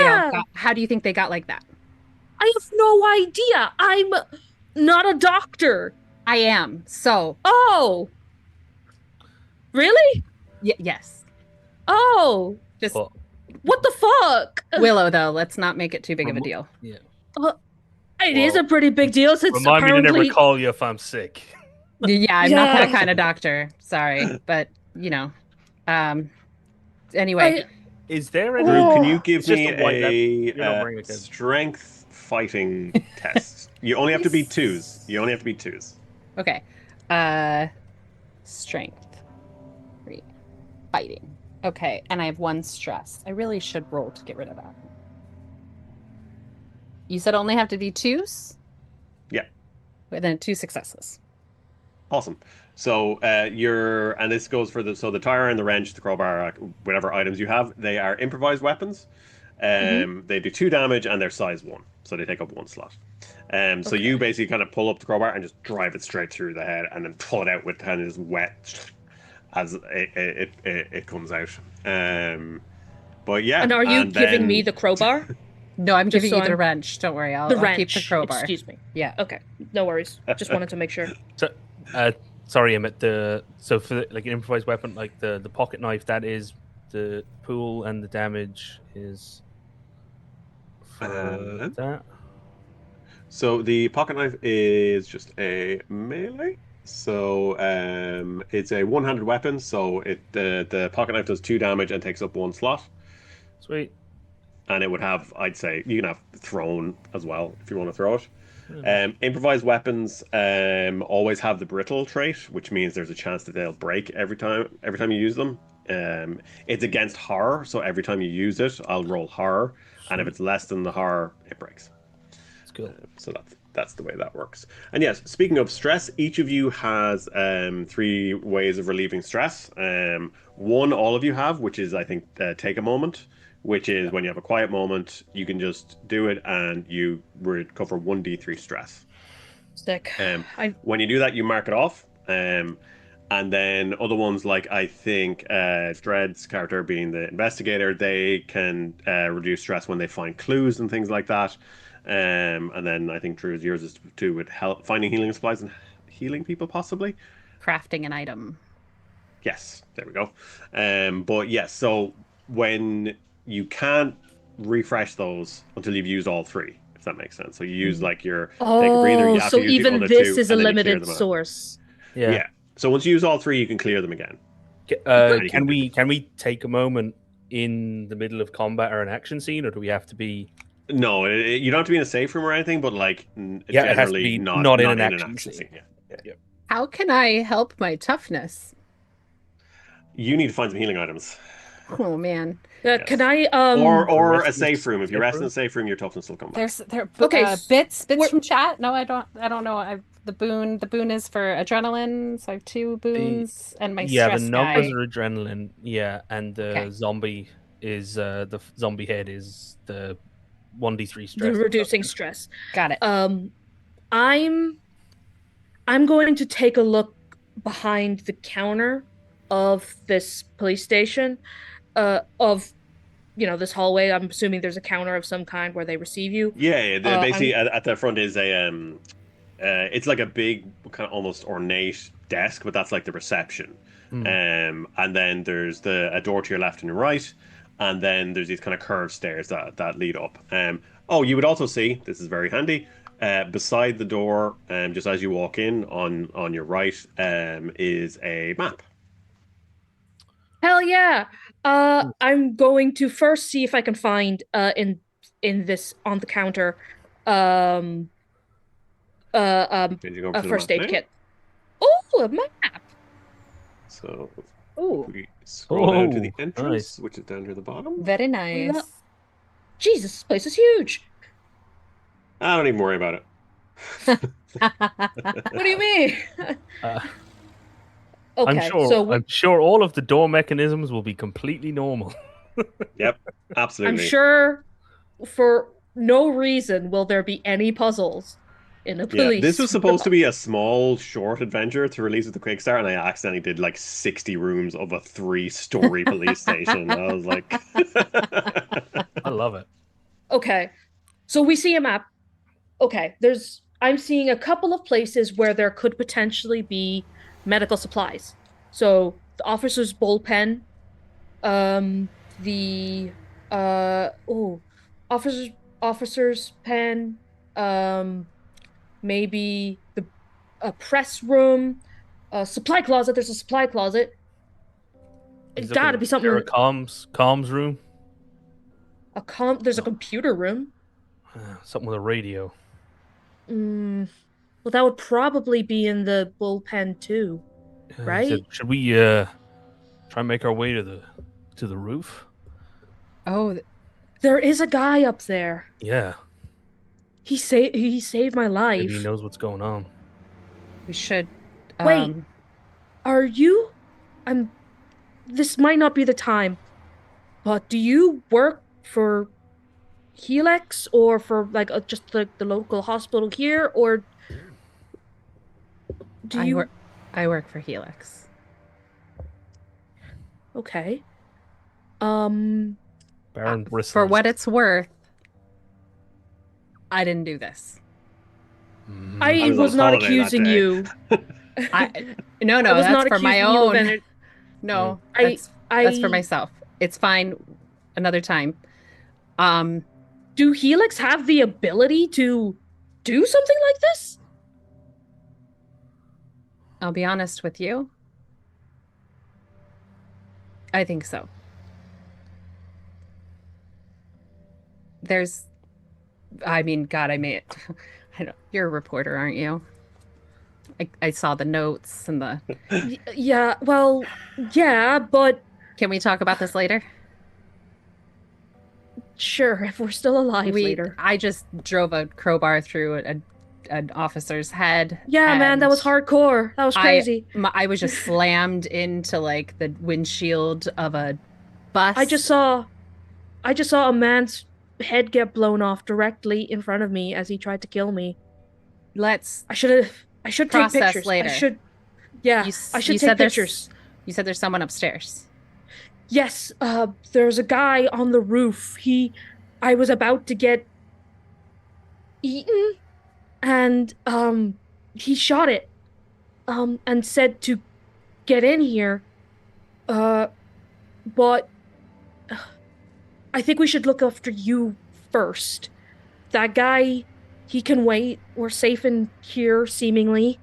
D: how do you think they got like that?
B: I have no idea. I'm not a doctor.
D: I am. So
B: Oh. Really?
D: yes.
B: Oh.
D: Just
A: Well,
B: What the fuck?
D: Willow though, let's not make it too big of a deal.
A: yeah.
B: It is
A: Well,
B: a pretty big deal since
A: Remind me to
B: apparently
A: never call you if I'm sick.
D: Yeah, I'm not that
B: Yeah.
D: kind of doctor. Sorry, but anyway,
A: Is there any?
C: Drew, can
B: Oh.
C: you give
A: It's just
C: me
A: a white lab- you're not
C: a
A: wearing a kid.
C: strength fighting test? You only have to beat twos. You only have to beat twos.
D: okay. Strength. 3. Fighting. Okay, and I have 1 stress. I really should roll to get rid of that. You said only have to be 2s?
C: Yeah.
D: Then 2 successes.
C: Awesome. So and this goes for the tire and the wrench, the crowbar, whatever items you have, they are improvised weapons. They do 2 damage and they're size 1, so they take up 1 slot. So you basically kind of pull up the crowbar and just drive it straight through the head, and then pull it out with kind of this wet as it comes out. But yeah.
B: And are you giving
C: then-
B: me the crowbar?
D: No, I'm
B: Just
D: giving
B: so
D: you the
B: I'm-
D: wrench. Don't worry, I'll
B: The
D: I'll
B: wrench.
D: keep the crowbar.
B: Excuse me.
D: Yeah.
B: Okay. No worries. Just wanted to make sure.
A: So, sorry, Emmett. So for like an improvised weapon, like the pocket knife, that is the pool, and the damage is for that.
C: So the pocket knife is just a melee. So it's a one-handed weapon. So the pocket knife does 2 damage and takes up 1 slot.
A: Sweet.
C: And it would have, I'd say, you can have thrown as well if you want to throw it. Improvised weapons always have the brittle trait, which means there's a chance that they'll break every time you use them. It's against horror, so every time you use it, I'll roll horror, and if it's less than the horror, it breaks.
A: That's cool.
C: So that's the way that works. And yes, speaking of stress, each of you has 3 ways of relieving stress. One all of you have, which is I think take a moment, which is when you have a quiet moment, you can just do it and you recover 1d3 stress.
B: Sick.
C: When you do that, you mark it off. And then other ones, like I think Dread's character being the investigator, they can reduce stress when they find clues and things like that. And then I think Drew's yours is to do with finding healing supplies and healing people, possibly.
D: Crafting an item.
C: Yes, there we go. But yes, so when you can't refresh those until you've used all 3, if that makes sense. So you use like your take a breather. You have
B: so
C: to use the
B: even
C: other
B: this
C: 2,
B: is a
C: and then you clear
B: limited
C: them out.
B: source.
C: Yeah. So once you use all 3, you can clear them again.
A: Can we take a moment in the middle of combat or an action scene, or do we have to be?
C: No, you don't have to be in a safe room or anything, but like
A: Yeah, it has to
C: generally
A: be
C: not
A: in
C: in
A: an
C: an
A: action
C: action
A: scene.
C: scene. Yeah.
D: How can I help my toughness?
C: You need to find some healing items.
D: Oh man.
C: Yes.
B: Can I
C: Or
A: rest
C: a
A: in
C: safe
A: the
C: room. If you
A: safe
C: rest in
A: room?
C: a safe room, your toughness will come back.
B: Okay,
D: bits
B: we're-
D: from chat? No, I don't know. The boon is for adrenaline, so I have 2 boons and my stress
A: the numbers
D: guy.
A: are adrenaline. Yeah, and the
D: Okay.
A: zombie is zombie head is the 1d3
B: the
A: stress.
B: reducing stress?
D: Got it.
B: I'm going to take a look behind the counter of this police station, of this hallway. I'm assuming there's a counter of some kind where they receive you.
C: Yeah. Basically, at the front is a it's like a big kind of almost ornate desk, but that's like the reception. And then there's a door to your left and your right, and then there's these kind of curved stairs that lead up. You would also see, this is very handy, beside the door, just as you walk in on your right, is a map.
B: Hell yeah! I'm going to first see if I can find in this on the counter
C: Did you go over
B: a
C: to the
B: first
C: map
B: aid
C: now?
B: kit. Oh, a map!
C: So
D: Ooh,
C: we scroll down to the
A: Oh,
C: entrance,
A: nice.
C: which is down near the bottom.
D: very nice.
B: Jesus, this place is huge.
C: I don't even worry about it.
B: What do you mean? Okay,
A: I'm sure all of the door mechanisms will be completely normal.
C: Yep, absolutely.
B: I'm sure for no reason will there be any puzzles in a
C: Yeah,
B: police.
C: this was supposed to be a small, short adventure to release with the quick start, and I accidentally did like 60 rooms of a 3-story police station. I was like,
A: I love it.
B: Okay, so we see a map. Okay, I'm seeing a couple of places where there could potentially be medical supplies. So the officer's bullpen, the oh, officer's pen, maybe a press room, a supply closet. There's a supply closet. It's got to be something.
A: There a comms room.
B: There's a computer room.
A: Something with a radio.
B: Well, that would probably be in the bullpen too, right?
A: Should we try and make our way to the roof?
D: Oh,
B: There is a guy up there.
A: Yeah.
B: He saved my life.
A: Maybe he knows what's going on.
D: we should.
B: Wait, are you? This might not be the time, but do you work for Helix or for like just the local hospital here, or do you?
D: I work for Helix.
B: Okay.
A: Baron bristles.
D: For what it's worth, I didn't do this.
B: I
C: was
B: was
C: on
B: not
C: holiday that
B: accusing
C: day.
B: you.
D: No,
B: I was
D: that's
B: not
D: for my
B: accusing you of
D: own.
B: any-
D: No,
B: I-
D: that's for myself. It's fine. Another time.
B: Do Helix have the ability to do something like this?
D: I'll be honest with you. I think so. I mean, God, I don't. You're a reporter, aren't you? I saw the notes and the.
B: Yeah. Well, yeah, but
D: Can we talk about this later?
B: sure, if we're still alive later.
D: I just drove a crowbar through an officer's head.
B: Yeah, man, that was
D: and
B: hardcore. That was crazy.
D: I was just slammed into like the windshield of a bus.
B: I just saw a man's head get blown off directly in front of me as he tried to kill me. I should take
D: process
B: pictures.
D: later.
B: I should take pictures.
D: You said there's someone upstairs.
B: Yes, there's a guy on the roof. I was about to get eaten, and he shot it, and said to get in here, but I think we should look after you first. That guy, he can wait. We're safe in here, seemingly.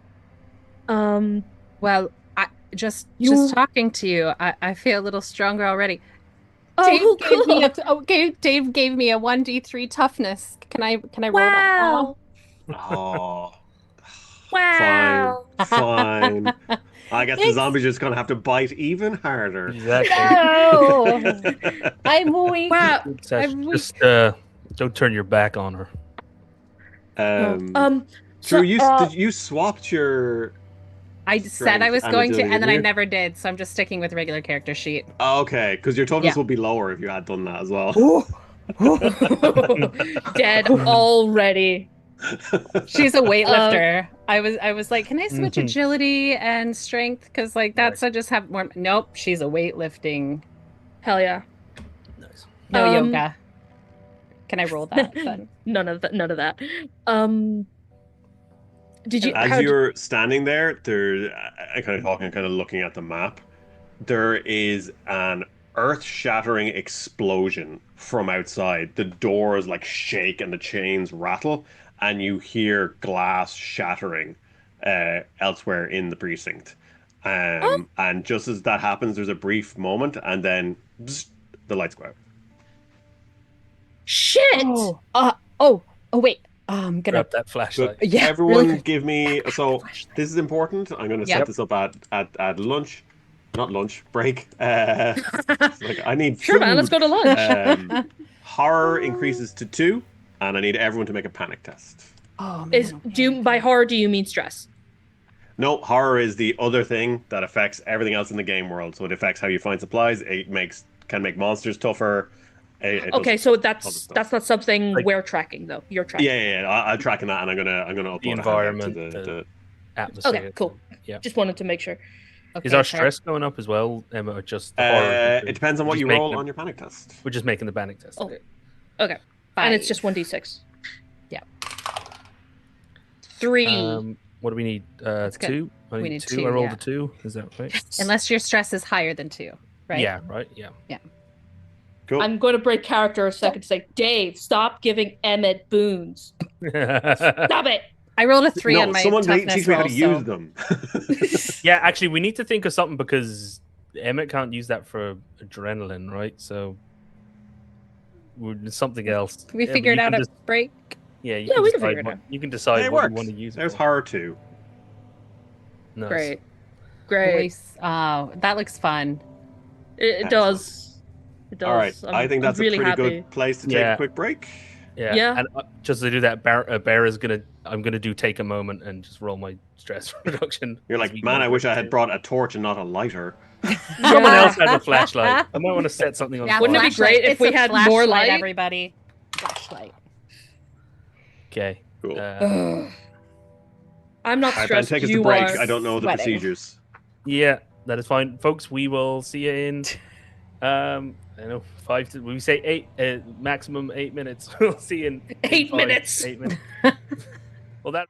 D: Well, just talking to you, I feel a little stronger already.
B: Oh,
D: Dave gave me a 1d3 toughness. Can I roll that now?
C: oh,
B: Wow!
C: fine. I guess the zombies are just gonna have to bite even harder.
A: Exactly.
D: No! I'm weak.
B: Wow!
A: Just don't turn your back on her.
C: Drew, you swapped your.
D: I said I was
C: strength
D: going to,
C: and
D: and then I
C: agility,
D: never did, so I'm just sticking with regular character sheet.
C: Oh, okay, because your toughness
D: Yeah.
C: would be lower if you had done that as well.
B: Dead already.
D: She's a weightlifter. I was like, can I switch agility and strength? Because like that's I just have more. Nope, she's a weightlifting.
B: Hell yeah.
A: Nice.
D: No yoga. Can I roll that then?
B: None of that. Did you?
C: As you're standing there, I kind of talking, kind of looking at the map. There is an earth-shattering explosion from outside. The doors like shake and the chains rattle, and you hear glass shattering elsewhere in the precinct. And just as that happens, there's a brief moment, and then the lights go out.
B: Shit!
D: Oh, wait. I'm gonna
A: Grab that flashlight.
C: So
D: Yeah,
C: everyone
D: really
C: give me. So this is important. I'm going to set
D: Yep.
C: this up at lunch, not lunch break. It's like I need
B: Sure, man.
C: food.
B: Let's go to lunch.
C: Horror increases to 2, and I need everyone to make a panic test.
D: Oh man.
B: By horror do you mean stress?
C: No, horror is the other thing that affects everything else in the game world. So it affects how you find supplies. It can make monsters tougher. It
B: Okay,
C: does
B: so
C: other
B: that's
C: stuff.
B: not something
A: Like-
B: we're tracking though. You're tracking.
C: Yeah. I'm tracking that, and I'm gonna upload
A: The
C: a handout
A: environment,
C: to the
A: Atmosphere.
B: Okay, cool.
A: Yeah.
B: Just wanted to make sure.
D: Okay,
A: Is our
D: fair.
A: stress going up as well, Emma, or just the horror?
C: It depends on
A: We're
C: what
A: just
C: you
A: making
C: roll
A: them-
C: on your panic test.
A: We're just making the panic test.
B: Oh.
A: Okay.
B: Okay. And it's just 1d6.
D: Yeah.
B: 3.
A: What do we need?
D: That's good.
A: 2? I
D: We need
A: two.
D: 2,
A: I rolled
D: yeah.
A: a 2. Is that right?
D: Unless your stress is higher than 2, right?
A: Yeah, right. Yeah.
C: Cool.
B: I'm going to break character a second to say, Dave, stop giving Emmett boons. Stop it.
D: I rolled a 3
C: no,
D: on my
C: someone
D: toughness
C: teach me how
D: roll,
C: to
D: so-
C: use them.
A: Yeah, actually, we need to think of something because Emmett can't use that for adrenaline, right? So something else.
D: Can we
A: Yeah,
D: figure
A: but
D: it
A: you
D: out
A: can
D: at break?
A: Yeah, you
B: Yeah,
A: can
B: we can
A: decide
B: figure it
A: what-
B: out.
A: You can decide
C: It
A: what
C: works.
A: you want to use. it
C: There's
A: for.
C: horror too.
A: Nice.
B: Great.
D: Oh, that looks fun.
B: It does. It does.
C: All right, I think
B: I'm
C: that's
B: really
C: a pretty
B: happy.
C: good place to take
A: Yeah.
C: a quick break.
A: Yeah.
B: Yeah.
A: And just to do that, Bear is gonna. I'm gonna do take a moment and just roll my stress reduction.
C: You're
A: as
C: like,
A: we
C: man,
A: go
C: I wish I
A: through
C: had brought a torch and not a lighter.
A: Someone else has a flashlight. I might want to set something on.
D: Yeah,
A: fire.
B: Wouldn't it be
D: flashlight.
B: great if
D: It's
B: we
D: a
B: had more
D: flashlight,
B: light?
D: Everybody, flashlight.
A: Okay.
C: Cool.
B: I'm not
C: All right, Ben,
B: stressed.
C: take us
B: You
C: to break.
B: are.
C: I don't know the
D: sweating.
C: procedures.
A: Yeah, that is fine, folks. We will see you in. I know 5 to. We say 8. Maximum 8 minutes. We'll see you in
B: 8
A: 5,
B: minutes.
A: 8 minutes. Well, that.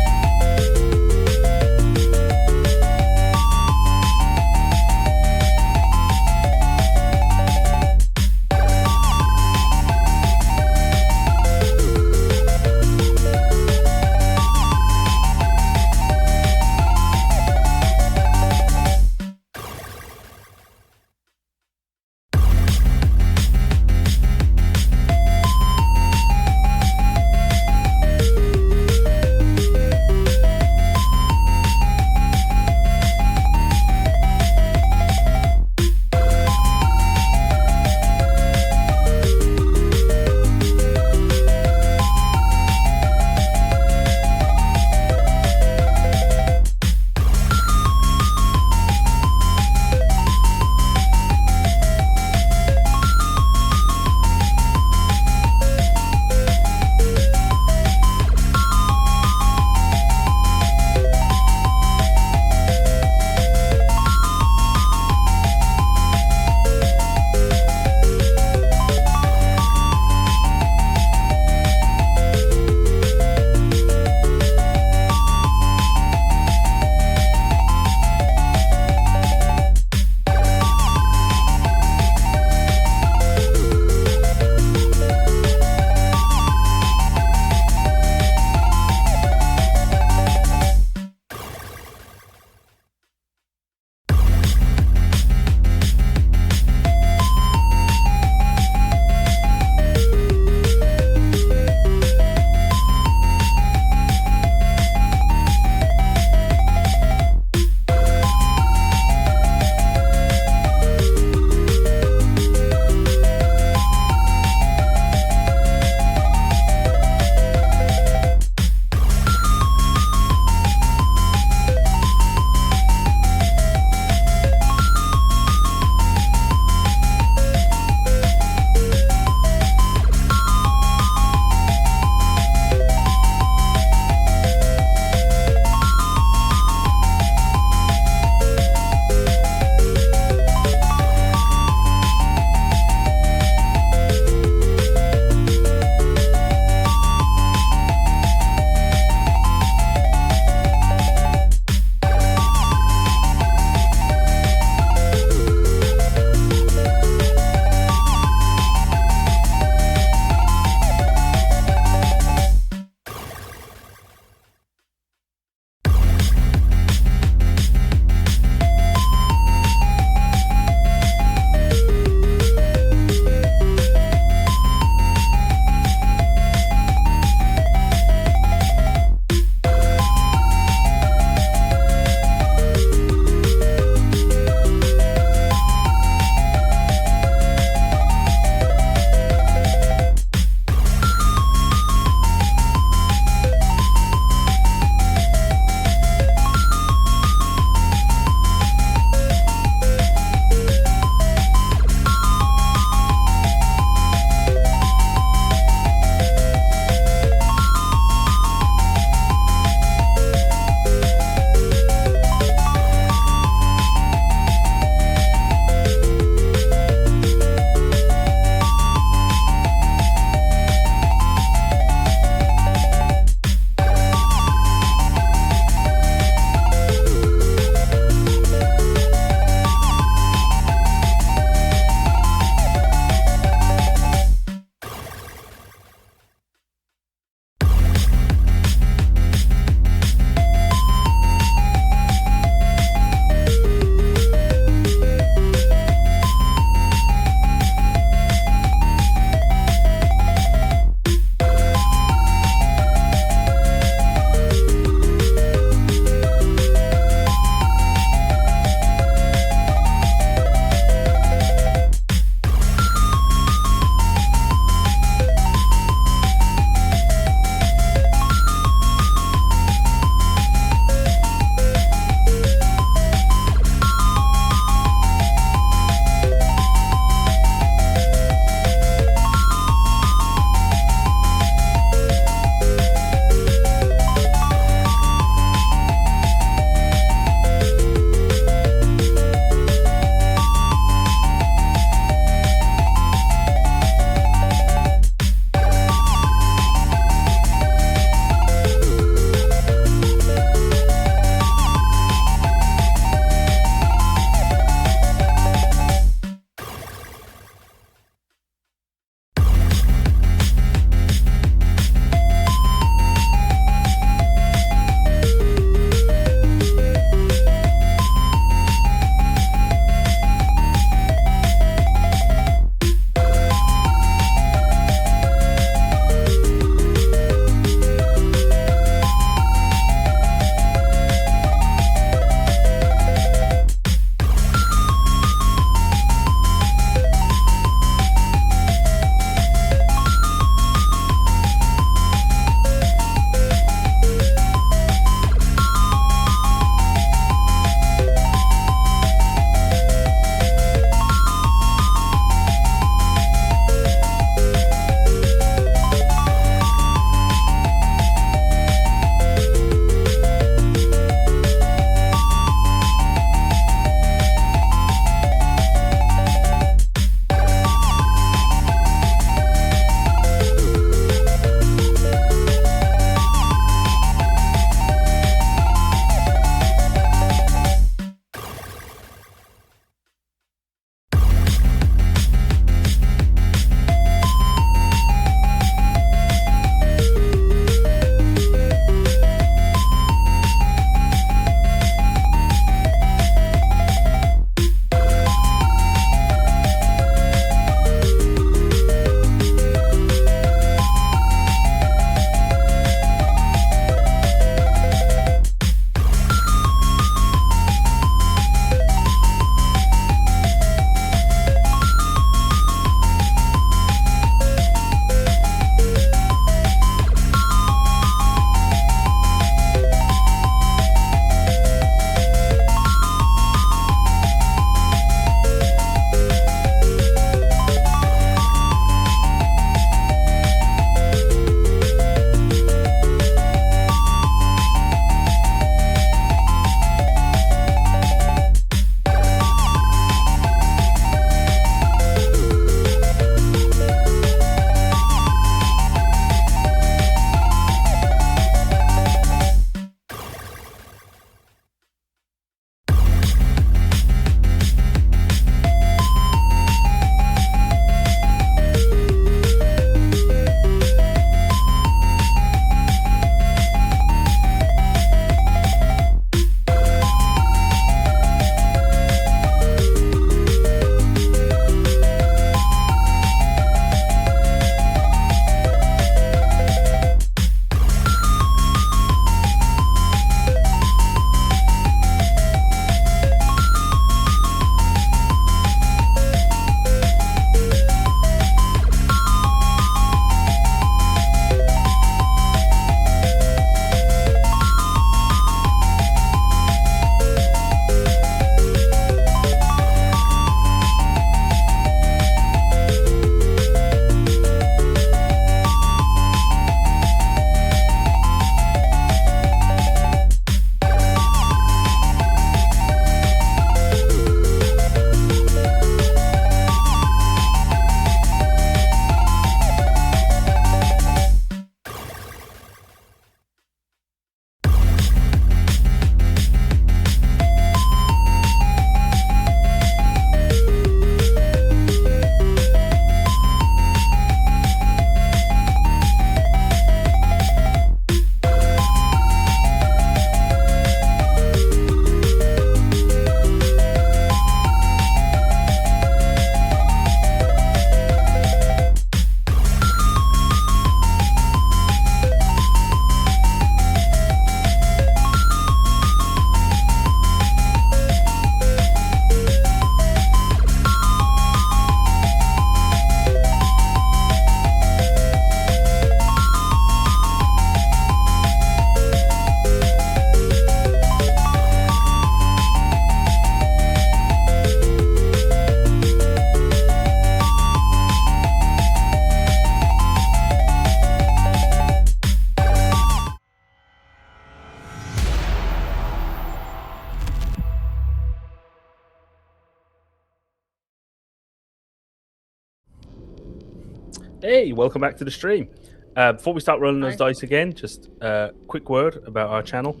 A: Hey, welcome back to the stream. Before we start rolling those
B: Hi.
A: dice again, just a quick word about our channel.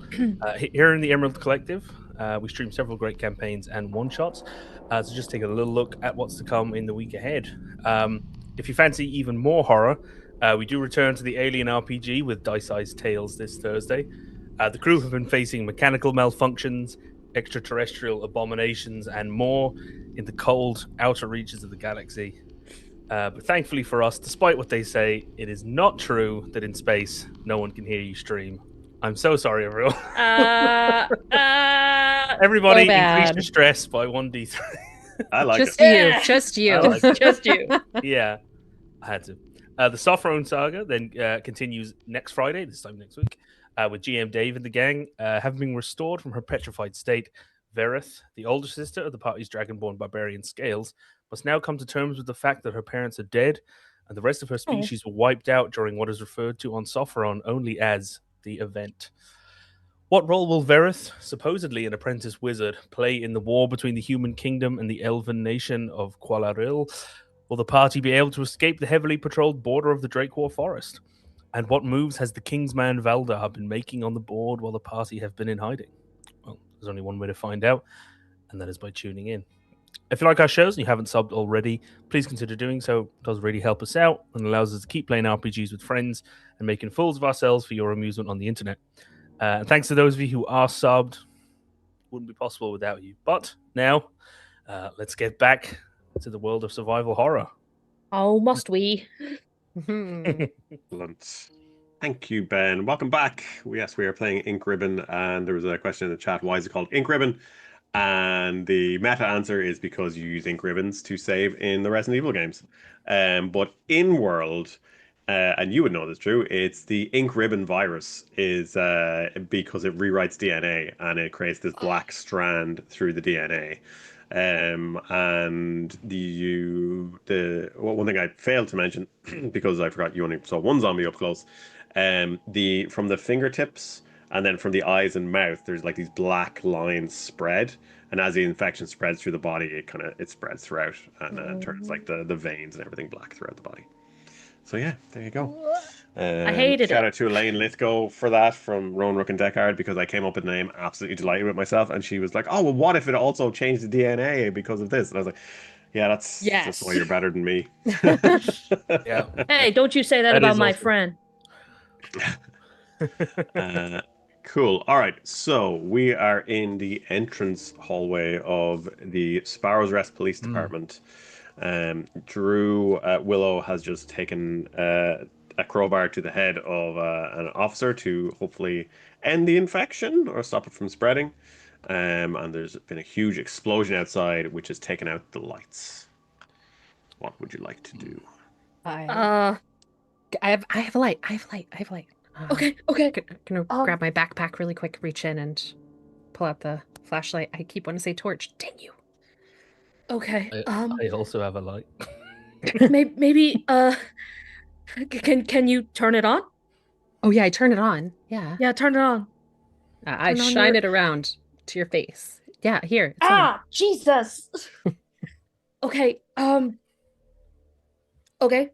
A: Here in the Emerald Collective, we stream several great campaigns and one-shots. So just take a little look at what's to come in the week ahead. If you fancy even more horror, we do return to the Alien RPG with Dice-Sized Tales this Thursday. The crew have been facing mechanical malfunctions, extraterrestrial abominations, and more in the cold outer reaches of the galaxy. But thankfully for us, despite what they say, it is not true that in space no one can hear you stream. I'm so sorry, everyone. Everybody, increase
D: bad.
A: your stress by 1d3.
C: I like
D: Just
C: it.
D: you. Just you.
A: I like it.
B: Just you.
A: Yeah, I had to. The Softhrone saga then continues next Friday, this time next week, with GM Dave and the gang having been restored from her petrified state. Verith, the older sister of the party's dragonborn barbarian Scales, must now come to terms with the fact that her parents are dead and the rest of her species were wiped out during what is referred to on Sophron only as the event. What role will Verith, supposedly an apprentice wizard, play in the war between the human kingdom and the elven nation of Qualaril? Will the party be able to escape the heavily patrolled border of the Drakewar Forest? And what moves has the Kingsman Valdar been making on the board while the party have been in hiding? Well, there's only one way to find out, and that is by tuning in. If you like our shows and you haven't subbed already, please consider doing so. It does really help us out and allows us to keep playing RPGs with friends and making fools of ourselves for your amusement on the internet. And thanks to those of you who are subbed. Wouldn't be possible without you. But now, let's get back to the world of survival horror.
B: Oh, must we?
C: Excellent. Thank you, Ben. Welcome back. Yes, we are playing Ink Ribbon, and there was a question in the chat, why is it called Ink Ribbon? And the meta answer is because you use ink ribbons to save in the Resident Evil games. But in world, and you would know this, Drew, it's the ink ribbon virus is because it rewrites DNA and it creates this black strand through the DNA. And one thing I failed to mention because I forgot you only saw one zombie up close. From the fingertips and then from the eyes and mouth, there's like these black lines spread, and as the infection spreads through the body, it spreads throughout and turns like the veins and everything black throughout the body. So yeah, there you go.
B: I hated
C: Shout
B: it.
C: out to Elaine Lithgow for that from Roan Rook and Deckard, because I came up with the name absolutely delighted with myself, and she was like, "Oh well, what if it also changed the DNA because of this?" And I was like, "Yeah, that's just why you're better than me."
A: Yeah.
B: Hey, don't you say that
A: That
B: about
A: is
B: my
A: awesome.
B: friend.
C: Cool. All right. So we are in the entrance hallway of the Sparrow's Rest Police Department. Drew Willow has just taken a crowbar to the head of an officer to hopefully end the infection or stop it from spreading. And there's been a huge explosion outside, which has taken out the lights. What would you like to do?
D: I have a light. I have a light.
B: Okay.
D: Can I grab my backpack really quick, reach in and pull out the flashlight? I keep wanting to say torch. Dang you.
B: Okay.
A: I also have a light.
B: Maybe can you turn it on?
D: Oh yeah, I turn it on. Yeah.
B: Yeah, turn it on.
D: I
B: Turn on
D: shine
B: your-
D: it around to your face. Yeah, here. It's on.
B: Jesus. Okay. Okay.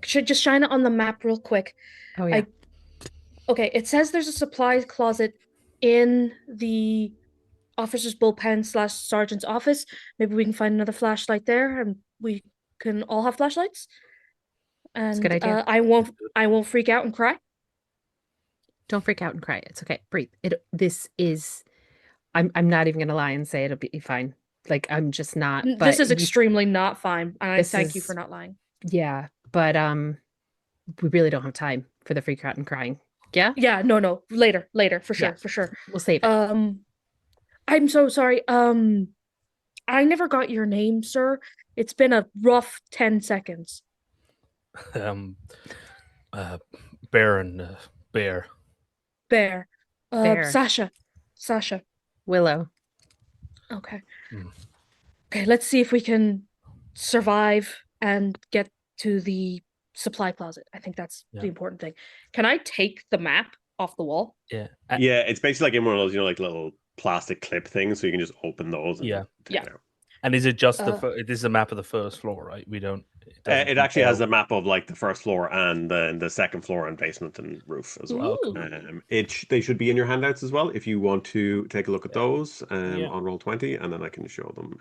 B: Should just shine it on the map real quick.
D: Oh yeah.
B: Okay, it says there's a supplies closet in the officer's bullpen / sergeant's office. Maybe we can find another flashlight there, and we can all have flashlights. And
D: a good idea.
B: I won't freak out and cry.
D: Don't freak out and cry. It's okay. Breathe. I'm not even gonna lie and say it'll be fine. Like I'm just not. But
B: This is extremely not fine, and I
D: This
B: thank you
D: is-
B: for not lying.
D: Yeah, but we really don't have time for the freak out and crying. Yeah,
B: Yeah, no, later, for
D: Yeah.
B: sure.
D: we'll save it.
B: I'm so sorry. I never got your name, sir. It's been a rough 10 seconds.
A: Bear and Bear.
B: Bear.
D: Bear.
B: Sasha.
D: Willow.
B: Okay.
A: Mm.
B: Okay, let's see if we can survive and get to the supply closet. I think that's
A: Yeah.
B: the important thing. Can I take the map off the wall?
A: Yeah.
C: Yeah, it's basically like in one of those, like little plastic clip things, so you can just open those. And
A: Yeah.
C: take it out.
A: And is it just
B: Uh,
A: this is a map of the first floor, right? We don't.
C: It actually has
A: detail-
C: a map of like the first floor and the second floor and basement and roof as well.
A: Oh, cool.
C: They should be in your handouts as well if you want to take a look at those
A: Yeah.
C: on Roll20, and then I can show them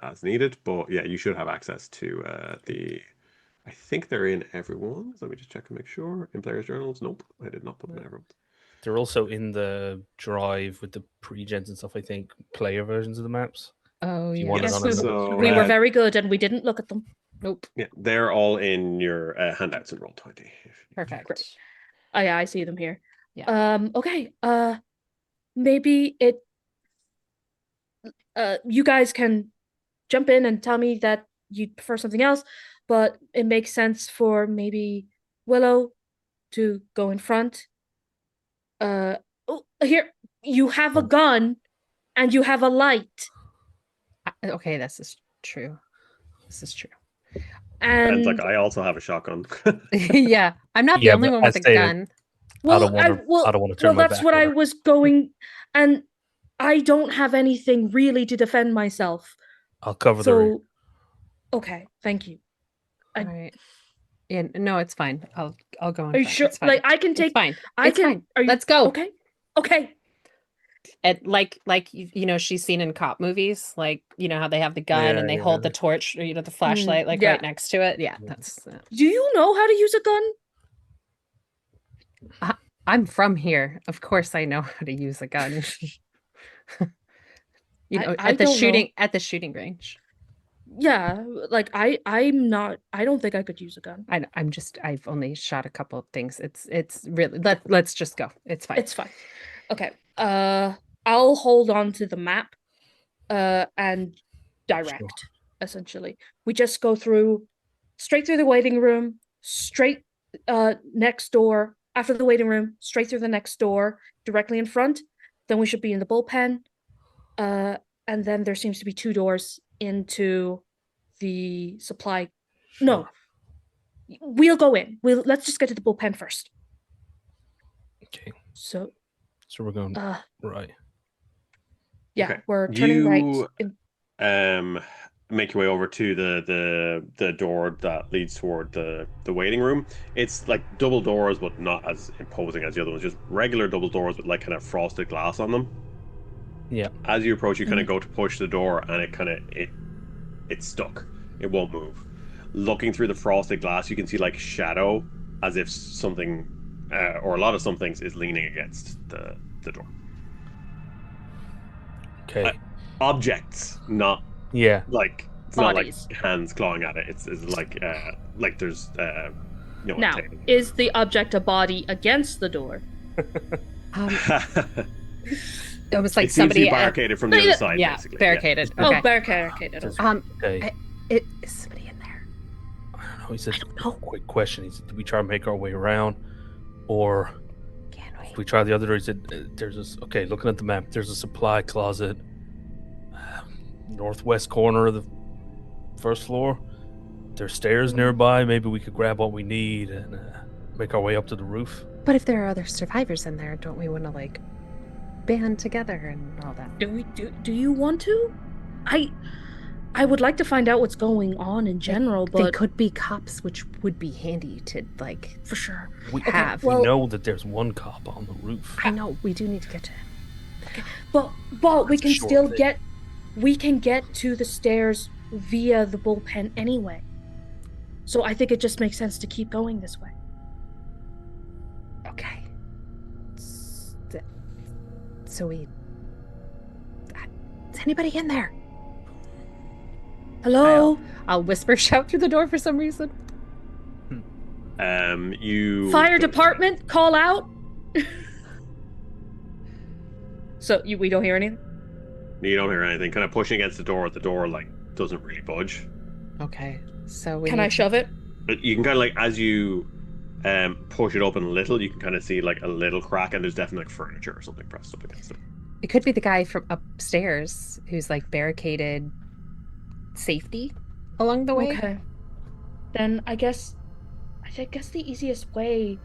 C: as needed. But yeah, you should have access to the. I think they're in everyone's. Let me just check and make sure. In players' journals, nope, I did not put them in everyone's.
A: They're also in the drive with the pre-gens and stuff. I think player versions of the maps.
D: Oh,
A: If you
D: yeah.
A: want it
B: Yes,
A: on
B: we,
A: another
C: So,
A: screen.
B: we were very good and we didn't look at them.
D: Nope.
C: Yeah, they're all in your handouts in Roll20.
D: Perfect.
B: Great. Oh yeah, I see them here.
D: Yeah.
B: Okay. Maybe it. You guys can jump in and tell me that you prefer something else, but it makes sense for maybe Willow to go in front. Here you have a gun, and you have a light,
D: Okay, this is true. This is true.
B: and
C: And like I also have a shotgun.
D: Yeah, I'm not the
A: Yeah,
D: only
A: but
D: one with
A: as
D: a
A: stated,
D: gun.
B: well,
A: I don't want to turn
B: well,
A: my
B: that's
A: back
B: what
A: on
B: I
A: her.
B: was going, and I don't have anything really to defend myself.
A: I'll cover the rear.
B: So, okay, thank you.
D: All right. Yeah, no, it's fine. I'll go on.
B: Are you
D: front.
B: sure?
D: It's fine.
B: Like I can
D: It's
B: take.
D: fine.
B: I
D: It's
B: can.
D: fine.
B: Are you,
D: Let's go.
B: Okay. Okay.
D: And like you know, she's seen in cop movies, like you know how they have the gun and they hold the torch, or, you know, the flashlight like
B: yeah.
D: right next to it. Yeah, that's.
B: Do you know how to use a gun?
D: I'm from here. Of course, I know how to use a gun. You know,
B: I
D: at the
B: don't know.
D: shooting range.
B: Yeah, like I'm not. I don't think I could use a gun.
D: I've only shot a couple of things. It's really let's just go. It's fine.
B: It's fine. Okay. I'll hold on to the map. And direct. Essentially, we just go straight through the waiting room, straight next door. After the waiting room, straight through the next door, directly in front. Then we should be in the bullpen. And then there seems to be 2 doors into the supply. No, we'll go in. Let's just get to the bullpen first.
A: Okay,
B: So
A: so we're going right.
B: yeah,
C: Okay.
B: we're turning right.
C: You make your way over to the door that leads toward the waiting room. It's like double doors, but not as imposing as the other ones. Just regular double doors with like kind of frosted glass on them.
A: Yeah.
C: As you approach, you kind of go to push the door, and it's stuck. It won't move. Looking through the frosted glass, you can see like shadow, as if something, or a lot of some things, is leaning against the door.
A: Okay.
C: Objects, not like it's
B: Bodies.
C: not like hands clawing at it. It's like there's you know.
B: Now, is the object a body against the door?
D: It was like
C: it seems to
D: somebody
C: be barricaded from the other side.
D: Yeah,
C: basically.
D: barricaded.
B: Oh,
D: Okay.
B: barricaded.
A: Okay.
D: Is somebody in there?
A: I don't know. He said, quick question. He said, do we try and make our way around? Or
D: Can
A: if we try the other door? He said, there's this. Okay, looking at the map, there's a supply closet. Northwest corner of the first floor. There's stairs nearby. Maybe we could grab what we need and make our way up to the roof.
D: But if there are other survivors in there, don't we want to like band together and all that?
B: Do you want to? I would like to find out what's going on in general,
D: They
B: but
D: could be cops, which would be handy to like
B: for sure.
A: We
D: have.
A: We know that there's one cop on the roof.
D: I know we do need to get to him.
B: But we
A: That's
B: can
A: a short
B: still
A: thing.
B: we can get to the stairs via the bullpen anyway. So I think it just makes sense to keep going this way.
D: Okay. So we. Is anybody in there?
B: Hello?
D: I'll whisper shout through the door for some reason.
C: You
B: Fire department, call out. So we don't hear anything?
C: You don't hear anything. Kind of pushing against the door like doesn't really budge.
D: Okay. So we
B: Can I shove it?
C: But you can kind of like as you push it open a little, you can kind of see like a little crack, and there's definitely like furniture or something pressed up against it.
D: It could be the guy from upstairs who's like barricaded safety along the way.
B: Okay. Then I guess the easiest way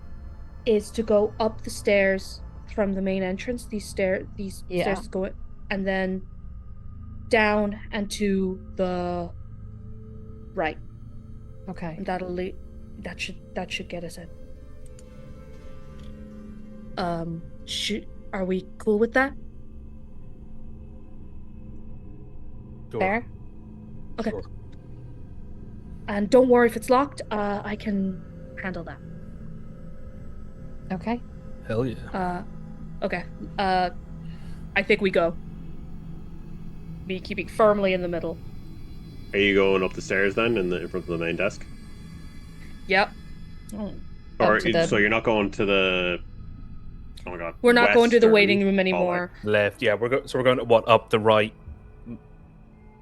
B: is to go up the stairs from the main entrance. These stairs
D: Yeah.
B: go, and then down and to the right.
D: Okay.
B: And that should get us in. Are we cool with that?
A: Sure.
D: Fair.
B: Okay.
A: Sure.
B: And don't worry if it's locked. I can handle that.
D: Okay.
A: Hell yeah.
B: Okay. I think we go. Me keeping firmly in the middle.
C: Are you going up the stairs then, in front of the main desk?
B: Yep.
C: Or
D: to the-
C: so you're not going to the? Oh my god.
B: We're not going to the
C: western
B: waiting room
C: hallway.
B: anymore.
A: Left. Yeah, we're going what, up the right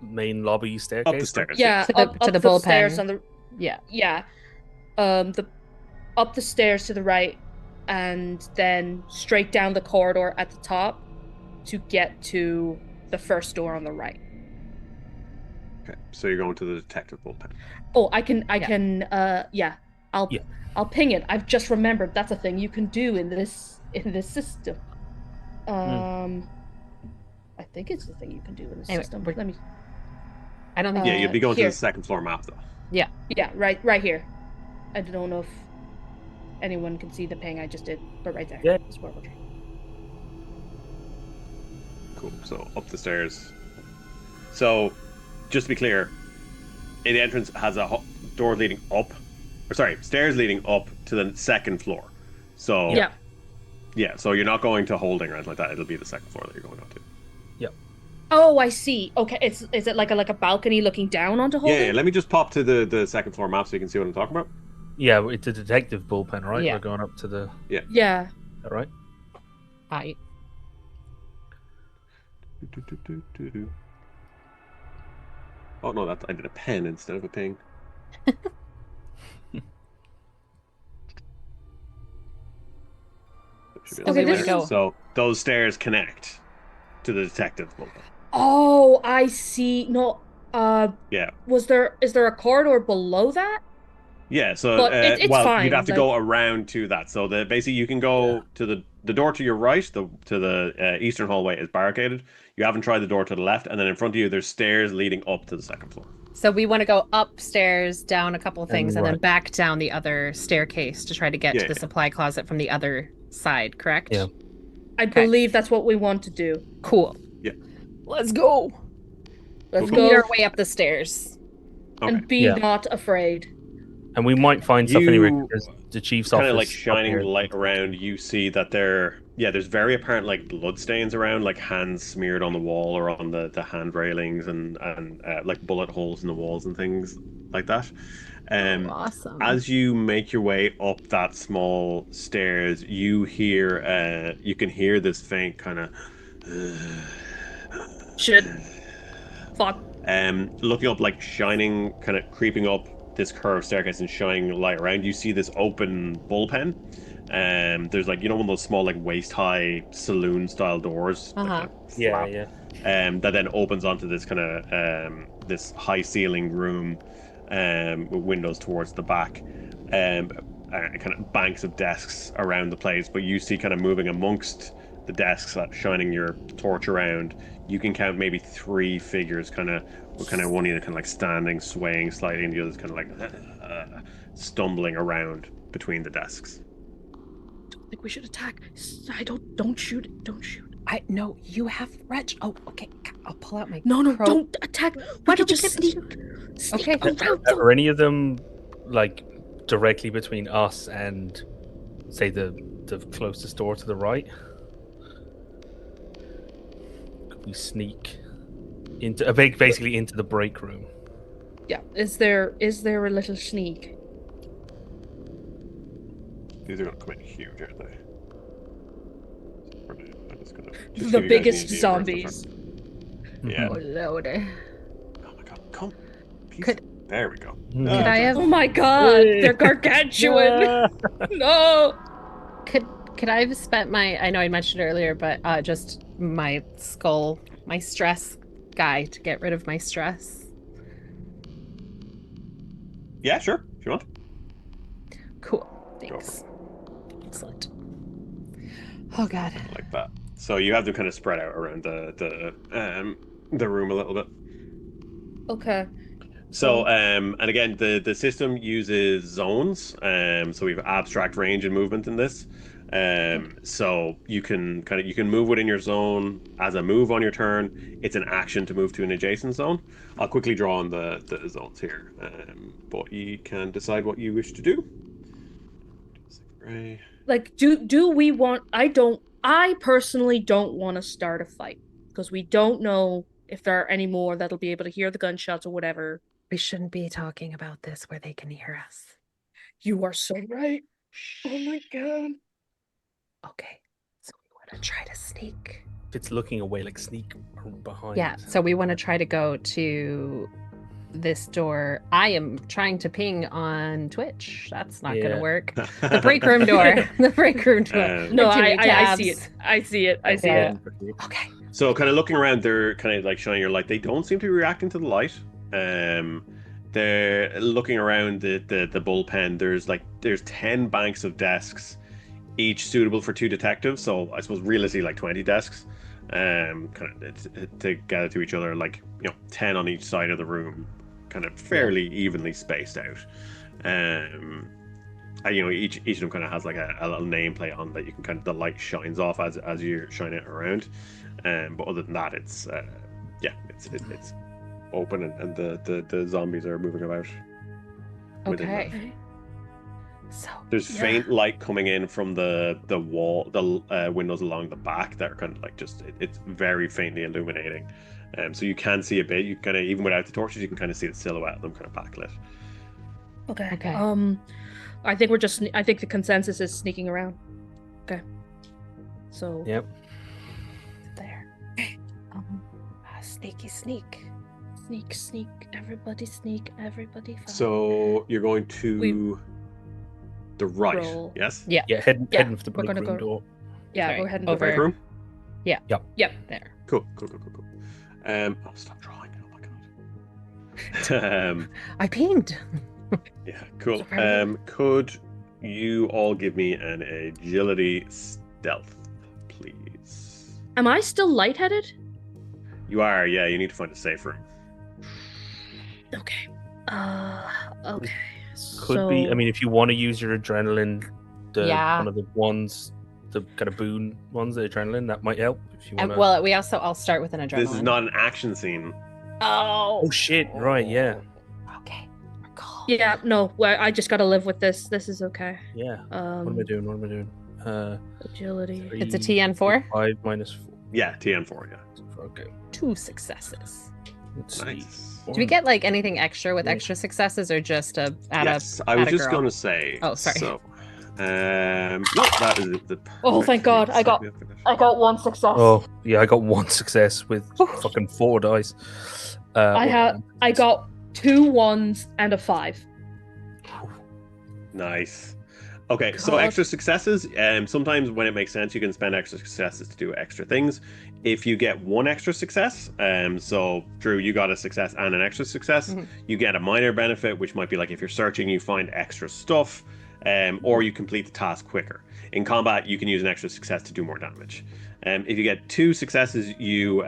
A: main lobby staircase?
C: Up the stairs.
B: Yeah,
D: To the-
B: up
D: to the
B: the stairs
D: bullpen.
B: on the
D: Yeah.
B: up the stairs to the right, and then straight down the corridor at the top to get to the first door on the right.
C: Okay, so you're going to the detective bullpen.
B: Oh, I can.
A: Yeah.
B: I'll ping it. I've just remembered that's a thing you can do in this system. I think it's the thing you can do in the
D: Anyway,
B: system.
D: we're-
B: Let me.
D: I don't think.
C: Yeah, you'll be going
B: here.
C: to the second floor map though.
B: Yeah, right here. I don't know if anyone can see the ping I just did, but right there.
A: Yeah.
B: That's where we're trying.
C: Cool. So up the stairs. So, just to be clear, the entrance has a door leading up, or sorry, stairs leading up to the second floor. So
B: Yeah.
C: yeah. So you're not going to holding or anything like that. It'll be the second floor that you're going up to.
B: Oh, I see. Okay, is it like a balcony looking down onto Holding?
C: Yeah. Let me just pop to the second floor map so you can see what I'm talking about.
A: Yeah, it's a detective bullpen, right?
D: Yeah.
A: We're going up to the.
B: Yeah.
A: All right.
D: I
C: Oh no, I did a pen instead of a ping. Should be
B: Okay,
C: on
B: this
C: there.
D: is-
C: So those stairs connect to the detective bullpen.
B: Oh, I see. No.
C: Yeah.
B: Is there a corridor below that?
C: Yeah, so
B: But it's
C: well,
B: fine,
C: you'd have to
B: like-
C: go around to that. So basically you can go to the door to your right, to the eastern hallway is barricaded. You haven't tried the door to the left, and then in front of you there's stairs leading up to the second floor.
D: So we want to go upstairs, down a couple of things, and then
A: right.
D: back down the other staircase to try to get to
C: Yeah,
D: the
C: yeah.
D: supply closet from the other side, correct?
A: Yeah.
B: I
D: Okay.
B: believe that's what we want to do.
D: Cool.
C: Yeah.
D: Let's go.
B: Let's
C: Cool.
D: Lead
B: go
D: our way up the stairs.
C: Okay.
B: and be
A: Yeah.
B: not afraid.
A: And we might find stuff anyway.
C: You-
A: Because the chief's
C: Kind
A: office.
C: of like
A: up
C: shining
A: here.
C: light around, you see that there's very apparent like blood stains around, like hands smeared on the wall or on the hand railings, and like bullet holes in the walls and things like that.
D: Awesome.
C: As you make your way up that small stairs, you can hear this faint kind of
B: Shit. Fuck.
C: looking up, like shining, kind of creeping up this curved staircase and shining light around. You see this open bullpen. There's like, one of those small like waist high saloon style doors. like,
D: Uh-huh.
C: kind of
A: Yeah,
C: flap,
A: yeah.
C: that then opens onto this kind of this high ceiling room with windows towards the back, kind of banks of desks around the place. But you see kind of moving amongst the desks, shining your torch around, you can count maybe 3 figures, kind of one either kind of like standing, swaying slightly, and the other's kind of like stumbling around between the desks.
B: I think we should attack. Don't shoot it. Don't shoot.
D: No, you have Reg. Oh, okay. I'll pull out my.
B: No,
D: crow-
B: don't attack.
D: Why
B: We could
D: don't we
B: just
D: get-
B: sneak
D: Okay.
B: around them.
A: Are any of them like directly between us and, say, the closest door to the right? Could we sneak into basically into the break room?
B: Yeah. Is there a little sneak?
C: These are going to come in huge, aren't they? I'm just gonna, just
B: The
C: so you guys
B: biggest
C: need to
B: zombies.
C: Yeah.
D: Oh, Lord.
C: Oh my god, come.
D: Could-
C: There we go.
A: Could
D: Could I have?
B: Oh my god, they're gargantuan. No.
D: Could I have spent my? I know I mentioned earlier, but just my skull, my stress guy to get rid of my stress.
C: Yeah, sure. If you want.
D: Cool.
C: for
D: Thanks. Excellent. Oh God.
C: Like that. So you have them kind of spread out around the room a little bit.
B: Okay.
C: So, and again, the system uses zones. So we have abstract range and movement in this. So you can move within your zone as a move on your turn. It's an action to move to an adjacent zone. I'll quickly draw on the zones here, but you can decide what you wish to do.
B: Like, do we want? I personally don't want to start a fight because we don't know if there are any more that'll be able to hear the gunshots or whatever.
D: We shouldn't be talking about this where they can hear us.
B: You are so right. Oh my god.
D: Okay, so we want to try to sneak.
A: If it's looking away, like sneak behind.
D: Yeah, so we want to try to go to this door. I am trying to ping on Twitch. That's not going to work. The break room door. The break room door.
B: No, I see it. I see it. I see it.
D: Okay.
C: So kind of looking around, they're kind of like shining your light. They don't seem to be reacting to the light. They're looking around the bullpen. There's 10 banks of desks, each suitable for 2 detectives. So I suppose realistically like 20 desks, kind of to gather to each other, like 10 on each side of the room, kind of fairly evenly spaced out. And, each of them kind of has like a little nameplate on that you can the light shines off as you're shining it around. But other than that, it's open and the zombies are moving about.
D: Okay. So
C: there's faint light coming in from the wall, the windows along the back that are kind of like it's very faintly illuminating. So you can see a bit. You kind of, even without the torches, you can kind of see the silhouette of them kind of backlit.
B: Okay. I think the consensus is sneaking around. Okay. So.
A: Yep.
D: There. Sneaky sneak.
B: Sneak. Everybody sneak. Everybody follow.
C: So you're going to the right.
B: Roll.
C: Yes.
D: Yeah.
A: Yeah. Heading for the break room door.
B: Yeah,
D: Sorry.
B: we're heading
D: over.
C: Break room.
D: Yeah.
B: Yep.
D: There.
C: Cool. I'll stop drawing. Oh my god.
D: I pinged.
C: Yeah. Cool. Could you all give me an agility stealth, please?
B: Am I still lightheaded?
C: You are. Yeah. You need to find a safe room.
B: Okay. Okay.
A: Could be. I mean, if you want to use your adrenaline, one of the ones, the kind of boon ones, the adrenaline, that might help. If you want.
D: Well, I'll start with an adrenaline.
C: This is not an action scene.
A: Oh shit! Right. Yeah.
D: Okay.
B: Yeah. No. Well, I just gotta live with this. This is okay.
A: Yeah. What am I doing?
B: Agility.
D: It's a TN4.
A: 5 minus 4.
C: Yeah. TN4. Yeah.
A: Okay.
D: 2 successes.
A: Let's
C: Nice.
A: see.
D: Do we get like anything extra with extra successes, or just I was
C: just going to say.
D: Oh, sorry.
C: So, no, that is the.
B: Oh, thank God! I got 1 success.
A: Oh yeah, I got 1 success with fucking 4 dice.
B: I got 2 1s and a 5.
C: Nice. Okay, so
B: God.
C: extra successes. Sometimes when it makes sense, you can spend extra successes to do extra things. If you get 1 extra success, so Drew, you got a success and an extra success, you get a minor benefit, which might be like if you're searching, you find extra stuff, or you complete the task quicker. In combat, you can use an extra success to do more damage. If you get 2 successes, you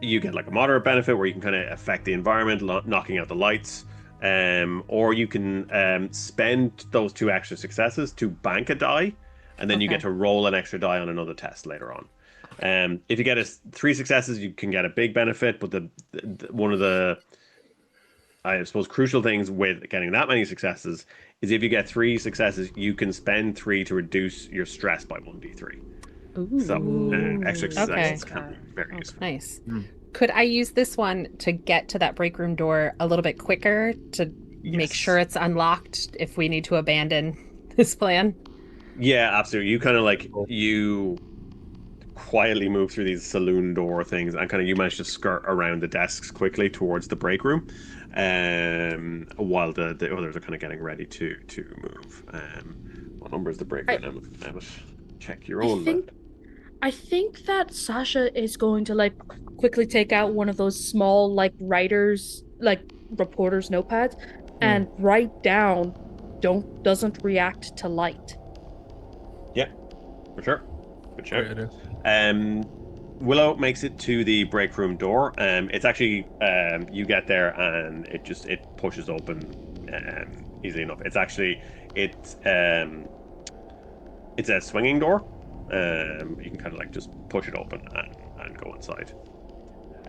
C: get like a moderate benefit where you can kind of affect the environment, knocking out the lights. Or you can spend those 2 extra successes to bank a die, and then you get to roll an extra die on another test later on. If you get 3 successes, you can get a big benefit, but one of the, I suppose, crucial things with getting that many successes is if you get 3 successes, you can spend 3 to reduce your stress by 1d3.
D: Ooh.
C: So extra successes can be very useful.
D: Nice. Could I use this one to get to that break room door a little bit quicker to make sure it's unlocked if we need to abandon this plan?
C: Yeah, absolutely. You kind of you quietly move through these saloon door things and kind of you manage to skirt around the desks quickly towards the break room, while the others are kind of getting ready to move. What number is the break room? Emma, check your own.
B: I think that Sasha is going to quickly take out one of those small reporters notepads and write down doesn't react to light.
C: Yeah, for sure. Good shout. Willow makes it to the break room door. It's actually you get there and it pushes open easily enough. It's a swinging door. You can kind of like just push it open and go inside.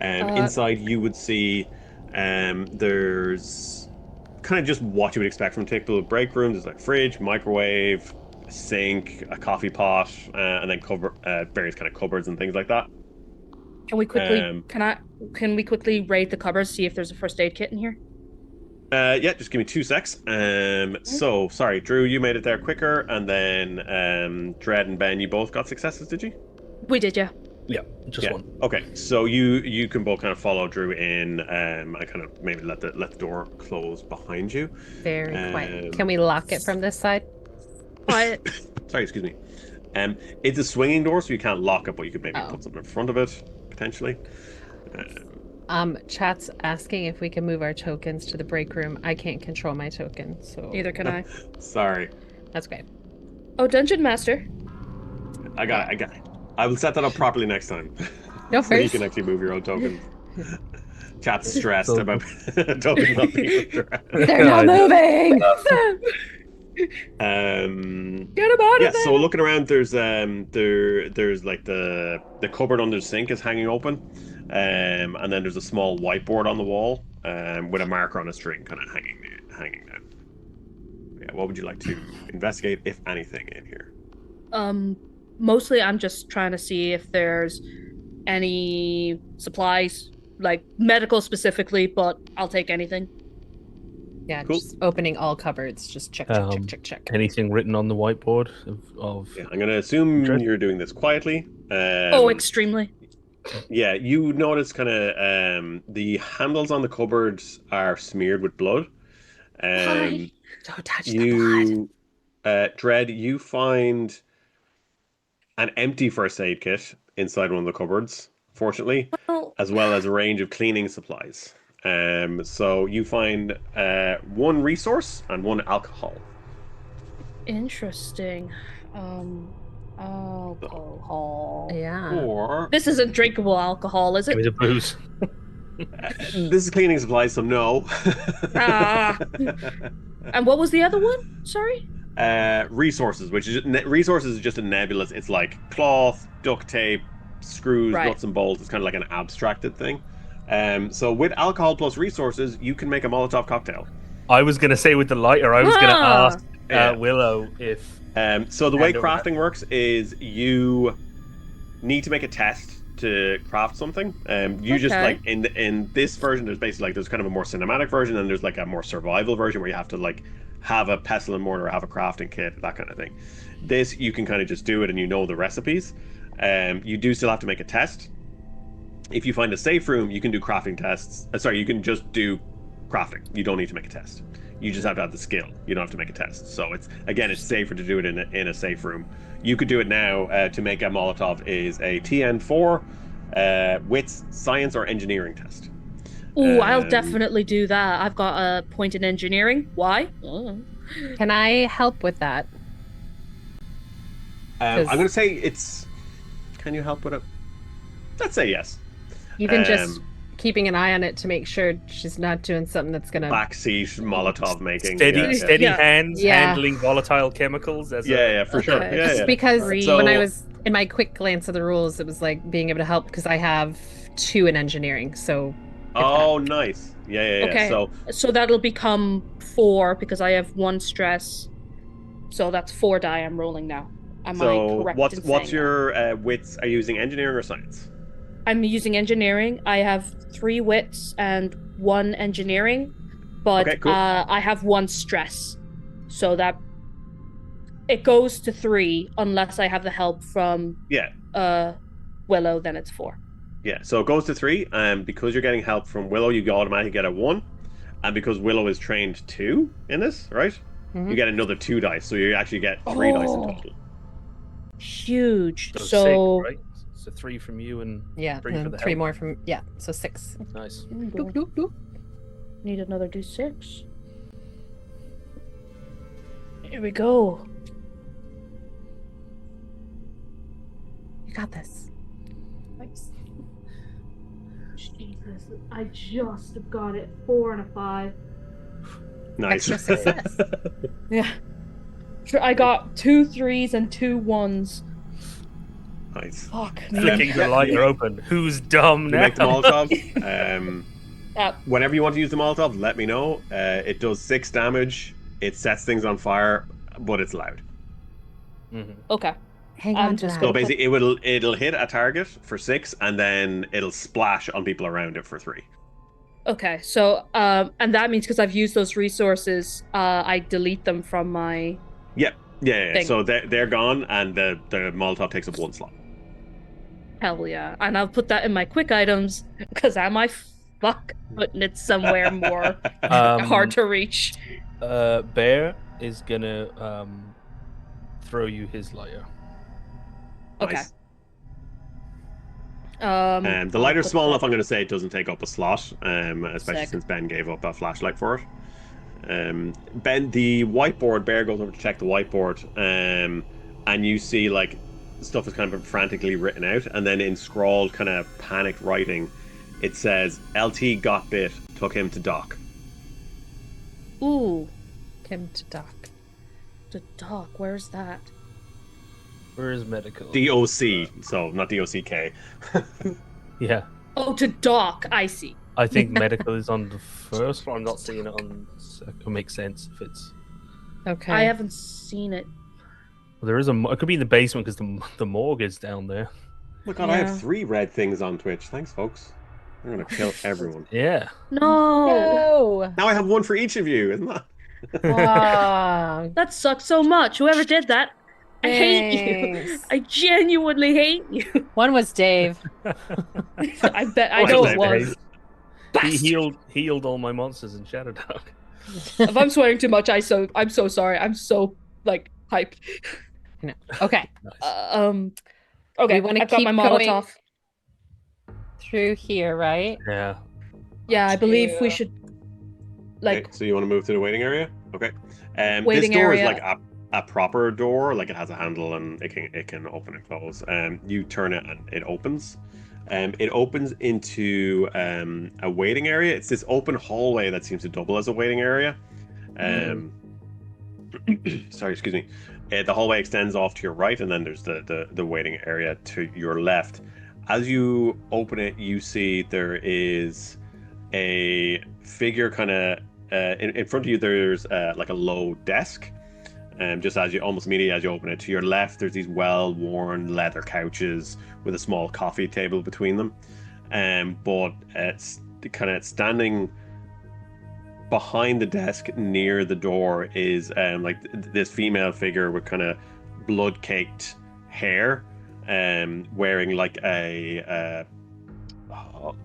C: Inside you would see there's kind of just what you would expect from a typical break room. There's like fridge, microwave, a sink, a coffee pot, and then various kind of cupboards and things like that.
B: Can we quickly can we quickly raid the cupboards, see if there's a first aid kit in here?
C: Yeah, just give me 2 secs. So sorry, Drew, you made it there quicker, and then Dred and Ben, you both got successes, did you?
B: We did, yeah.
A: Yeah, just one.
C: Okay, so you can both kind of follow Drew in, and kind of maybe let the door close behind you.
D: Very quiet. Can we lock it from this side?
B: Quiet.
C: Sorry, excuse me. It's a swinging door, so you can't lock it, but you could maybe put something in front of it potentially.
D: Chat's asking if we can move our tokens to the break room. I can't control my token, so
B: Neither can I.
C: Sorry.
D: That's great.
B: Oh, Dungeon Master.
C: I got it. I will set that up properly next time.
D: No
C: So you
D: first.
C: can actually move your own tokens. Chat's stressed about tokens not being addressed.
D: They're not moving.
B: Get him out of there.
C: So looking around, there's like the cupboard under the sink is hanging open, and then there's a small whiteboard on the wall, with a marker on a string, kind of hanging down. Yeah, what would you like to investigate, if anything, in here?
B: Mostly I'm just trying to see if there's any supplies, like medical specifically, but I'll take anything.
D: Yeah,
C: Cool.
D: just opening all cupboards. Just check.
A: Anything written on the whiteboard of
C: Yeah, I'm gonna assume
A: Dred?
C: you're doing this quietly.
B: Extremely.
C: Yeah, you notice kind of the handles on the cupboards are smeared with blood.
D: Why? Don't touch the blood.
C: Dred, you find an empty first aid kit inside one of the cupboards, fortunately, as well as a range of cleaning supplies. So you find 1 resource and 1 alcohol.
B: Interesting. Alcohol.
D: Yeah.
C: Or
B: This isn't drinkable alcohol, is
A: Give me
B: it?
A: the booze.
C: this is cleaning supplies, so no.
B: Ah. And what was the other one? Sorry?
C: Resources, which is resources is just a nebulous. It's like cloth, duct tape, screws,
B: Right.
C: nuts and bolts. It's kind of like an abstracted thing. So with alcohol plus resources, you can make a Molotov cocktail.
A: I was gonna say with the lighter, I was gonna ask
C: Yeah.
A: Willow if.
C: So the way
A: Hand over
C: crafting works is you need to make a test to craft something. You just
B: Okay.
C: like in this version, there's basically like there's kind of a more cinematic version, and there's like a more survival version where you have to like have a pestle and mortar, have a crafting kit, that kind of thing. This you can kind of just do it, and you know the recipes. You do still have to make a test. If you find a safe room, you can do crafting tests. You can just do crafting. You don't need to make a test. You just have to have the skill. You don't have to make a test. So it's safer to do it in a safe room. You could do it now. To make a Molotov is a TN4 wits, science, or engineering test.
B: Ooh, I'll definitely do that. I've got a point in engineering. Why?
D: Can I help with that?
C: I'm going to say it's... Can you help with it? Let's say yes.
D: Even just keeping an eye on it to make sure she's not doing something that's going to...
C: Backseat Molotov making.
A: Steady
B: Yeah.
A: hands
D: Yeah.
A: handling volatile chemicals. As
C: For sure.
B: Okay.
C: Yeah,
D: Just
C: yeah.
D: because
C: So-
D: when I was in my quick glance of the rules, it was like being able to help because I have 2 in engineering. So
C: Oh, nice. Yeah.
B: Okay. So that'll become 4 because I have 1 stress. So that's 4 die I'm rolling now. Am I correct in
C: what's
B: saying
C: your wits? Are you using engineering or science?
B: that? I'm using engineering. I have 3 wits and 1 engineering, but
C: Okay, cool.
B: I have 1 stress. So that it goes to 3 unless I have the help from Willow, then it's 4.
C: Yeah, so it goes to 3, and because you're getting help from Willow, you automatically get a 1, and because Willow is trained 2 in this, right?
D: Mhm.
C: You get another 2 dice, so you actually get 3 dice in
B: Oh.
C: total.
B: Huge.
A: So,
B: So
A: 6, right? So 3 from you and
D: yeah,
A: 3 for
D: and
A: the
D: 3
A: help.
D: more from so 6.
A: Nice.
D: Doop, doop, doop.
B: need another D6. Here we go.
D: You got this.
B: I
D: Nice.
B: Jesus, I just got it. 4 and a 5.
C: Nice.
D: Extra success.
B: Yeah. I got 2 3s and 2 1s.
C: Nice.
B: Fuck.
A: Flicking the lighter open. Who's dumb
C: You
A: now?
C: make the Molotov.
B: Yeah.
C: Whenever you want to use the Molotov, let me know. It does 6 damage. It sets things on fire, but it's loud.
A: Mhm.
B: Okay.
D: Hang
B: I'm
D: on to
B: just
D: that.
C: So
B: gonna put-
C: basically, it'll hit a target for 6, and then it'll splash on people around it for 3.
B: Okay. So and that means because I've used those resources, I delete them from my
C: Yeah.
B: Thing.
C: So they're gone, and the Molotov takes up 1 slot.
B: hell yeah. And I'll put that in my quick items because am I fuck putting it somewhere more hard to reach.
A: Bear is gonna throw you his lighter.
B: Okay.
C: Nice. The
B: I'll
C: lighter's
B: put
C: small
B: that-
C: enough. I'm going to say it doesn't take up a slot, especially
B: Sick.
C: since Ben gave up a flashlight for it. Ben, the whiteboard. Bear goes over to check the whiteboard, and you see like stuff is kind of frantically written out, and then in scrawled kind of panicked writing, it says "LT got bit, took him to dock."
B: Ooh,
D: Kim to Doc.
B: the dock. Where's that?
A: Where is medical?
C: DOC, so not DOCK.
A: Yeah,
B: Oh, to dock. I see.
A: I think medical is on the first one. I'm not seeing it on. It makes sense if it's.
D: Okay.
B: I haven't seen it.
A: Well, there is a. It could be in the basement because the morgue is down there.
C: Oh my god, I
B: Yeah.
C: have 3 red things on Twitch. Thanks, folks. I'm gonna kill everyone.
A: Yeah.
B: No,
D: No.
C: Now I have 1 for each of you, isn't that?
D: Aw,
B: that sucks so much. Whoever did that, I hate you.
D: thanks.
B: I genuinely hate you.
D: One was Dave.
B: I bet. I
C: What's
B: know
C: his
B: it
C: name,
B: was.
C: Dave?
A: He
B: Bastard.
A: healed all my monsters in Shadow Dark.
B: If I'm swearing too much, I'm so sorry. I'm so like hyped.
D: Okay.
A: Nice.
B: Okay,
D: We wanna
B: I've got my
D: keep
B: Molotov.
D: Through here, right?
A: Yeah.
B: Yeah, I believe we
D: Two.
B: should.
C: Okay,
B: Like,
C: so you want to move to the waiting area? Okay. This
B: Waiting
C: door is
B: area.
C: like a proper door, like it has a handle and it can open and close. You turn it and it opens. It opens into a waiting area. It's this open hallway that seems to double as a waiting area. Sorry, excuse me. The hallway extends off to your right, and then there's the waiting area to your left. As you open it, you see there is a figure kind of in front of you. There's like a low desk, just as you almost immediately as you open it. To your left, there's these well-worn leather couches with a small coffee table between them. But it's kind of standing behind the desk near the door is like this female figure with kind of blood-caked hair, wearing like a kind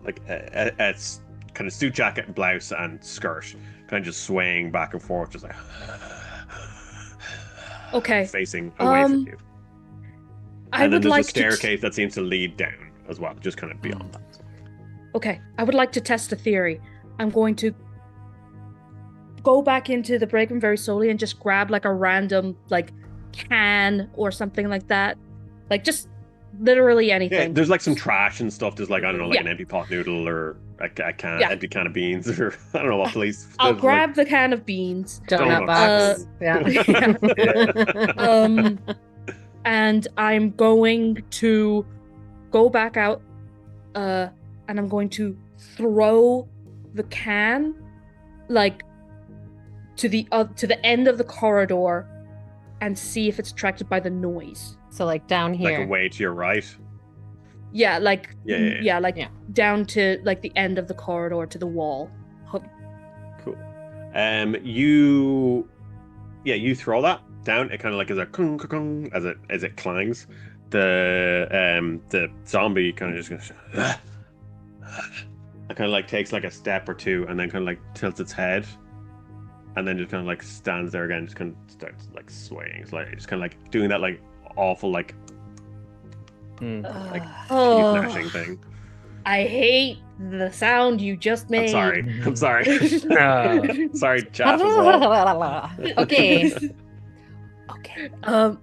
C: of suit jacket, blouse, and skirt, kind of just swaying back and forth, just like
B: okay,
C: facing away from you.
B: I
C: And then
B: would
C: there's
B: like
C: a staircase that seems to lead down as well, just kind of beyond that.
B: Okay, I would like to test a theory. I'm going to go back into the break room very slowly and just grab like a random like can or something like that, like just literally
C: Yeah,
B: anything.
C: there's like some trash and stuff. There's like, I don't know, like
B: Yeah.
C: an empty pot noodle or a
B: Yeah.
C: empty can of beans, or I don't know what police.
B: I'll
C: there's,
B: grab the can of beans.
D: Donut
C: Donuts.
D: box. Yeah.
B: And I'm going to go back out, and I'm going to throw the can, like, to the end of the corridor, and see if it's attracted by the noise.
D: So like down
C: like
D: here.
C: away to your right.
B: Yeah, like
C: Yeah.
B: like
D: Yeah.
B: down to like the end of the corridor to the wall.
C: Cool. You throw that down. It kind of like is a kung, kung, kung, as it clangs. The zombie kind of just goes. It kind of like takes like a step or two, and then kind of like tilts its head, and then just kind of like stands there again. Just kind of starts like swaying. It's like just kind of like doing that like awful like like
B: Oh,
C: teeth gnashing thing.
B: I hate the sound you just made.
C: I'm sorry.
A: Ah.
C: Sorry, chat as well.
D: Okay. Okay.
B: Um,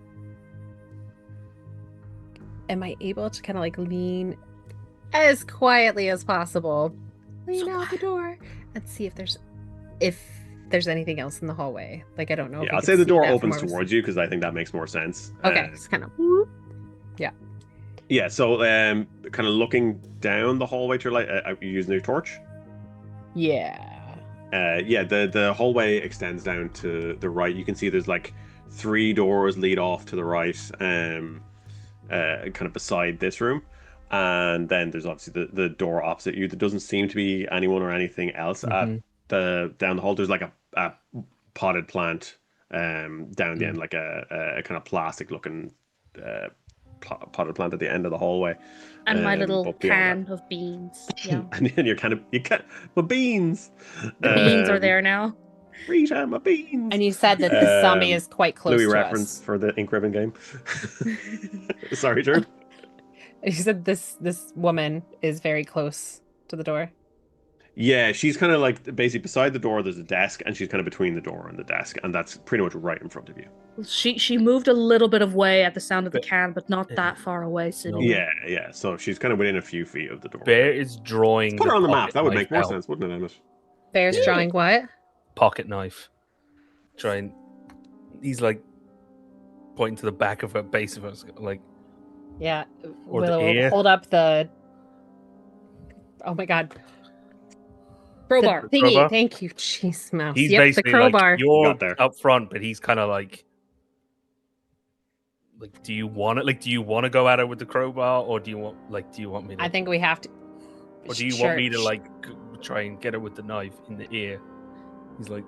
D: Am I able to kind of like lean as quietly as possible, lean
B: So
D: out the door and see if there's anything else in the hallway. Like, I don't know. if
C: Yeah,
D: we
C: I'll
D: can
C: say the
D: see
C: door
D: that from
C: opens
D: where we're
C: towards you because I think that makes more sense.
D: Okay, it's kind of.
C: Yeah, so kind of looking down the hallway to your light, you using your torch?
D: Yeah.
C: Yeah, the hallway extends down to the right. You can see there's like 3 doors lead off to the right, kind of beside this room. And then there's obviously the door opposite you. There doesn't seem to be anyone or anything else at down the hall. There's like a potted plant down the end, like a kind of plastic looking potted plant at the end of the hallway.
B: And my little
C: but beyond
B: can of beans. Yeah.
C: that- and then you can't my beans.
B: The beans are there now.
C: Rita, my beans.
D: And you said that this zombie
C: Um,
D: is quite close
C: Louis
D: to
C: reference
D: us.
C: for the ink ribbon game. Sorry, Drew.
D: You said this woman is very close to the door.
C: Yeah, she's kind of like basically beside the door. There's a desk, and she's kind of between the door and the desk, and that's pretty much right in front of you.
B: She moved a little bit of way at the sound of the can, but not that far away. So
C: Yeah. So she's kind of within a few feet of the door.
A: Bear is drawing.
C: Put her on the map.
A: pocket
C: That would
A: knife
C: make more
A: out.
C: sense, wouldn't it, Emmett?
D: Bear's drawing what?
A: Pocket knife. Trying. He's like pointing to the back of her, base of her, like.
D: Yeah.
A: Or the
D: Willow,
A: ear.
D: hold up the. Oh my god.
B: crowbar.
D: The thingy.
A: Crowbar?
D: Thank you. Jeez, mouse.
A: He's
D: Yep, the
A: basically
D: crowbar.
A: like you're
C: Got there.
A: up front, but he's kind of like, do you want it? Like, do you want to go at it with the crowbar, or do you want me to?
D: I think we have to.
A: Or do you want me to like try and get it with the knife in the ear? He's like,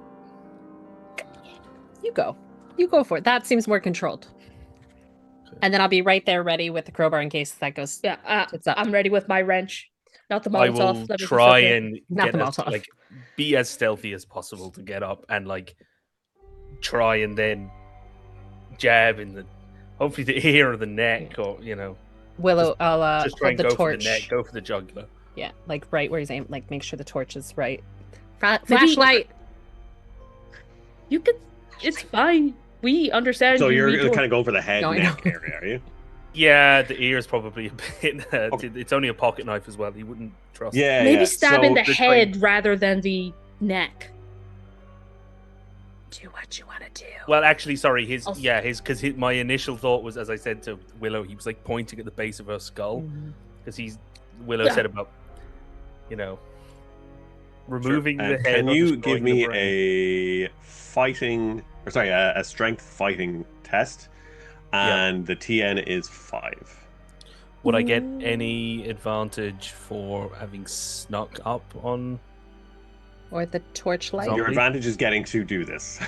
D: You go. You go for it. That seems more controlled.
A: Okay.
D: And then I'll be right there ready with the crowbar in case that goes.
B: Yeah,
D: It's up.
B: I'm ready with my wrench. Not the
A: I
B: Molotov.
A: will
B: let me just
A: try
B: say.
A: and
D: Not
A: get
D: the
A: as,
D: Molotov.
A: like be as stealthy as possible to get up and like try and then jab in the hopefully the ear or the neck or
D: Willow, I'll
A: just try
D: hold
A: and
D: the
A: go for
D: torch.
A: the neck, go for the jugular.
D: Yeah, like right where he's aiming. Like make sure the torch is right.
B: Maybe-
D: Flashlight.
B: You could. It's fine. We understand.
C: So
B: you
C: you're
B: need to-
C: kind of going for the head
D: No, I
C: neck
D: know.
C: area, are you?
A: Yeah, the ear is probably a bit.
C: Okay.
A: It's only a pocket knife as well. He wouldn't trust.
C: Yeah.
B: Maybe stab in
C: So
B: the
A: just
B: head rather than the neck.
D: Do what you want to do.
A: Well, actually, sorry.
B: I'll-
A: Because my initial thought was, as I said to Willow, he was like pointing at the base of her skull
D: Mhm.
A: because Willow
B: Yeah.
A: said about, removing
C: Sure.
A: the head.
C: Can
A: or
C: you
A: destroying
C: give
A: the
C: me
A: brain.
C: a strength fighting test? And the TN is 5.
A: Would I get any advantage for having snuck up on?
D: Or the torchlight.
A: Zombie.
C: Your advantage is getting to do this.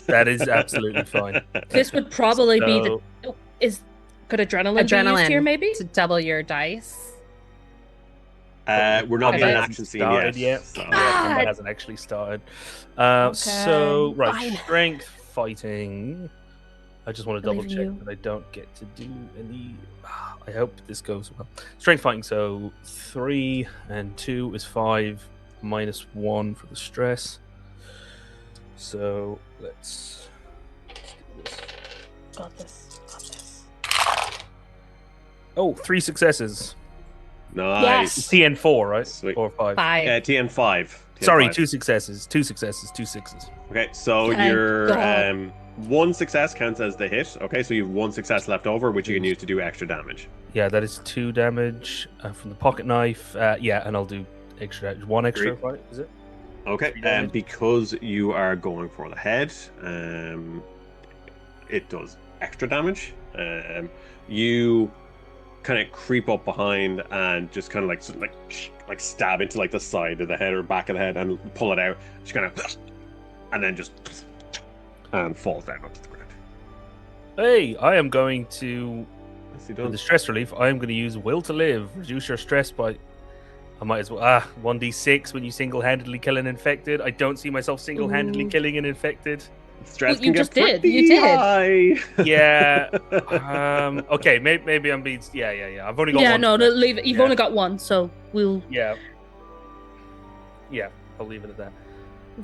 A: That is absolutely fine.
B: This would probably be the.
A: So,
B: Could adrenaline be used here? Maybe.
D: to double your dice.
C: We're not in
A: combat
C: an
A: hasn't
C: action scene
A: started
C: yet.
A: yet.
C: So.
A: Yeah, combat hasn't actually started. So right,
D: fine.
A: strength fighting. I just want to double
B: Believe
A: check
B: in you.
A: that I don't get to do any. I hope this goes well. Strength fighting. So 3 and 2 is 5, -1 for the stress. So let's do this.
B: Got this. Got this.
A: Oh, 3 successes.
C: Nice.
A: TN 4, right?
C: Sweet.
A: Or 5.
D: 5.
C: TN 5.
A: Sorry, 2 successes. 2 successes. 2 6s.
C: Okay, so
B: Thank
C: your
B: God.
C: 1 success counts as the hit. Okay, so you have 1 success left over, which you can use to do extra damage.
A: Yeah, that is 2 damage from the pocket knife. Yeah, and I'll do extra. 1 extra,
C: Great.
A: right? Is it?
C: Okay,
A: 3
C: and
A: damage.
C: because you are going for the head, it does extra damage. You kind of creep up behind and just kind of like stab into like the side of the head or back of the head and pull it out. Just kind of, and then just and falls down onto the ground.
A: Hey, I am going to
C: Nicely
A: for
C: done.
A: the stress relief. I am going to use Will to Live. Reduce your stress by. I might as well. 1d6 when you single-handedly kill an infected. I don't see myself single-handedly
B: Ooh.
A: killing an infected.
C: Stress
B: Well, you
C: can get
B: just did.
C: pretty
D: You did.
C: high.
A: Yeah. Okay. Maybe I'm being. Yeah. I've only got
B: Yeah,
A: one.
B: no,
A: success.
B: leave it. You've
A: Yeah.
B: only got one, so we'll.
A: Yeah. Yeah. I'll leave it at that.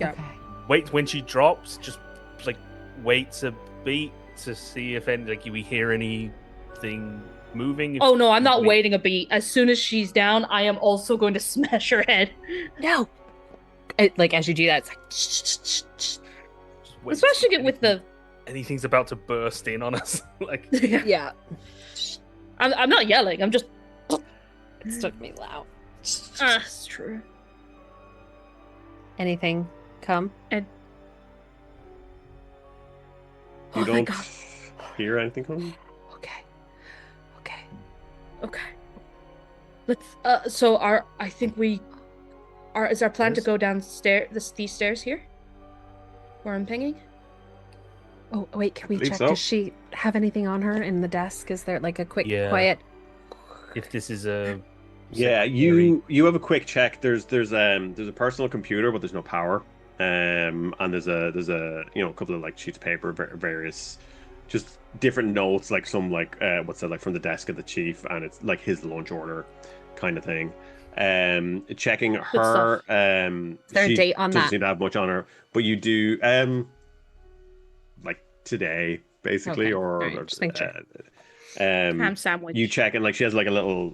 B: Yeah.
D: Okay.
A: Wait when she drops. Just like waits a beat to see if any we hear anything moving.
B: Oh no, I'm not
A: Anybody-
B: waiting a beat. As soon as she's down, I am also going to smash her head.
D: No. Like as you do that, it's like
A: Just wait,
B: Especially it with the.
A: anything's about to burst in on us. Like,
D: yeah.
B: I'm not yelling. I'm just.
D: It took me loud.
B: It's true.
D: Anything come?
B: And.
C: You
B: Oh my
C: don't
B: god.
C: hear anything coming?
D: Okay. Okay.
B: Okay. Let's. So I think we. Is our plan to
A: Yes.
B: go downstairs? These stairs here. Where I'm pinging.
D: Oh wait, can we
C: Believe
D: check?
C: so.
D: Does she have anything on her in the desk? Is there like a quick,
A: Yeah.
D: quiet?
A: if this is a
C: Yeah,
A: secondary-
C: you have a quick check. There's a personal computer, but there's no power. And there's a a couple of like sheets of paper, various just different notes, like some like what's that, like from the desk of the chief, and it's like his lunch order kind of thing. Checking her.
D: Is there a
C: she
D: date on
C: doesn't
D: that?
C: seem to have much on her, but you do like today basically,
D: Okay,
C: or
D: alright, just make sure.
B: Ham sandwich.
C: you check, and like she has like a little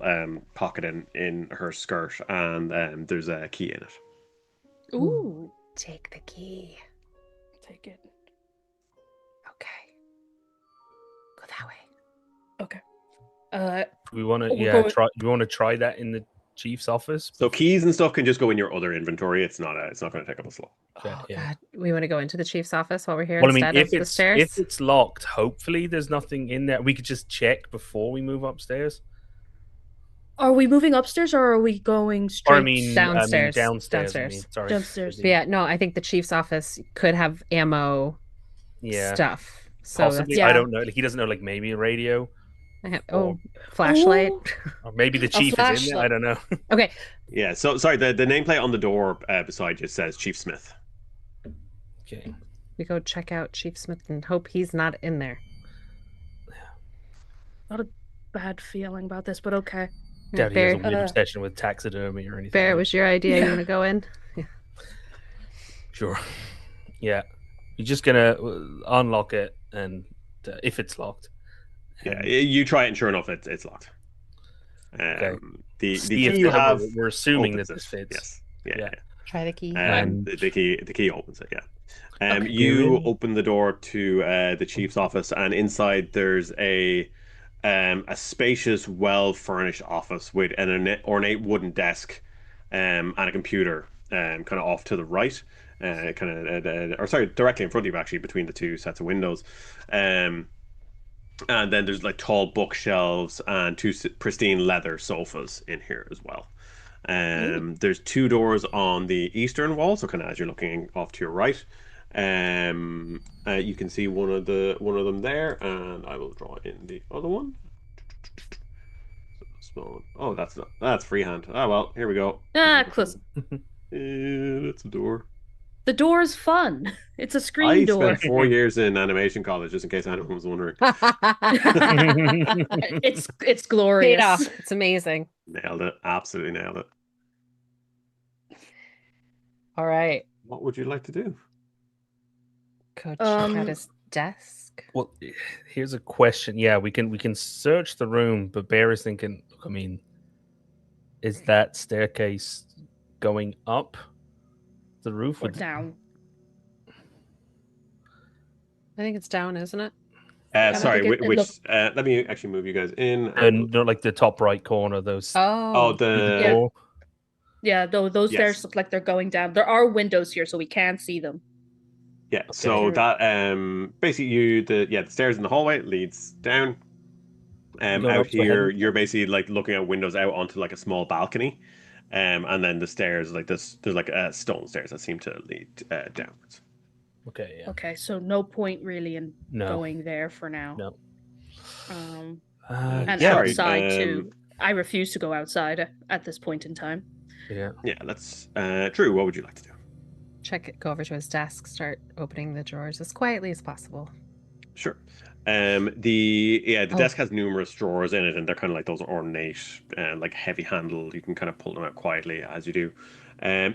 C: pocket in her skirt, and there's a key in it.
B: Ooh.
D: Take the key.
B: Take it.
D: Okay. Go that way.
B: Okay.
A: we want to
B: we're going-
A: try. We want to try that in the chief's office.
C: So keys and stuff can just go in your other inventory. It's not going to take up a slot.
A: Okay,
D: Oh
A: yeah.
D: God, we want to go into the chief's office while we're here
A: Well, I mean,
D: instead
A: if
D: of the
A: it's
D: stairs.
A: locked, hopefully there's nothing in there. We could just check before we move upstairs.
B: Are we moving upstairs or are we going straight
A: Or I mean,
D: Downstairs.
A: downstairs. I
D: Downstairs.
A: mean, sorry.
B: Downstairs.
D: But yeah, no, I think the chief's office could have ammo
A: Yeah.
D: stuff. So
A: Possibly.
B: Yeah.
A: I don't know. Like, he doesn't know. Like maybe a radio,
D: oh, flashlight.
A: or maybe the chief is in there. I
B: flashlight.
A: don't know.
D: Okay,
C: Yeah. So sorry, the nameplate on the door beside you says Chief Smith.
A: Okay.
D: we go check out Chief Smith and hope he's not in there.
B: Not a bad feeling about this, but okay.
A: Doubt he has a
D: Bear,
A: weird obsession with taxidermy or anything.
D: Bear, it was your idea. You
B: Yeah.
D: want to go in?
A: Sure. Yeah. You're just gonna unlock it, and if it's locked.
C: Yeah.
A: and
C: You try it, and sure enough, it's locked.
A: Okay.
C: The
A: see if
C: key you
A: the-
C: have.
A: We're assuming
C: opens
A: that this
C: it.
A: fits.
C: Yes. Yeah.
A: Yeah.
C: Yeah.
D: Try the key.
A: And-
C: The key opens it. Yeah.
B: Okay.
C: You
A: Go in.
C: open the door to the chief's office, and inside there's a spacious, well furnished office with an ornate wooden desk, and a computer, kind of off to the right, directly in front of you, actually, between the two sets of windows. And then there's like tall bookshelves and two pristine leather sofas in here as well. There's two doors on the eastern wall, so kind of as you're looking off to your right. You can see one of them there, and I will draw in the other one. Small. Oh, that's freehand. Oh well, here we go.
B: Close.
C: That's a door.
B: The door's fun. It's a screen
C: I
B: door.
C: spent 4 years in animation college, just in case anyone was wondering.
B: It's glorious.
D: Paid off. It's amazing.
C: Nailed it. Absolutely nailed it.
D: All right.
C: What would you like to do?
D: Go check out
B: Um,
D: his desk.
A: Well, here's a question. Yeah, we can search the room, but Bear is thinking. Look, I mean, is that staircase going up the roof?
B: Or
A: With
B: down.
D: I think it's down, isn't it?
C: Sorry,
B: think it
C: which?
B: looked-
C: Let me actually move you guys in.
A: and not like the top right corner. Those.
D: Oh,
C: The
B: Yeah.
A: door.
B: Yeah, those
C: Yes.
B: stairs look like they're going down. There are windows here, so we can see them.
C: Yeah, so
B: Okay.
C: that basically the stairs in the hallway leads down.
A: Going
C: Out
A: up to a
C: here,
A: head-
C: you're basically like looking at windows out onto like a small balcony, and then the stairs like this. There's like stone stairs that seem to lead downwards.
A: Okay. Yeah.
B: Okay, so no point really in
A: No.
B: going there for now.
A: No.
B: And
A: yeah.
C: sorry,
B: outside too. I refuse to go outside at this point in time.
A: Yeah.
C: Yeah, let's. Drew, what would you like to do?
D: go over to his desk, start opening the drawers as quietly as possible.
C: Sure. The
D: Oh.
C: desk has numerous drawers in it, and they're kind of like those ornate, like heavy handled. You can kind of pull them out quietly as you do.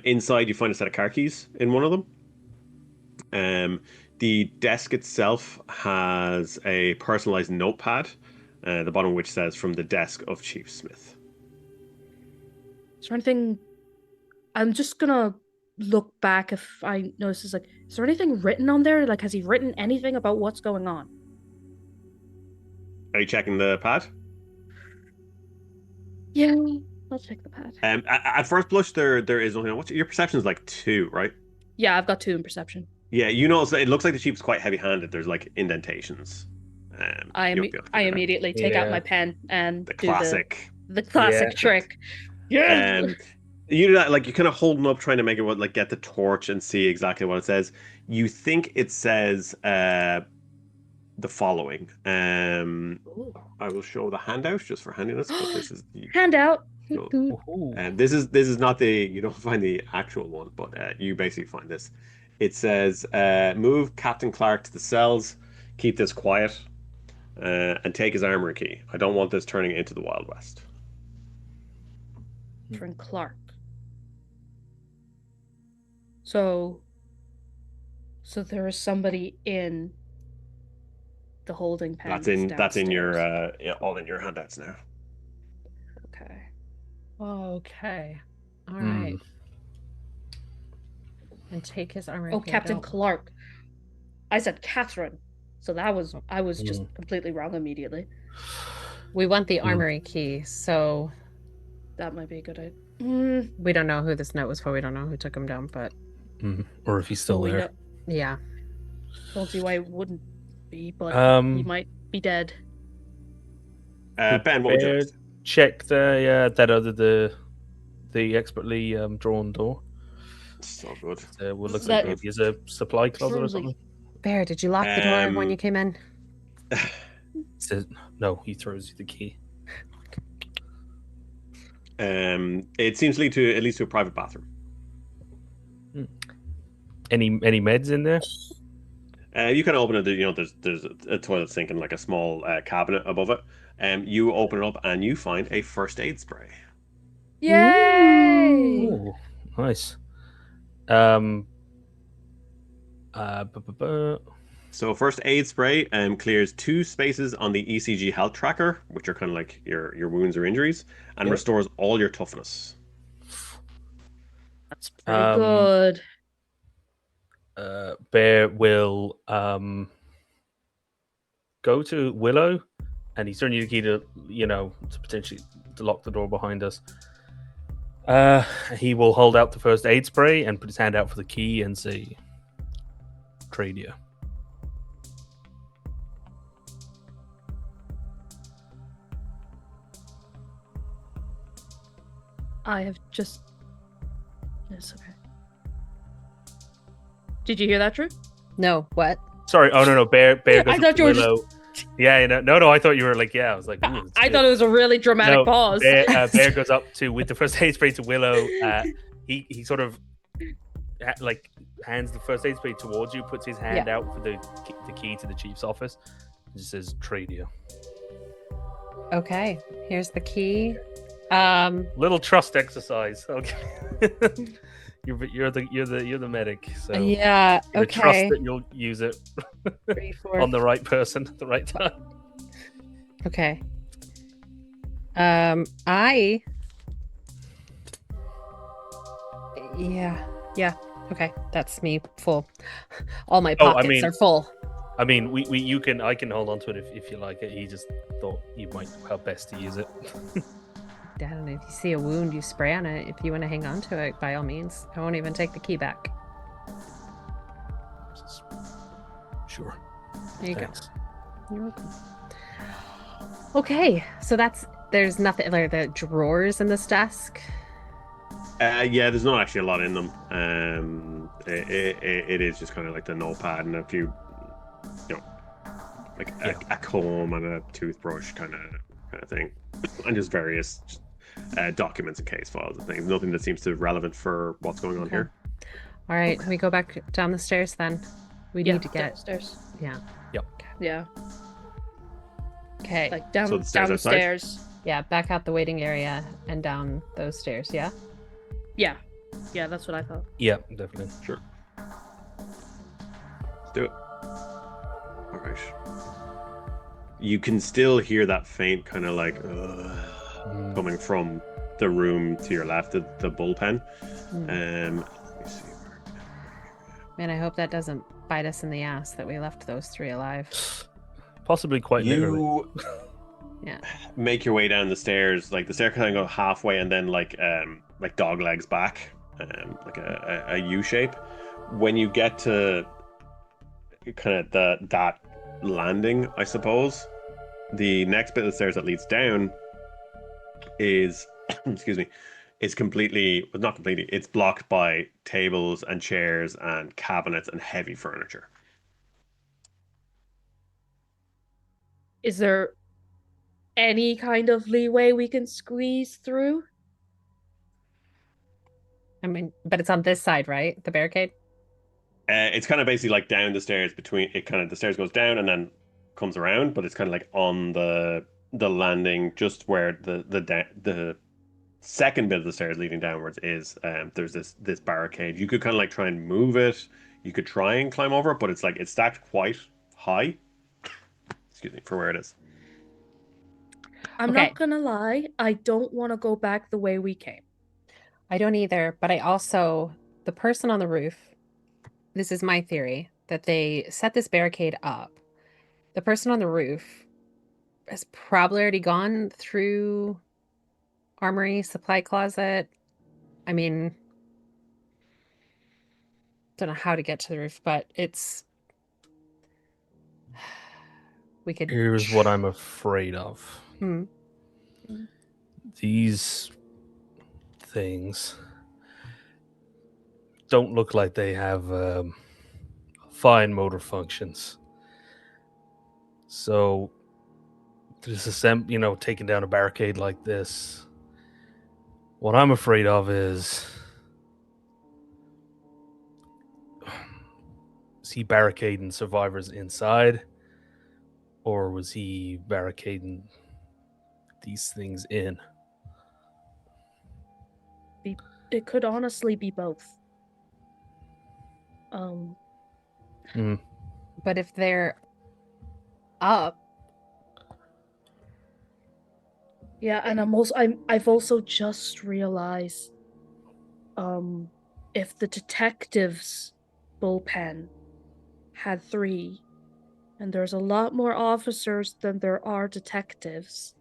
C: Inside, you find a set of car keys in one of them. The desk itself has a personalized notepad the bottom of which says, "From the desk of Chief Smith."
B: Is there anything? I'm just gonna look back if I notice. Is there anything written on there? Like, has he written anything about what's going on?
C: Are you checking the pad?
B: Yeah, I'll check the pad.
C: At first blush, there is nothing. Your perception is like 2, right?
B: Yeah, I've got 2 in perception.
C: Yeah, you notice it looks like the chief's quite heavy-handed. There's like indentations.
B: I immediately take out my pen and
C: the
B: do
C: classic,
B: the classic trick. Yeah.
C: You do that, like, you're kind of holding up, trying to make it like get the torch and see exactly what it says. You think it says the following. I will show the handout just for handiness, but this is the
B: handout.
C: And this is not you don't find the actual one, but you basically find this. It says, "Move Captain Clark to the cells. Keep this quiet, and take his armory key. I don't want this turning into the Wild West."
B: Captain Clark. So there is somebody in the holding pen.
C: That's in your all in your handouts now.
D: Okay. All right. And take his armor.
B: Oh, Captain Clark. I said Catherine. So I was just completely wrong immediately.
D: We want the armory key, so
B: that might be a good idea.
D: We don't know who this note was for. We don't know who took him down, but
A: or if he's still there.
D: Yeah.
B: Told you I wouldn't be, but he might be dead.
C: Ben, what would you
A: check the expertly drawn door?
C: So good.
A: What looks like maybe is a supply closet or something.
D: Bear, did you lock the door when you came in?
A: No, he throws you the key.
C: It seems to lead to at least to a private bathroom.
A: Any meds in there?
C: You can open it. There's a toilet sink and like a small cabinet above it. You open it up and you find a first aid spray.
B: Yay!
A: Ooh, nice.
C: So first aid spray clears 2 spaces on the ECG health tracker, which are kind of like your wounds or injuries, and restores all your toughness.
B: That's pretty good.
A: Bear will go to Willow, and he's turning you the key to potentially to lock the door behind us. He will hold out the first aid spray and put his hand out for the key and say, "Trade you."
B: I have just. Yes, okay. Did you hear that, Drew?
D: No. What?
A: Sorry. Oh no. Bear goes
B: I thought you were
A: Willow. Yeah. No. I thought you were like. Yeah. I was like.
B: I thought it was a really dramatic pause.
A: Bear goes up with the first aid spray to Willow. He sort of like hands the first aid spray towards you, puts his hand out for the key to the chief's office, and just says, "Trade you."
D: Okay. Here's the key.
A: Little trust exercise. Okay. You're the medic. So
D: yeah. Okay.
A: Trust that you'll use it
D: 3, 4,
A: on the right person at the right time.
D: Okay. Yeah. Okay, that's me full. All my pockets are full.
A: I mean, I can hold on to it if you like it. He just thought you might how best to use it.
D: I don't know, if you see a wound, you spray on it. If you want to hang on to it, by all means. I won't even take the key back.
A: Sure.
D: There you go. You're welcome. Okay, so there's nothing like the drawers in this desk.
C: Yeah, there's not actually a lot in them. It is just kind of like the notepad and a few, like a comb and a toothbrush kind of thing, and just various documents and case files and things. Nothing that seems to be relevant for what's going on here.
D: All right, we go back down the stairs then. We need to get
B: downstairs.
D: Yeah.
A: Yep.
B: Yeah.
D: Okay.
B: Like down the stairs.
D: Yeah, back out the waiting area and down those stairs. Yeah.
B: Yeah. Yeah, that's what I thought.
A: Yeah, definitely.
C: Sure. Let's do it. All right. you can still hear that faint kind of like coming from the room to your left, the bullpen. Let me see.
D: Man, I hope that doesn't bite us in the ass that we left those 3 alive.
A: Possibly quite literally.
C: You
D: Yeah.
C: make your way down the stairs. Like the stair kind of go halfway and then like dog legs back, like a U shape. When you get to kind of that landing, I suppose, the next bit of the stairs that leads down is excuse me, is completely, well, not completely, it's blocked by tables and chairs and cabinets and heavy furniture.
B: Is there any kind of leeway we can squeeze through?
D: I mean, but it's on this side, right? The barricade?
C: It's kind of basically like down the stairs between it. Kind of the stairs goes down and then comes around, but it's kind of like on the landing, just where the second bit of the stairs leading downwards is. There's this barricade. You could kind of like try and move it. You could try and climb over it, but it's like it's stacked quite high. Excuse me, for where it is.
B: I'm
D: Okay.
B: not gonna lie, I don't want to go back the way we came.
D: I don't either, but I also, the person on the roof, this is my theory, that they set this barricade up. The person on the roof has probably already gone through armory, supply closet. I mean, don't know how to get to the roof, but it's, we could.
A: Here's what I'm afraid of. These things don't look like they have fine motor functions. So, taking down a barricade like this, what I'm afraid of is he barricading survivors inside, or was he barricading these things in?
B: It could honestly be both.
D: But if they're up,
B: yeah, and I've also just realized, if the detectives' bullpen had 3, and there's a lot more officers than there are detectives,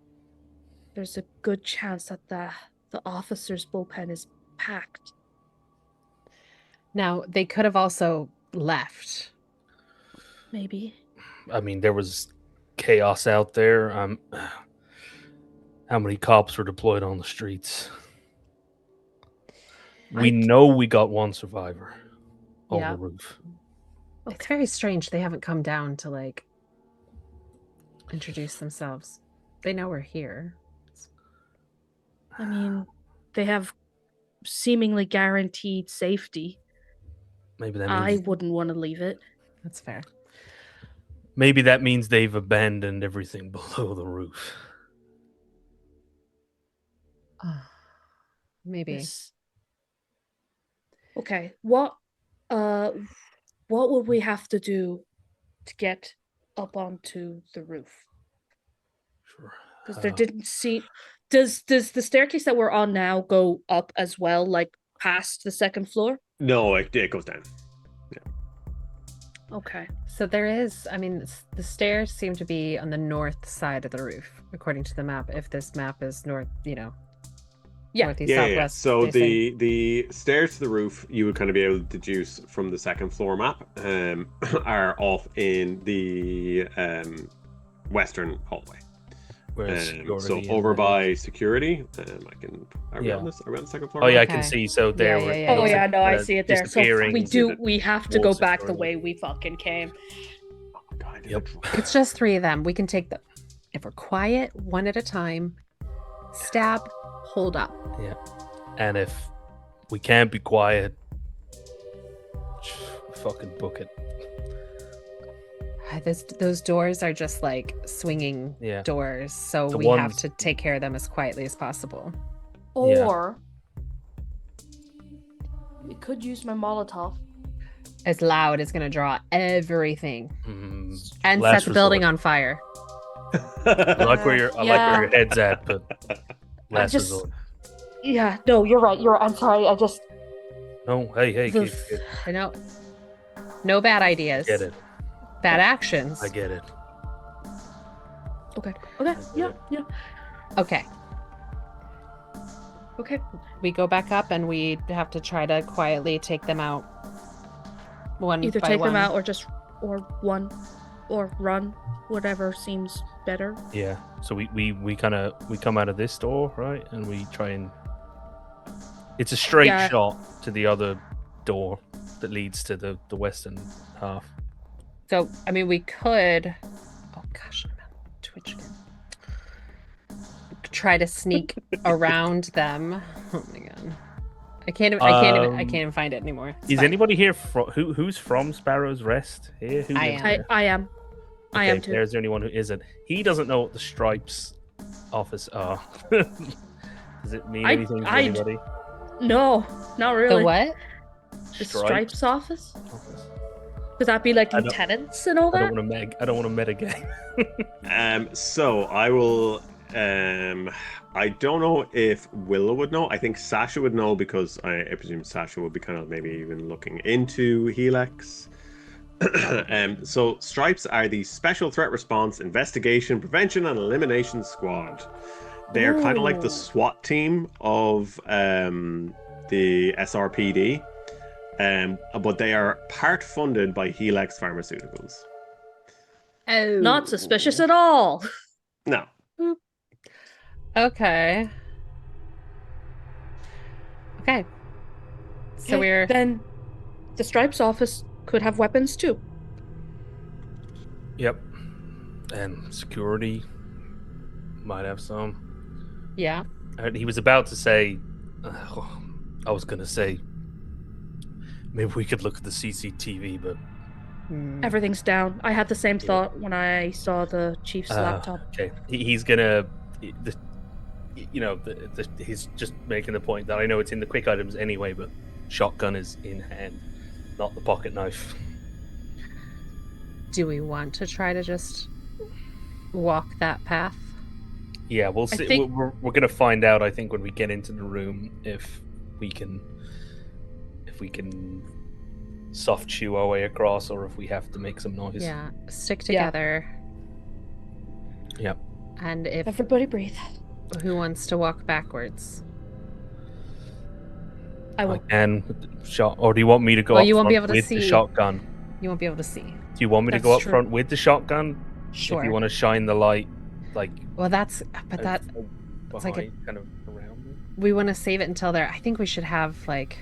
B: there's a good chance that the officers' bullpen is packed.
D: now they could have also left.
B: Maybe.
A: I mean, there was chaos out there. How many cops were deployed on the streets? We know we got one survivor on the roof.
D: It's very strange they haven't come down to like introduce themselves. They know we're here.
B: I mean, they have seemingly guaranteed safety.
A: Maybe that
B: I
A: means
B: wouldn't want to leave it.
D: That's fair.
A: maybe that means they've abandoned everything below the roof.
D: Maybe.
B: Yes. Okay. What would we have to do to get up onto the roof?
A: Sure.
B: Because there didn't seem. Does the staircase that we're on now go up as well, like past the second floor?
C: No, it goes down.
B: Okay.
D: So there is, I mean, the stairs seem to be on the north side of the roof, according to the map. If this map is north, northeast, southwest.
C: So
D: facing.
C: the stairs to the roof, you would kind of be able to deduce from the second floor map, are off in the western hallway. So over by security, are we on the second floor?
A: Oh yeah,
C: map?
A: I can see. So there.
B: Oh yeah, no, I see it there. So
A: disappearing
B: we have to go
A: walls
B: back the
A: security.
B: way we fucking came.
C: Oh my God,
A: Yep.
D: It's just 3 of them. We can take them. If we're quiet, one at a time, stab, hold up.
A: Yeah. And if we can't be quiet, fucking book it.
D: Those doors are just like swinging doors, so we have to take care of them as quietly as possible.
B: Or we could use my Molotov.
D: As loud, it's going to draw everything and
A: Last
D: set the building
A: resort.
D: on fire.
A: I like where your head's at, but last
B: just-
A: resort.
B: Yeah, no, you're right. I'm sorry.
A: No, hey,
B: The-
A: keep
D: I know. No bad ideas.
A: get it.
D: Bad actions.
A: I get it.
B: Okay.
A: Yeah.
B: Yeah.
D: Okay.
B: Okay.
D: We go back up and we have to try to quietly take them out. One
B: Either
D: by
B: take
D: one.
B: them out or run, whatever seems better.
A: Yeah. So we come out of this door, right? And we try and it's a straight
B: Yeah.
A: shot to the other door that leads to the western half.
D: So, I mean, we could. Oh gosh, I'm on Twitch again. Try to sneak around them. Oh my god, I can't even find it anymore. It's
A: Is
D: fine.
A: anybody here who's from Sparrow's Rest here? Who
D: I
A: lives
D: am.
A: here?
B: I am. I
A: Okay,
B: am too.
A: There's the only one who isn't. He doesn't know what the Stripes office are. Does it mean anything to anybody?
B: No, not really.
D: The what?
B: The Stripes office?
A: Office.
B: Could that be like
A: I don't-
B: lieutenants and all
A: I
B: that?
A: don't want to meta game.
C: So I will. I don't know if Willow would know. I think Sasha would know because I presume Sasha would be kind of maybe even looking into Helix. So Stripes are the Special Threat Response, Investigation, Prevention, and Elimination Squad. They are kind of like the
B: Ooh.
C: SWAT team of the SRPD, but they are part funded by Helix Pharmaceuticals.
D: Oh,
B: Not suspicious at all.
C: No.
D: Okay. Okay. So
B: Okay, then the Stripes office could have weapons too.
A: Yep. And security might have some.
D: yeah.
A: And he was about to say, I was going to say, maybe we could look at the CCTV, but
D: Hmm.
B: Everything's down. I had the same thought when I saw the chief's laptop.
A: okay. He's gonna, he's just making the point that I know it's in the quick items anyway, but shotgun is in hand, not the pocket knife.
D: Do we want to try to just walk that path?
A: Yeah, we'll see.
B: think-
A: We're gonna find out. I think when we get into the room, if we can soft chew our way across, or if we have to make some noise.
D: Yeah. Stick
B: Yeah.
D: together.
A: Yep.
D: And if
B: Everybody breathe.
D: who wants to walk backwards?
B: I will.
A: And with the shot, or do you want me to go
D: Well,
A: up
D: you won't
A: front
D: be able to
A: with the
D: see.
A: shotgun?
D: You won't be able to see.
A: Do you want me to go
B: That's
A: up
B: true.
A: front with the shotgun?
D: Sure.
A: If you want to shine the light, like,
D: Well, but that
A: behind,
D: like a-
A: kind of around me.
D: we want to save it until there. I think we should have like,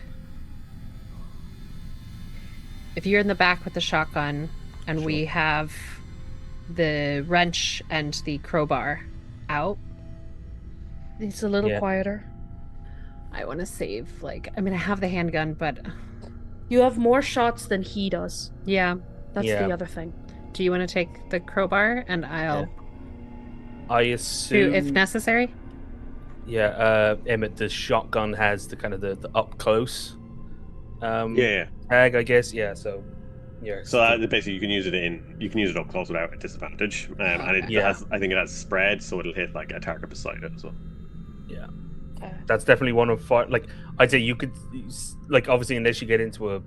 D: if you're in the back with the shotgun, and we have the wrench and the crowbar out.
B: It's a little
A: Yeah.
B: quieter.
D: I want to save like. I mean, I have the handgun, but
B: You have more shots than he does.
D: yeah.
B: That's
A: Yeah.
B: the other thing.
D: Do you want to take the crowbar and I'll
A: I
D: shoot
A: assume,
D: if necessary?
A: yeah, Emmett, the shotgun has the kind of the up close
C: Yeah.
A: tag, I guess. Yeah, so yeah.
C: So basically, you can use it up close without a disadvantage, and it
D: Okay.
A: Yeah.
C: has. I think it has spread, so it'll hit like a target beside it as well.
A: yeah,
B: Okay.
A: that's definitely one of like I'd say you could like obviously unless you get into a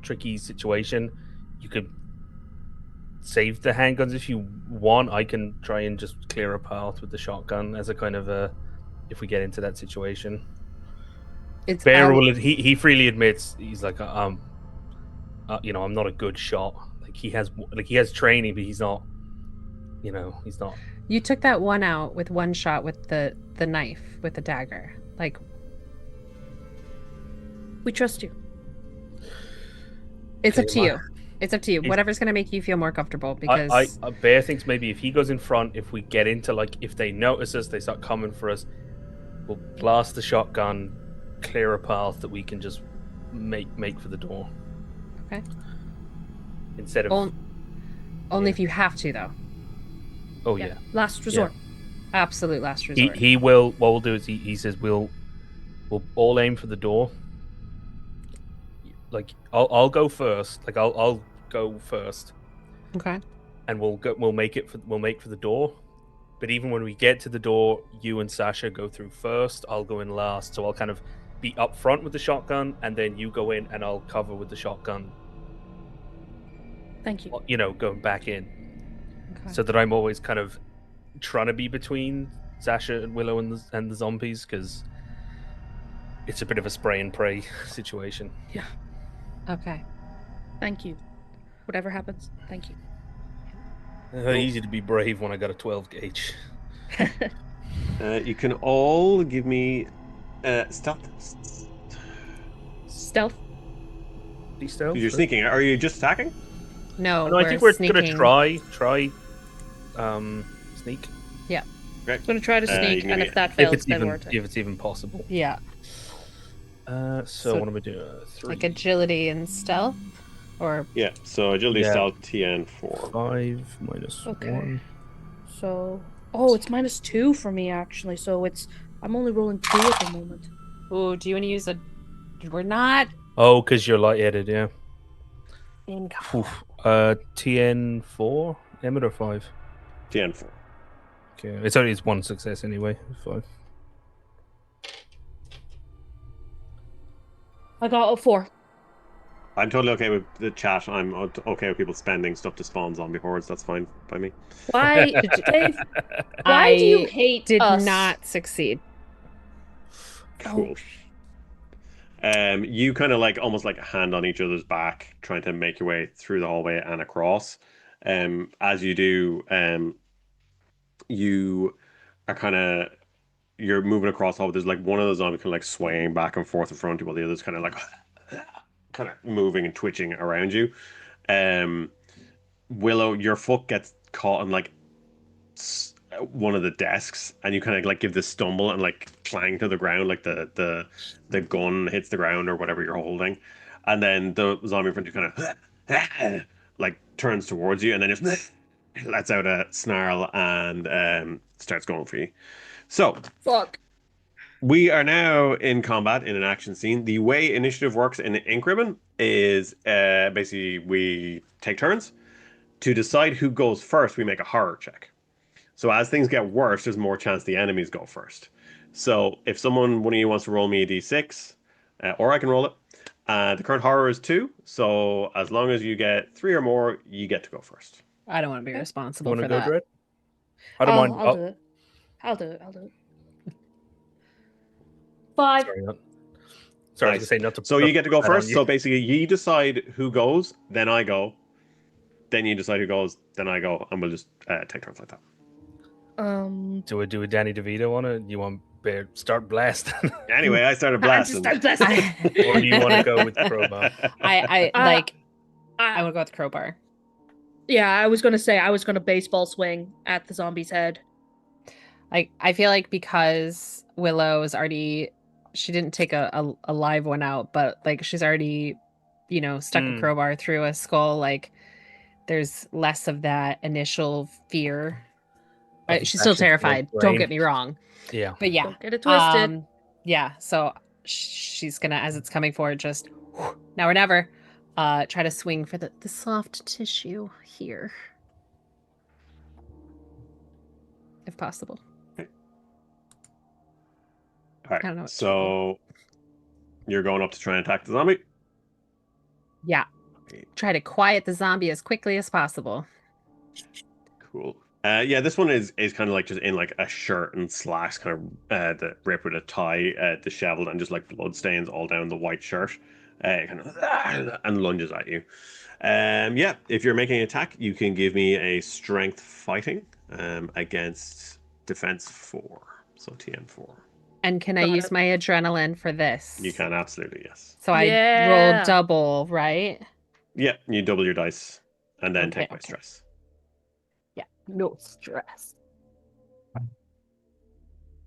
A: tricky situation, you could save the handguns if you want. I can try and just clear a path with the shotgun as a kind of a if we get into that situation.
D: It's
A: Bear
D: out.
A: will he freely admits he's like I'm not a good shot. Like he has training, but he's not. He's not.
D: You took that one out with one shot with the knife with the dagger. Like,
B: We trust you.
D: it's up
A: Okay,
D: to
A: my-
D: you. It's up to you.
A: It's-
D: Whatever's gonna make you feel more comfortable. Because
A: Bear thinks maybe if he goes in front, if we get into like if they notice us, they start coming for us, we'll blast the shotgun, clear a path that we can just make for the door.
D: Okay.
A: Instead of
D: only
A: yeah.
D: if you have to, though.
A: oh yeah.
B: Last resort.
D: Absolute last
A: He
D: resort.
A: he will. What we'll do is he says we'll all aim for the door. Like I'll go first. Like I'll go first.
D: Okay.
A: and we'll make for the door. But even when we get to the door, you and Sasha go through first. I'll go in last, so I'll kind of be up front with the shotgun, and then you go in, and I'll cover with the shotgun.
B: Thank you.
A: You know, going back in,
D: Okay.
A: so that I'm always kind of trying to be between Sasha and Willow and the zombies, because it's a bit of a spray and pray situation.
B: Yeah.
D: Okay.
B: Thank you. Whatever happens, thank you.
A: Easy to be brave when I got a 12 gauge.
C: You can all give me stealth.
B: Stealth.
A: Stealth.
C: You're sneaking. Are you just attacking?
D: No,
A: I think we're
D: sneaking.
A: gonna try sneak.
C: Great.
B: I'm gonna try to
C: you
B: sneak,
C: can
B: and
C: get-
B: if that
A: If
B: fails,
A: it's
B: then
A: even
B: we're attacked.
A: if it's even possible.
D: Yeah,
A: So what am I doing? 3,
D: like agility and stealth, or
C: Yeah. So agility,
A: Yeah.
C: stealth, TN 4.
A: 5 minus
B: Okay.
A: 1.
B: So, it's -2 for me actually. So I'm only rolling 2 at the moment.
D: oh, do you want to use a? We're not
A: Oh, because you're light-headed, yeah.
D: in.
A: Oof. TN 4, Emmett or 5.
C: TN 4.
A: Okay, it's one success anyway. 5.
B: I got a 4.
C: I'm totally okay with the chat. I'm okay with people spending stuff to spawn zombie hordes. That's fine by me.
B: Why, Dave? Why do you
D: I
B: hate
D: did
B: us?
D: not succeed.
C: Cool. You kind of like almost like a hand on each other's back, trying to make your way through the hallway and across. As you do, you are you're moving across the hallway. There's like one of the zombies kind of like swaying back and forth in front of you, while the other's kind of like kind of moving and twitching around you. Willow, your foot gets caught in like one of the desks, and you kind of like give this stumble and like clang to the ground, like the gun hits the ground or whatever you're holding, and then the zombie in front of you kind of like turns towards you, and then just lets out a snarl and starts going for you. So
B: Fuck.
C: we are now in combat in an action scene. The way initiative works in Ink Ribbon is basically we take turns. To decide who goes first, we make a horror check. So as things get worse, there's more chance the enemies go first. So if one of you wants to roll me a d6, or I can roll it, the current horror is 2. So as long as you get 3 or more, you get to go first.
D: I don't want to be
B: Okay.
D: responsible
A: Want
D: for
A: to go,
D: that.
A: Dread? I don't mind.
B: I'll do it. I'll do it. 5.
A: Sorry, I was
C: Nice.
A: going to say not to.
C: So you get to go
A: put that on
C: first.
A: you.
C: So basically, you decide who goes, then I go. Then you decide who goes, then I go, and we'll just take turns like that.
A: Do I do a Danny DeVito on it? You want to start blasting?
C: Anyway, I started
B: I just
C: blasting.
B: start blasting.
A: Or do you want to go with the crowbar?
D: I
B: I
D: would go with the crowbar.
B: Yeah, I was gonna say I was gonna baseball swing at the zombie's head.
D: Like, I feel like because Willow is already, she didn't take a live one out, but like she's already, stuck a crowbar through a skull. Like, there's less of that initial fear. She's still
A: Actually,
D: terrified.
A: brain.
D: Don't get me wrong.
A: Yeah.
D: But yeah.
B: Don't get it twisted.
D: Yeah. So she's gonna, as it's coming forward, just now or never, try to swing for the soft tissue here, if possible.
C: All
D: I don't know
C: right.
D: what
C: So you're going up to try and attack the zombie.
D: Yeah. Try to quiet the zombie as quickly as possible.
C: Cool. Yeah, this one is kind of like just in like a shirt and slacks, kind of the rip with a tie, disheveled, and just like blood stains all down the white shirt. Kind of and lunges at you. Yeah, if you're making an attack, you can give me a strength fighting against defense 4, so TN4.
D: And can I
B: Got
D: use
B: it.
D: my adrenaline for this?
C: You can absolutely, yes.
D: So I
B: Yeah.
D: roll double, right?
C: Yeah, you double your dice and then
D: Okay,
C: take my
D: okay.
C: stress.
D: Yeah. No stress.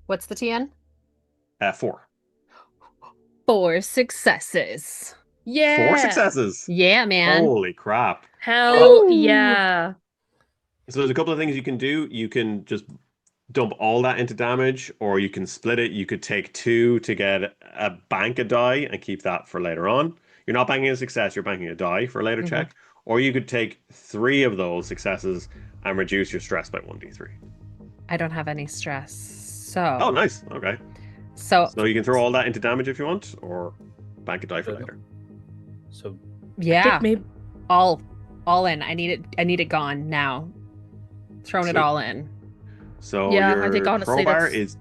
D: What's the TN?
C: 4.
D: 4 successes.
B: Yeah.
C: 4 successes.
D: Yeah, man.
C: Holy crap.
B: Hell
D: Ooh.
B: yeah.
C: So there's a couple of things you can do. You can just dump all that into damage, or you can split it. You could take 2 to get a bank a die and keep that for later on. You're not banking a success, you're banking a die for a later check. or you could take 3 of those successes and reduce your stress by 1d3.
D: I don't have any stress. So
C: Oh, nice. Okay.
D: So
C: So you can throw all that into damage if you want, or bank a die for later.
A: So
D: yeah,
B: Maybe
D: all in. I need it gone now. Thrown it
C: Sweet.
D: all in.
C: So
B: Yeah,
C: your
B: I think honestly
C: crowbar
B: that's-
C: is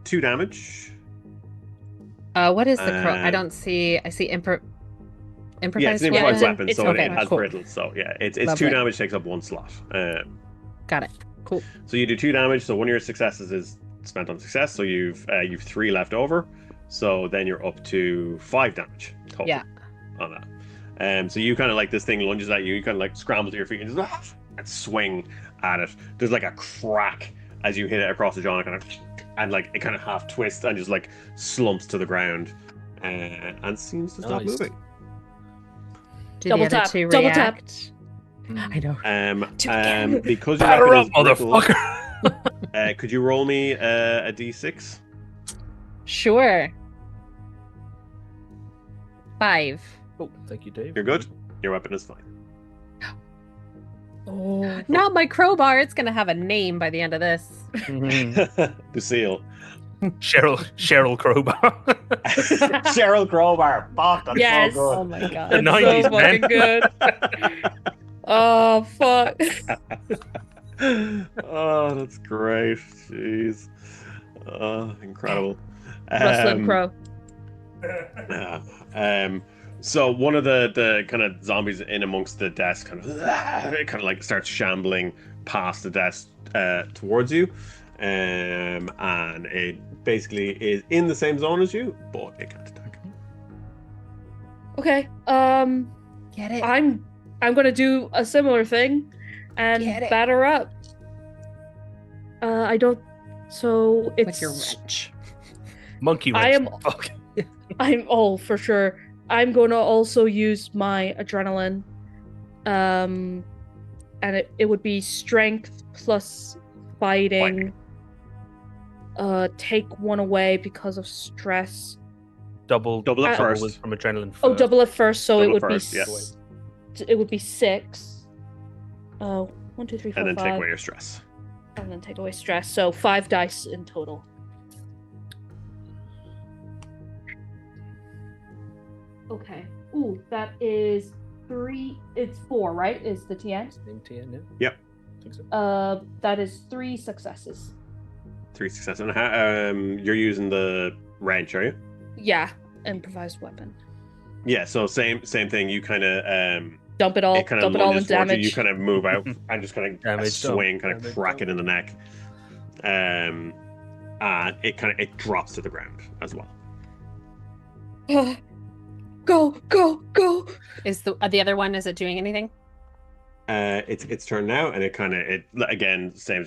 C: 2 damage.
D: What is the crow? I
C: Uh,
D: don't see. I see
C: Yeah, it's
D: improvised
C: an
B: Yeah,
C: improvised
B: it's an-
C: weapon,
B: it's
C: so
B: okay,
C: it has
D: cool.
C: brittle. So yeah, it's
D: Lovely.
C: 2 damage, takes up 1 slot.
D: Got it. Cool.
C: So you do 2 damage. So one of your successes is spent on success. So you've 3 left over. So then you're up to 5 damage total
D: Yeah.
C: on that. So you kind of like this thing lunges at you. You kind of like scramble to your feet and just and swing at it. There's like a crack as you hit it across the jaw, and like it kind of half twists and just like slumps to the ground, and seems to stop
A: Nice.
C: moving.
D: Do
B: Double
D: the other
B: tap,
D: 2
B: double tap.
D: react? I know.
C: Because your
A: batter
C: weapon
A: up,
C: is brittle,
A: motherfucker.
C: could you roll me a d6?
D: Sure. 5.
A: Oh, thank you, Dave.
C: You're good. Your weapon is fine.
B: Oh.
D: Not my crowbar. It's gonna have a name by the end of this.
C: Lucille.
A: Cheryl Crowbar.
C: Cheryl Crowbar. Fuck, that's
B: Yes.
C: so
D: Oh my god.
A: The
B: That's
A: 90s,
B: so
A: man.
B: fucking good. Oh fuck.
C: Oh, that's great. Jeez. Oh, incredible.
B: Rustling crow.
C: Yeah. So one of the kind of zombies in amongst the desk kind of like starts shambling past the desk towards you, and it basically is in the same zone as you, but it can't attack.
B: Okay.
D: Get it.
B: I'm gonna do a similar thing and
D: Get it.
B: batter up. I don't. So it's.
D: With your wrench.
A: Monkey
B: I
A: wrench.
B: am-
A: Fuck.
B: I'm for sure. I'm gonna also use my adrenaline. And it would be strength plus fighting. Take 1 away because of stress.
A: Double
C: it first.
A: was from adrenaline.
B: Oh,
A: first.
B: double it first, so
C: Double
B: it would
C: first,
B: be
C: yes.
B: it would be 6. Oh, 1, 2, 3, 4,
C: And then
B: 5.
C: take away your stress.
B: And then take away stress. So 5 dice in total. Okay. Ooh, that is 3. It's 4, right? Is the TN?
A: Name TN, yeah?
C: Yep.
A: I think so.
B: That is 3 successes.
C: 3 success. And you're using the wrench, are you?
B: Yeah, improvised weapon.
C: Yeah. So same thing. You kind of
B: Dump it all.
C: it kind of
B: Dump it all in
C: lunges towards you.
B: damage.
C: You kind of move out and just kind of
A: Damage
C: swing,
A: done.
C: kind of
A: Damage
C: crack
A: done.
C: it in the neck, and it drops to the ground as well.
B: Go, go, go!
D: Is the other one? Is it doing anything?
C: It's turn now, and it again same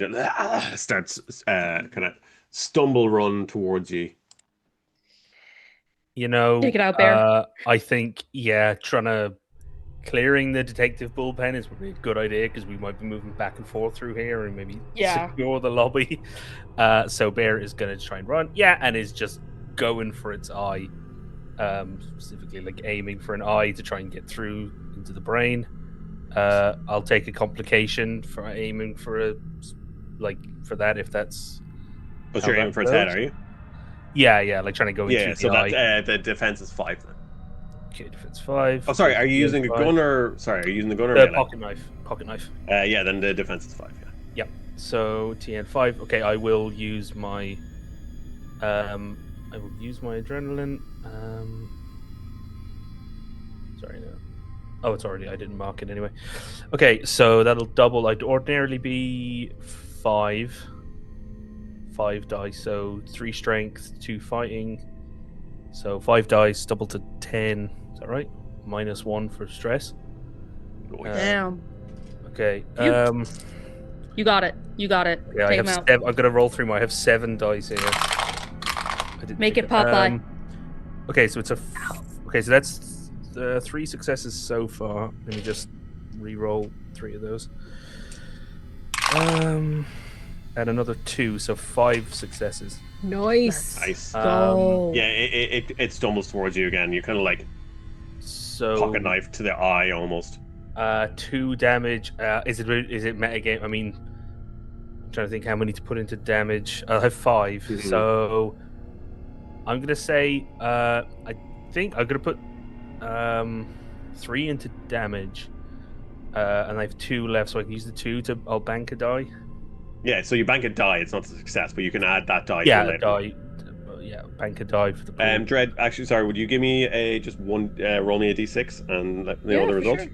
C: starts kind of stumble run towards you.
A: You know,
B: Take it out, Bear.
A: I think, clearing the detective bullpen is probably a good idea because we might be moving back and forth through here and maybe
B: Yeah.
A: secure the lobby. So Bear is going to try and run. Yeah, and is just going for its eye. Specifically like aiming for an eye to try and get through into the brain. I'll take a complication for aiming for that if that's...
C: But
A: How
C: you're
A: that
C: aiming for its head,
A: goes?
C: are you?
A: Yeah, like trying to go into
C: Yeah.
A: the
C: So
A: eye.
C: that the defense is 5 then.
A: Okay, defense 5.
C: Oh, sorry. Are you using a
A: Five.
C: gun or sorry? Are you using the gun or
A: The
C: melee?
A: pocket knife.
C: Yeah. Then the defense is 5. Yeah.
A: Yep. So TN 5. Okay, I will use my adrenaline. Sorry, no. Oh, it's already. I didn't mark it anyway. Okay, so that'll double. I'd ordinarily be 5 dice. So 3 strength, 2 fighting. So 5 dice, double to 10. Is that right? -1 for stress.
B: Damn.
A: Okay.
B: You got it. You got it.
A: Yeah,
B: Take him out.
A: I've got to roll through I have 7 dice here. I didn't
B: Make
A: pick
B: it Popeye.
A: Okay, so it's okay, so that's 3 successes so far. Let me just re-roll 3 of those. Add another 2, so 5 successes.
D: Nice.
C: Nice.
B: Go.
C: Yeah, it stumbles towards you again. You kind of like
A: So
C: pocket knife to the eye almost.
A: 2 damage. Is it meta game? I mean, I'm trying to think how many to put into damage. I'll have 5.
C: Mhm.
A: So I'm gonna say I think I'm gonna put 3 into damage. And I have 2 left, so I can use the 2 to. I'll bank a die.
C: Yeah, so you bank a die. It's not a success, but you can add that die
A: Yeah,
C: to
A: a
C: later.
A: die. Yeah, bank a die for the pool.
C: Dread, actually, sorry, would you give me just one, roll me a d6 and let me know the
B: for
C: result?
B: sure.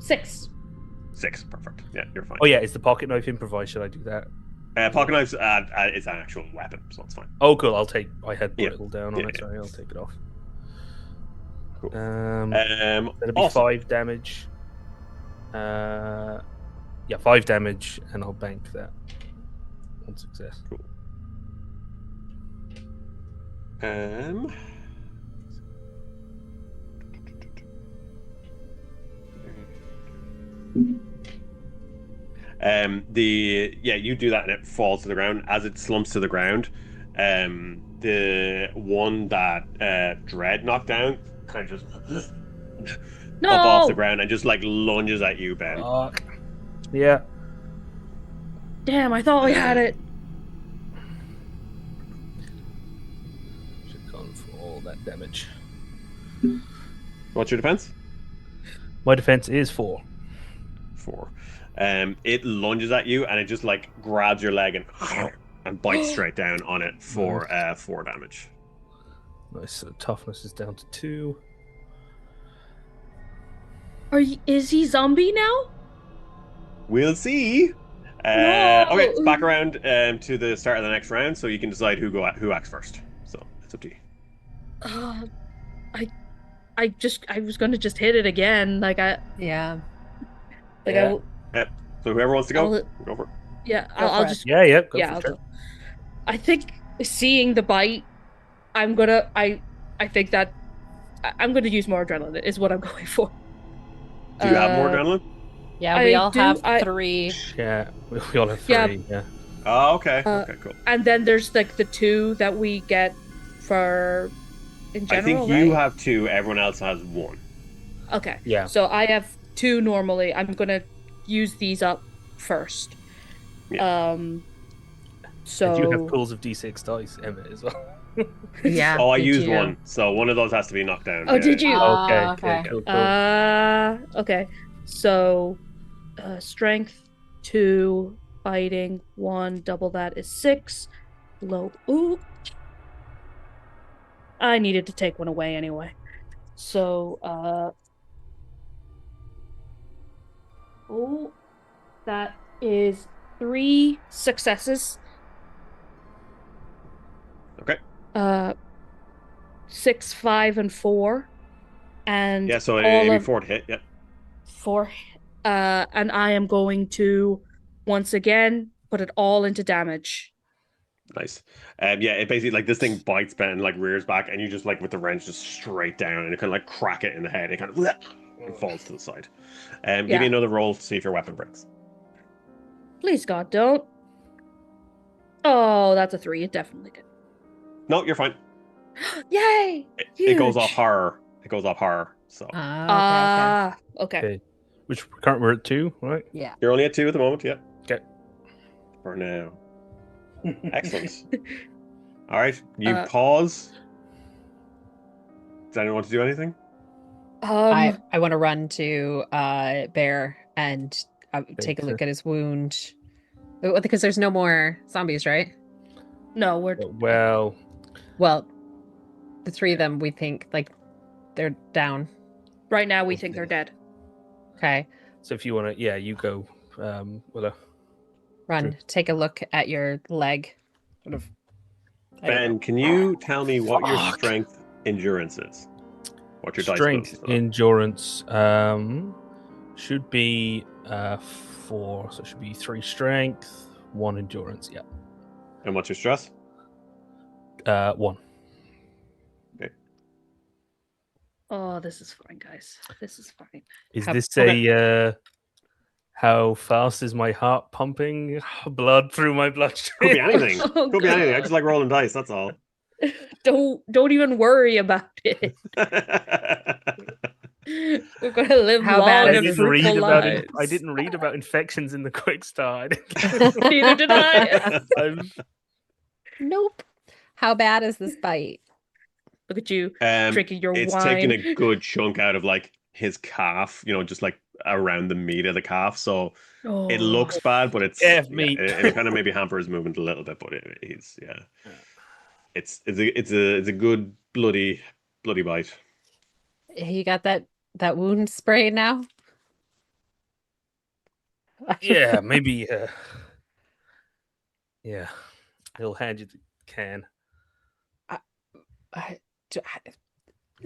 B: 6.
C: 6, perfect. Yeah, you're fine.
A: Oh yeah, is the pocket knife improvised? Should I do that?
C: Pocket knives, it's an actual weapon, so it's fine.
A: Oh, cool. I'll take. I had
C: Yeah.
A: brittle down on
C: Yeah,
A: it.
C: yeah.
A: Sorry, I'll take it off.
C: Cool.
A: That'll be
C: Awesome.
A: 5 damage. Yeah, 5 damage, and I'll bank that. One success.
C: Cool. You do that and it falls to the ground. As it slumps to the ground, the one that Dread knocked down kind of just
B: No.
C: up off the ground and just like lunges at you, Ben.
A: Fuck. Yeah.
B: Damn, I thought I had it.
A: Should have gone for all that damage.
C: What's your defense?
A: My defense is 4.
C: 4. It lunges at you and it just like grabs your leg and bites straight down on it for 4 damage.
A: Nice. So toughness is down to 2.
B: Is he zombie now?
C: We'll see.
B: No.
C: Okay, it's back around to the start of the next round, so you can decide who acts first. So it's up to you.
B: I was gonna just hit it again.
D: Yeah.
A: Yeah.
C: So whoever wants to go,
B: I'll-
C: go for it.
B: Yeah,
D: Go
B: I'll
D: for it.
B: just
A: Yeah. Go
B: yeah.
A: for
B: I'll
A: it.
B: go. I think seeing the bite, I'm gonna think that I'm gonna use more adrenaline is what I'm going for.
C: Do you have more adrenaline?
D: Yeah, we
B: I
D: all
B: do-
D: have
B: I-
D: 3.
A: Yeah. We all have 3.
B: Yeah.
A: Yeah.
C: Oh, okay.
B: Uh,
C: Okay, cool.
B: And then there's like the 2 that we get for in general.
C: I think you
B: right?
C: have 2. Everyone else has 1.
B: Okay.
A: Yeah.
B: So I have 2 normally. I'm gonna use these up first.
C: Yeah.
B: So
A: And you have pools of D6 dice, Emmett, as well.
D: Yeah.
C: Oh, I
D: did
C: used
D: you?
C: 1, so one of those has to be knocked down.
B: Oh, did you?
A: Okay.
D: Okay.
A: Cool.
B: Okay. So strength 2, fighting 1, double that is 6. Low. Ooh. I needed to take one away anyway. So that is 3 successes.
C: Okay.
B: 6, 5, and 4. And
C: Yeah, so
B: all
C: it'd be
B: of
C: 4 to hit. Yeah.
B: 4. And I am going to once again put it all into damage.
C: Nice. Yeah, it basically like this thing bites Ben and like rears back, and you just like with the wrench just straight down, and it kind of like crack it in the head. It kind of and falls to the side. Give
B: Yeah.
C: me another roll to see if your weapon breaks.
B: Please God, don't. Oh, that's a 3. It definitely did.
C: No, you're fine.
B: Yay!
C: It goes off
B: Huge.
C: horror. It goes off horror. So
B: Okay.
A: Okay. Which current we're at 2, right?
D: Yeah.
C: you're only at 2 at the moment. Yeah.
A: Okay.
C: For now. Excellent. All right. You
B: Uh,
C: pause. Does anyone want to do anything?
D: I want to run to Bear and take a look at his wound. Because there's no more zombies, right?
B: No, we're
A: Well,
D: Well, the 3 of them, we think, like, they're down.
B: right now we think they're dead.
D: Okay.
A: so if you want to, yeah, you go, Willow.
D: Run.
A: True.
D: Take a look at your leg. Sort of. I don't
C: Ben,
D: know.
C: can you tell me what your
A: Fuck.
C: strength endurance is? What your dice
A: Strength,
C: goes to?
A: endurance, should be 4, so it should be 3 strength, 1 endurance. Yeah.
C: And what's your stress?
A: 1.
B: Oh, this is fine, guys. This is fine.
A: Is
D: How-
A: this
D: okay.
A: a how fast is my heart pumping blood through my bloodstream?
C: Could be anything.
B: Oh,
C: Could be anything. I
B: God.
C: just like rolling dice. That's all.
B: Don't even worry about it. We're going to live
D: How
B: long
D: bad
A: I
D: is
B: and
D: this
A: didn't read
B: fruitful
A: about
B: lives.
A: I didn't read about infections in the quick start.
B: Neither did I.
D: Nope. How bad is this bite?
B: Look at you
C: Um,
B: drinking your
C: it's
B: wine.
C: taken a good chunk out of like his calf, just like around the meat of the calf. So it looks bad, but it's
A: meat.
C: it kind of maybe hamper his movement a little bit, but he's it's a good bloody bite.
D: You got that wound spray now?
A: Yeah, maybe. Yeah, he'll hand you the can.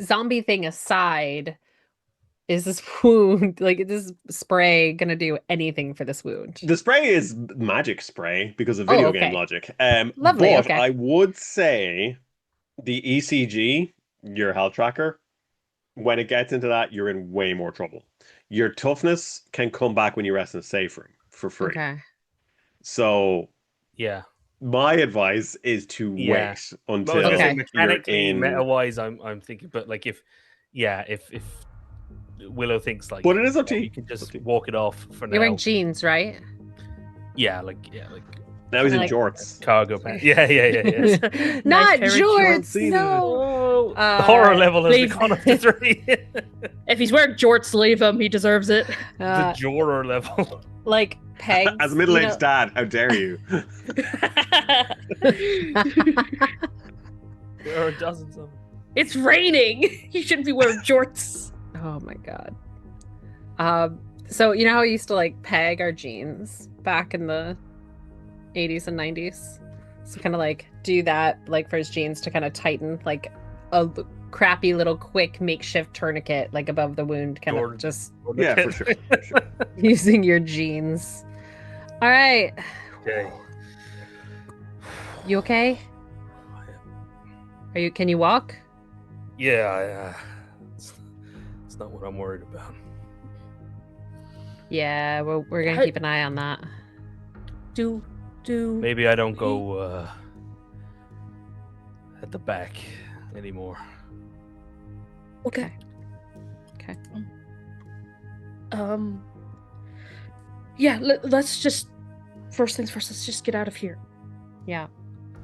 D: Zombie thing aside, is this wound like is this spray gonna do anything for this wound?
C: The spray is magic spray because of video game
D: okay.
C: logic.
D: Lovely,
C: But
D: okay.
C: I would say the ECG, your health tracker, when it gets into that, you're in way more trouble. Your toughness can come back when you rest in a safe room for free.
D: Okay.
C: So
A: Yeah,
C: my advice is to
A: Yeah.
C: wait
A: but I was
C: until
A: gonna say
D: Okay.
C: you're
A: mechanically,
C: in.
A: meta-wise, I'm thinking, but like if Willow thinks like,
C: But it is up to you.
A: you can
C: It's up
A: just
C: to you.
A: walk it off for now.
D: You're wearing jeans, right?
A: Yeah, like
C: Now he's in
D: Like-
C: jorts.
A: cargo pants. Yeah.
B: Nice
D: Not
B: pair of
D: jorts.
C: season.
D: No.
A: The horror level has
B: leave-
A: gone up to 3.
B: If he's wearing jorts, leave him. He deserves it.
A: The Jorer level.
D: Like pegs.
C: As a middle-aged dad, how dare you?
A: There are dozens of them.
B: It's raining. You shouldn't be wearing jorts.
D: Oh my god. So you know how we used to like peg our jeans back in the 80s and 90s? So kind of like do that like for his jeans to kind of tighten like a crappy little quick makeshift tourniquet like above the wound, kind
A: Or-
D: of just
C: Yeah, for sure.
D: using your jeans. All right.
A: Okay.
D: You okay? Can you walk?
A: Yeah, it's not what I'm worried about.
D: Yeah, we're gonna
B: How-
D: keep an eye on that.
B: Do
A: Maybe I don't go at the back anymore.
B: okay.
D: Okay.
B: Yeah. Let's just first things first. Let's just get out of here.
D: Yeah.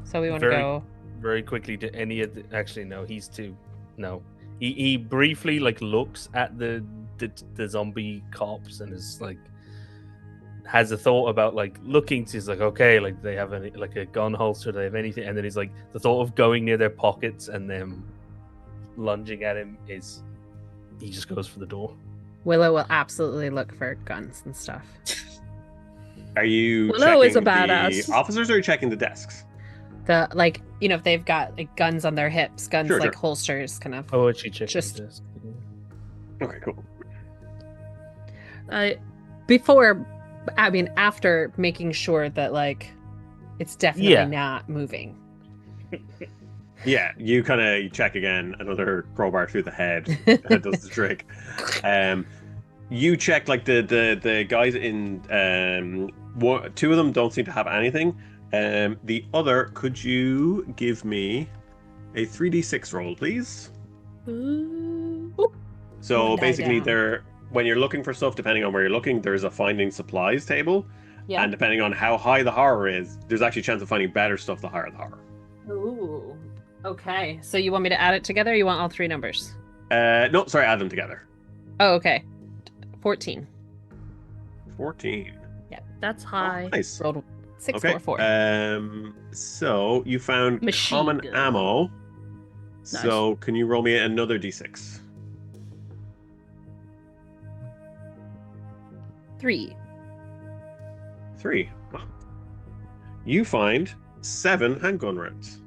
D: So we want to
A: Very-
D: go.
A: Very quickly to any of the, actually no, he's too no. He briefly like looks at the zombie cops and is like has a thought about like looking to, he's like, okay, like they have any like a gun holster, they have anything, and then he's like the thought of going near their pockets and them lunging at him is he just goes for the door.
D: Willow will absolutely look for guns and stuff.
C: Are you
B: Willow is a
C: checking
B: badass.
C: the officers or are you checking the desks?
D: The like, you know, if they've got like guns on their hips, guns
C: Sure,
D: like
C: sure.
D: holsters, kind of.
A: Oh, she checked
D: Just-
A: the desk.
C: Okay, cool.
D: Before, I mean, after making sure that like it's definitely
A: Yeah.
D: not moving.
C: Yeah, you kind of check again. Another crowbar through the head that does the trick. You check like the guys in two of them don't seem to have anything. The other, could you give me a 3d6 roll, please?
B: Ooh.
C: So
D: Die
C: basically,
D: down.
C: when you're looking for stuff, depending on where you're looking, there's a finding supplies table,
D: Yeah.
C: and depending on how high the horror is, there's actually a chance of finding better stuff the higher the horror.
D: Ooh. Okay. So you want me to add it together? Or you want all three numbers?
C: No, sorry, add them together.
D: Oh, okay. 14.
C: 14.
B: That's
C: Oh,
B: high.
C: nice.
D: Rolled 6,
C: Okay.
D: 4, 4.
C: So you found
B: Machine
C: common
B: gun.
C: ammo.
B: Nice.
C: So can you roll me another d6?
D: 3.
C: 3. Well, you find 7 handgun rounds.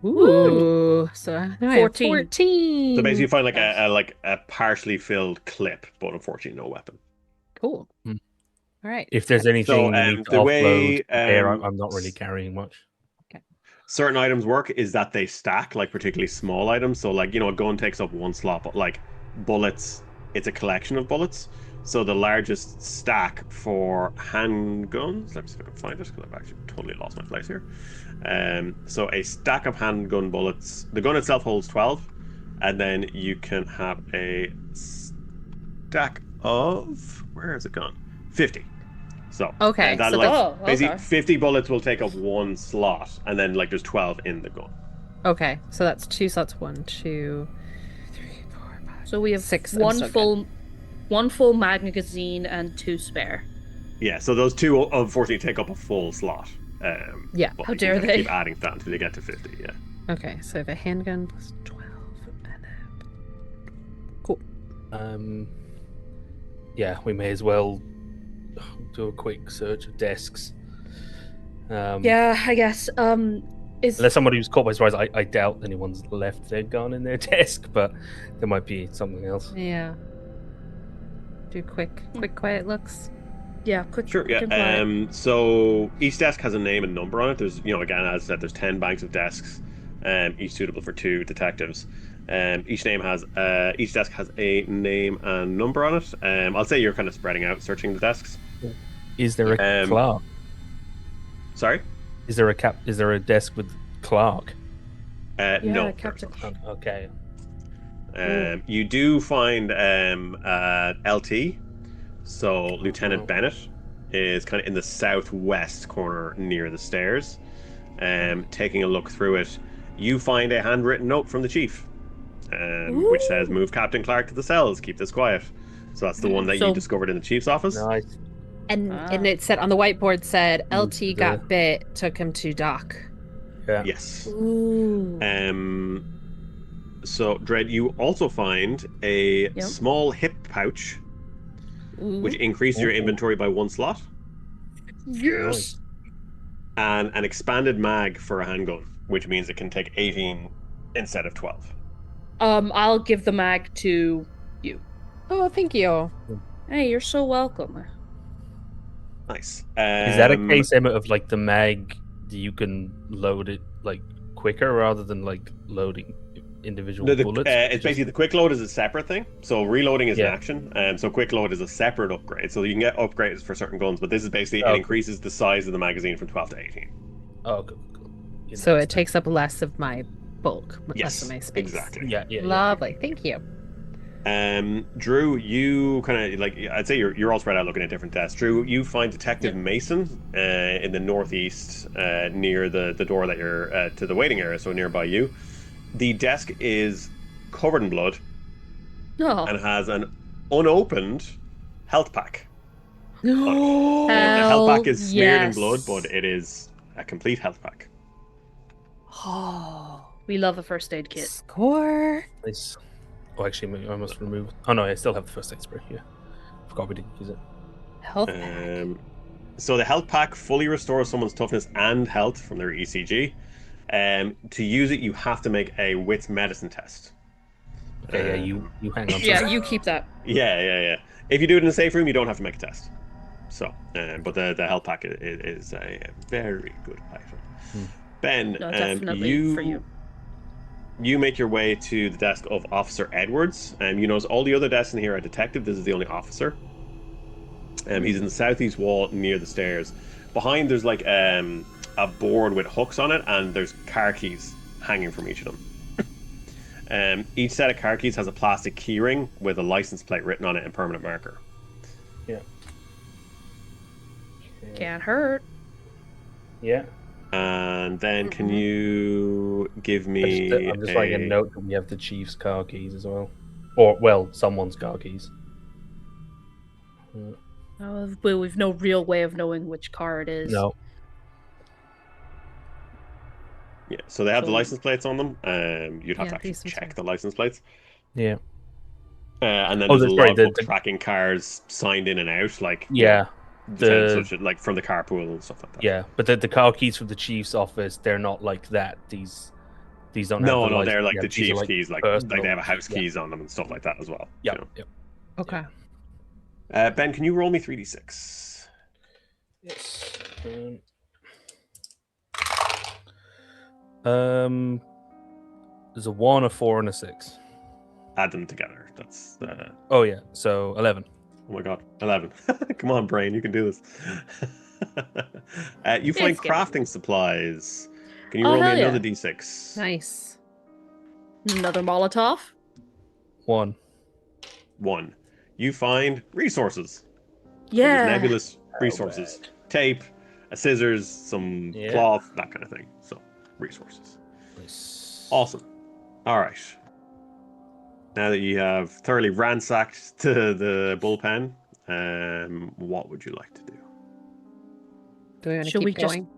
D: Ooh. So now I have
B: 14.
D: 14.
C: So basically, you find like a partially filled clip, but unfortunately, no weapon.
D: Cool.
A: Hmm.
D: All right.
A: If there's anything
C: So,
A: you need to
C: the way,
A: offload there,
C: um,
A: I'm not really carrying much.
C: Certain items work is that they stack, like particularly small items. So, like, a gun takes up one slot, but like bullets, it's a collection of bullets. So the largest stack for handguns, let me see if I can find it because I've actually totally lost my place here. So a stack of handgun bullets, the gun itself holds 12. and then you can have a stack of, where has it gone? 50. So
D: Okay,
C: that
D: so
C: like
B: Oh,
C: basically
B: okay.
C: 50 bullets will take up one slot, and then like there's 12 in the gun.
D: Okay, so that's 2 slots. 1, 2, 3, 4, 5.
B: So we have
D: 6. I'm
B: one
D: still
B: full magazine and 2 spare.
C: Yeah, so those two unfortunately take up a full slot.
D: Yeah.
C: But
B: How
C: you can
B: dare
C: kinda
B: they?
C: keep adding to that until you get to 50. Yeah.
D: good. Okay, so I have a handgun plus 12. And cool.
A: Yeah, we may as well do a quick search of desks.
B: Yeah, I guess. Is
A: Unless somebody was caught by surprise, I doubt anyone's left their gun in their desk, but there might be something else.
D: Yeah. Do quick, quiet looks.
B: yeah, quick.
C: Sure,
B: quick and quiet.
C: yeah. So each desk has a name and number on it. There's, again, as I said, there's 10 banks of desks, each suitable for 2 detectives. Each desk has a name and number on it. I'll say you're kind of spreading out, searching the desks.
A: Is there a clerk?
C: Sorry?
A: Is there a desk with clerk?
C: No.
B: Captain.
A: Okay.
C: You do find LT. So Lieutenant Bennett is kind of in the southwest corner near the stairs. Taking a look through it, you find a handwritten note from the chief, which says, "Move Captain Clark to the cells. Keep this quiet." So that's the one that you discovered in the chief's office.
A: Nice.
D: And it said on the whiteboard said
A: Move
D: LT
A: to
D: got bit, took him to doc.
A: Yeah.
C: Yes.
B: Ooh.
C: So Dread, you also find a small hip pouch, which increased your inventory by 1 slot.
B: Yes.
C: And an expanded mag for a handgun, which means it can take 18 instead of 12.
B: I'll give the mag to you.
D: Oh, thank you.
B: Hey, you're so welcome.
C: Nice.
A: Is that a case, Emma, of like the mag? You can load it like quicker rather than like loading individual bullets?
C: It's basically the quick load is a separate thing. So reloading is an
A: Yeah.
C: action. So quick load is a separate upgrade. So you can get upgrades for certain guns, but this is basically it increases the size of the magazine from 12 to 18.
A: Oh, cool.
D: So it takes up less of my bulk,
C: Yes,
D: less of my space.
C: exactly.
A: Yeah.
D: Lovely. Thank you.
C: Drew, you kind of like, I'd say you're all spread out looking at different desks. Drew, you find Detective Mason in the northeast near the door that you're to the waiting area, so nearby you. The desk is covered in blood and has an unopened health pack.
B: No.
C: The health pack is smeared in blood, but it is a complete health pack.
B: Oh, we love a first aid kit.
D: Score.
A: Nice. Oh, actually, I must remove. Oh no, I still have the first aid spray. Yeah, forgot we didn't use it.
D: Health.
C: So the health pack fully restores someone's toughness and health from their ECG. To use it, you have to make a wits medicine test.
A: Okay, you hang on.
B: Yeah, you keep that.
C: Yeah. If you do it in a safe room, you don't have to make a test. So, but the health pack is a very good item. Ben,
B: No, definitely for you.
C: You make your way to the desk of Officer Edwards. You notice all the other desks in here are detective. This is the only officer. He's in the southeast wall near the stairs. Behind, there's like a board with hooks on it, and there's car keys hanging from each of them. Each set of car keys has a plastic keyring with a license plate written on it in permanent marker.
A: Yeah.
B: Can't hurt.
A: Yeah.
C: And then can you give me...
A: I'm just writing a note that we have the chief's car keys as well. Or, well, someone's car keys.
B: We've no real way of knowing which car it is.
A: No.
C: Yeah, so they have the license plates on them. You'd have to actually
D: these
C: check the license plates.
A: Yeah.
C: And then there's a
A: sorry,
C: logbook tracking cars signed in and out, like like from the carpool and stuff like that.
A: Yeah, but the car keys from the chief's office, they're not like that. These don't.
C: No, they're like the chief's keys, like
A: personal.
C: they have a house keys on them and stuff like that as well.
A: Yeah.
D: Okay.
C: Ben, can you roll me 3d6?
A: Yes. There's a 1, a 4, and a 6.
C: Add them together. That's
A: Oh yeah, so 11.
C: Oh my god, 11. Come on, brain, you can do this. You find crafting supplies. Can you roll me another d6?
D: Nice.
B: Another Molotov.
A: 1.
C: 1. You find resources.
B: Yeah.
C: There's nebulous resources. Tape, a scissors, some cloth, that kind of thing. So, resources.
A: Nice.
C: Awesome. All right. Now that you have thoroughly ransacked the bullpen, what would you like to do?
D: Do we want to
B: Should we
D: keep going?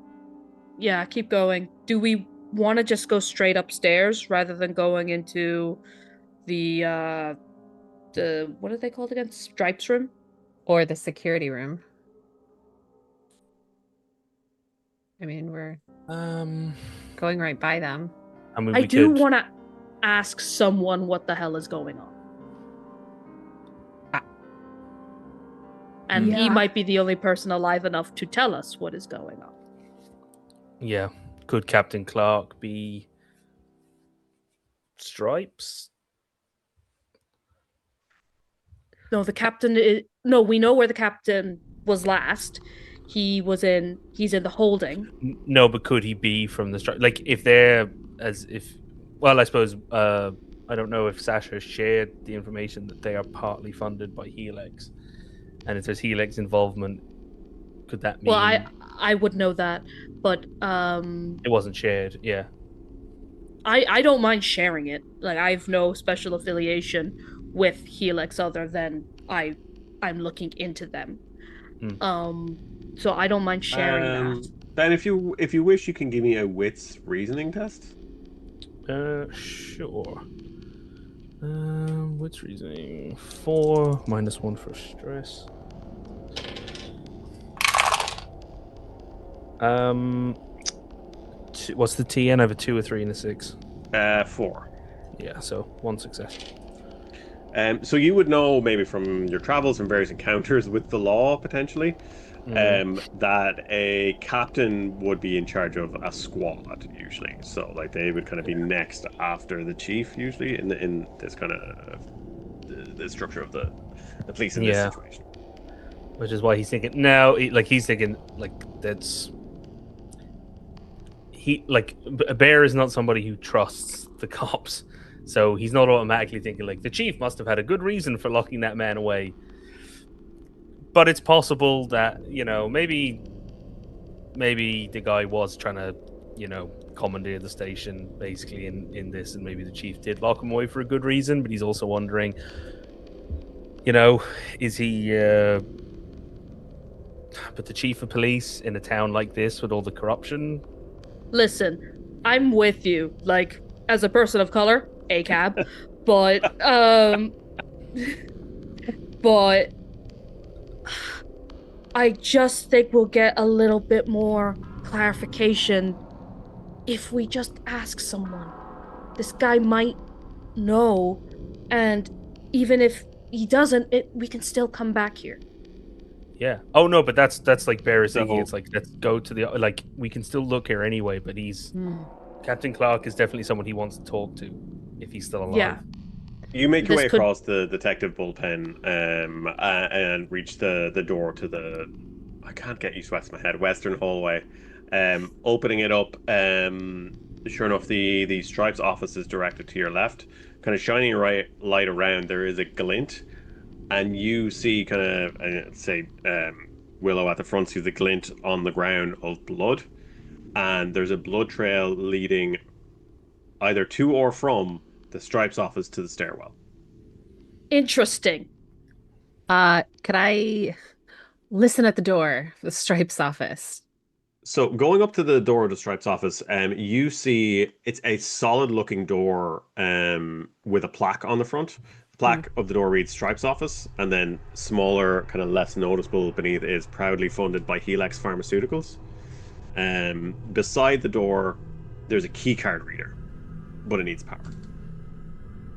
B: Yeah, keep going. Do we want to just go straight upstairs rather than going into the what are they called again? Stripes room?
D: Or the security room? I mean, we're going right by them.
A: I mean,
B: I
A: we
B: do
A: could-
B: want to ask someone what the hell is going on. And he
D: Yeah.
B: might be the only person alive enough to tell us what is going on.
A: Yeah. Could Captain Clark be Stripes?
B: No, the captain is... No, we know where the captain was last. He's in the holding.
A: No, but could he be from the Stripes? Like, if they're well, I suppose, I don't know if Sasha shared the information that they are partly funded by Helix. And if there's Helix involvement, could that mean...
B: Well, I would know that, but
A: it wasn't shared, yeah.
B: I don't mind sharing it. Like, I've no special affiliation with Helix other than I'm looking into them. So I don't mind sharing that.
C: Then if you wish, you can give me a wits reasoning test.
A: Sure. What's reasoning? 4 minus 1 for stress. What's the TN? I have a 2, a 3, and a 6.
C: 4.
A: Yeah, so 1 success.
C: So you would know maybe from your travels and various encounters with the law potentially, that a captain would be in charge of a squad usually. So like they would kind of be next after the chief usually in this kind of the structure of the police in this situation.
A: Which is why he's thinking now. He's thinking that's. Bear is not somebody who trusts the cops, so he's not automatically thinking the chief must have had a good reason for locking that man away. But it's possible that maybe the guy was trying to commandeer the station basically in this, and maybe the chief did lock him away for a good reason. But he's also wondering, is he? But the chief of police in a town like this with all the corruption.
B: Listen, I'm with you. Like, as a person of color, ACAB, but but I just think we'll get a little bit more clarification if we just ask someone. This guy might know, and even if he doesn't, we can still come back here.
A: Yeah. Oh no, but that's like Bear thinking. It's like, let's go to the we can still look here anyway. But Captain Clark is definitely someone he wants to talk to if he's still alive.
B: Yeah.
C: You make your way across the detective bullpen and reach the door to the... I can't get used to what's in my head. Western hallway. Opening it up, sure enough, the Stripes office is directed to your left. Kind of shining light around, there is a glint. And you see kind of, Willow at the front sees a glint on the ground of blood. And there's a blood trail leading either to or from the Stripes office to the stairwell.
B: Interesting.
D: Could I listen at the door of the Stripes office?
C: So going up to the door of the Stripes office, you see it's a solid looking door with a plaque on the front. The plaque of the door reads Stripes office, and then smaller, kind of less noticeable beneath is proudly funded by Helix Pharmaceuticals. Beside the door, there's a key card reader, but it needs power.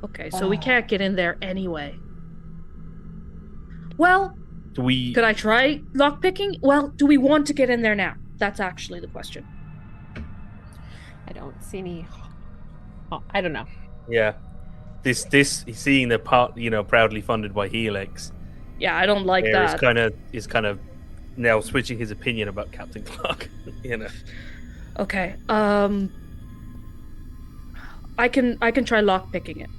B: Okay, so we can't get in there anyway. Well, could I try lockpicking? Well, do we want to get in there now? That's actually the question.
D: I don't see any... Oh, I don't know.
A: Yeah. This seeing the part, proudly funded by Helix.
B: Yeah, I don't like that.
A: Is kind of now switching his opinion about Captain Clark.
B: Okay. I can try lock picking it.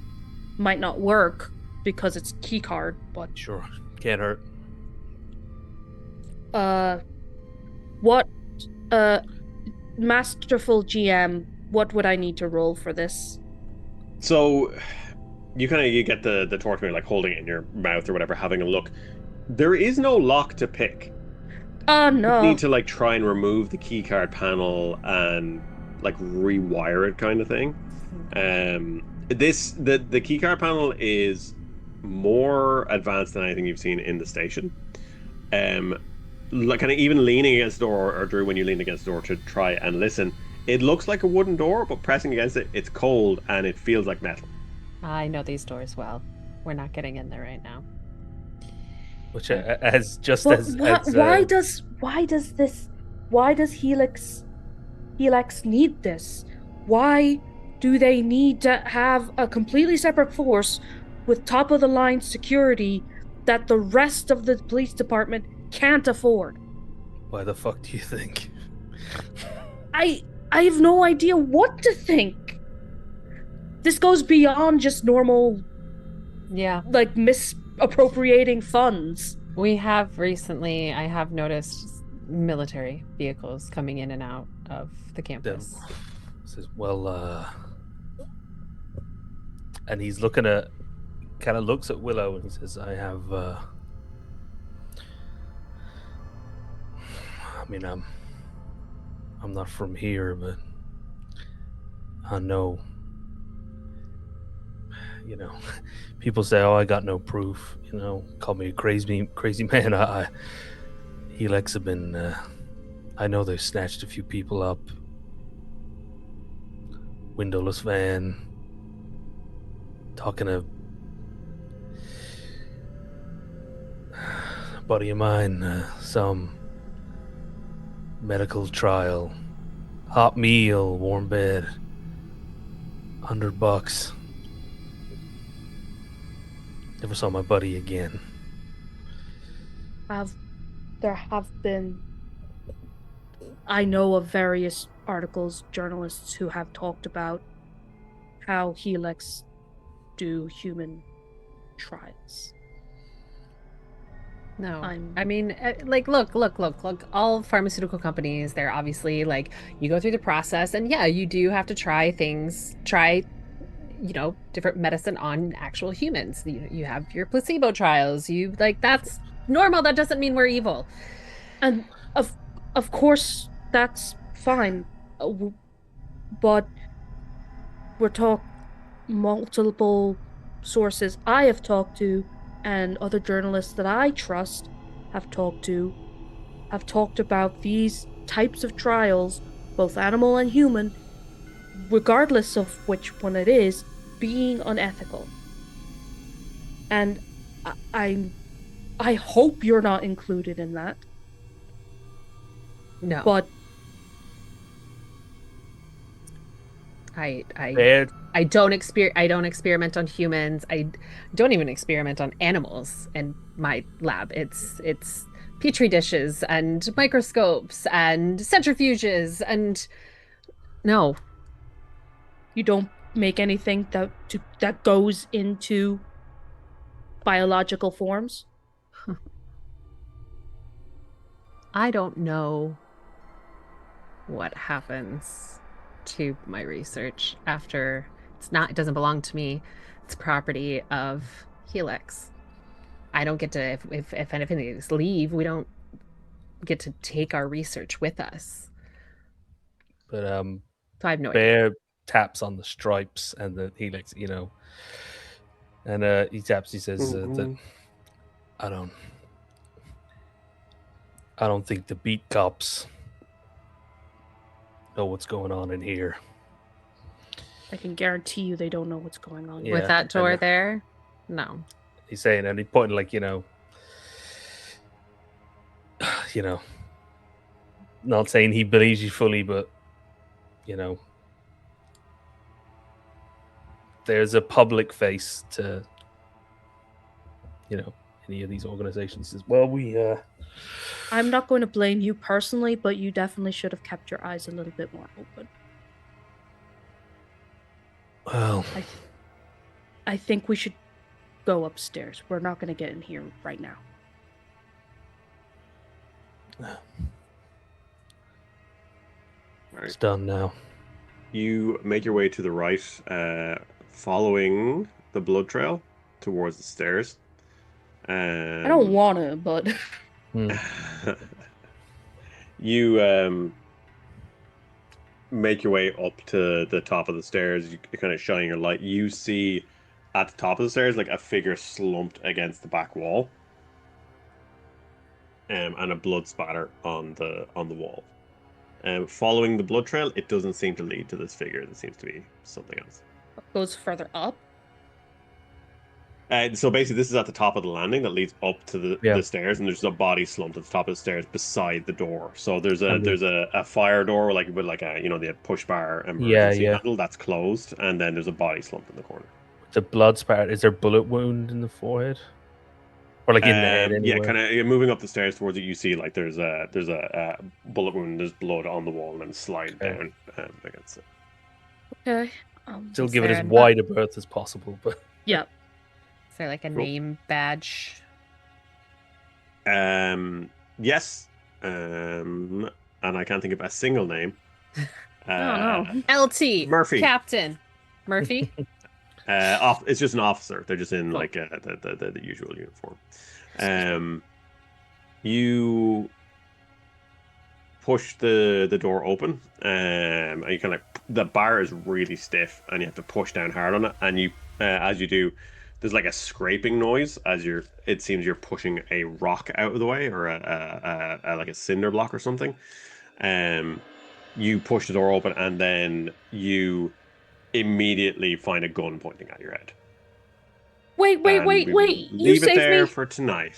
B: Might not work because it's key card, but
A: Sure, can't hurt.
B: what masterful GM, what would I need to roll for this?
C: So you get the torch, like holding it in your mouth or whatever, having a look. There is no lock to pick.
B: Oh
C: You
B: no.
C: need to like try and remove the keycard panel and like rewire it, kind of thing. The keycard panel is more advanced than anything you've seen in the station. Like kind of even leaning against the door, or Drew, when you lean against the door to try and listen, it looks like a wooden door, but pressing against it, it's cold and it feels like metal.
D: I know these doors well. We're not getting in there right now.
A: Which as
B: why does Helix need this? Why do they need to have a completely separate force with top of the line security that the rest of the police department can't afford?
A: Why the fuck do you think?
B: I have no idea what to think. This goes beyond just normal, like misappropriating funds.
D: We have recently, I have noticed military vehicles coming in and out of the campus.
A: Says, well, and he's looks at Willow and he says, I have, I mean, I'm not from here, but I know, you know, people say, oh, I got no proof, you know, call me a crazy man. Helix have been, I know they've snatched a few people up. Windowless van. Talking to a buddy of mine, some medical trial, hot meal, warm bed, $100. Never saw my buddy again.
B: There have been, I know of various articles, journalists who have talked about how Helix do human trials.
D: No, I mean, like, look. All pharmaceutical companies, they're obviously like, you go through the process, and yeah, you do have to try different medicine on actual humans. You have your placebo trials. You like, that's normal. That doesn't mean we're evil.
B: And of course, that's fine. But we're talking multiple sources I have talked to and other journalists that I trust have talked about these types of trials, both animal and human, regardless of which one it is, being unethical. And I hope you're not included in that.
D: No.
B: But
D: I don't experiment on humans. I don't even experiment on animals in my lab. It's petri dishes and microscopes and centrifuges and no.
B: You don't make anything that goes into biological forms?
D: I don't know what happens to my research after it doesn't belong to me. It's property of Helix. I don't get to, if anything is leave, we don't get to take our research with us.
A: But
D: so I have no
A: Bear
D: idea.
A: taps on the stripes and the Helix, you know, and he says that I don't think the beat cops know what's going on in here.
B: I can guarantee you they don't know what's going on.
D: With that door there? No.
A: He's saying, and he pointed like, you know, not saying he believes you fully, but, you know, there's a public face to, you know, any of these organizations. Well,
B: I'm not going to blame you personally, but you definitely should have kept your eyes a little bit more open.
A: Well,
B: I think we should go upstairs. We're not going to get in here right now.
A: it's done now.
C: You make your way to the right, following the blood trail towards the stairs.
B: I don't want to, but
C: you make your way up to the top of the stairs. You kind of shine your light. You see at the top of the stairs like a figure slumped against the back wall, and a blood spatter on the wall. Following the blood trail, it doesn't seem to lead to this figure. It seems to be something else.
B: goes further up.
C: So basically, this is at the top of the landing that leads up to the stairs, and there's a body slumped at the top of the stairs beside the door. So there's a fire door with a the push bar emergency handle that's closed, and then there's a body slumped in the corner.
A: It's a blood spatter. Is there a bullet wound in the forehead, or like in the head? Anyway?
C: Yeah, kind of moving up the stairs towards it. You see like there's a bullet wound. There's blood on the wall, and then slide down against it.
B: Okay.
A: Still give it as wide a berth as possible, but
B: yeah.
D: Is there like a name badge?
C: Yes. And I can't think of a single name.
B: No.
D: LT.
C: Murphy.
D: Captain. Murphy?
C: It's just an officer. They're just in like the usual uniform. You push the door open, and you kind of the bar is really stiff, and you have to push down hard on it. And you, as you do, there's like a scraping noise as it seems you're pushing a rock out of the way, or a like a cinder block or something. You push the door open, and then you immediately find a gun pointing at your head.
B: Wait! You
C: Leave it there
B: me
C: for tonight.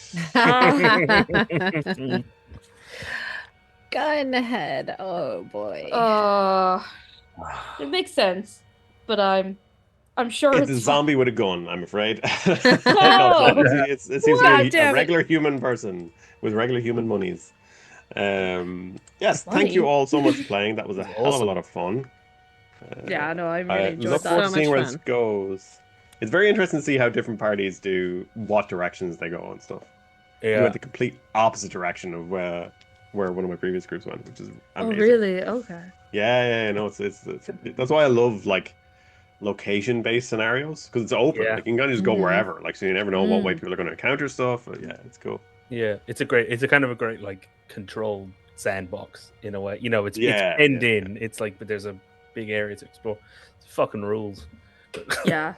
D: Gun head. Oh boy.
B: It makes sense, but I'm sure
C: it's a zombie with a gun, I'm afraid.
B: No.
C: It seems to be a regular human person with regular human monies. Yes, thank you all so much for playing. That was a hell of a lot of fun.
B: Yeah, no, I really enjoyed
C: look
B: that.
C: forward to seeing where this goes. It's very interesting to see how different parties do, what directions they go and stuff.
A: yeah.
C: You went the complete opposite direction of where one of my previous groups went, which is amazing.
B: Oh, really? Okay.
C: Yeah, no, it's that's why I love like location-based scenarios, because it's open.
A: Yeah.
C: Like, you can kind of just go wherever. Like, so you never know what way people are going to encounter stuff. But yeah, it's cool.
A: Yeah, it's a kind of a great like controlled sandbox in a way. It's penned in. It's like, but there's a big area to explore. It's fucking rules.
B: Yeah.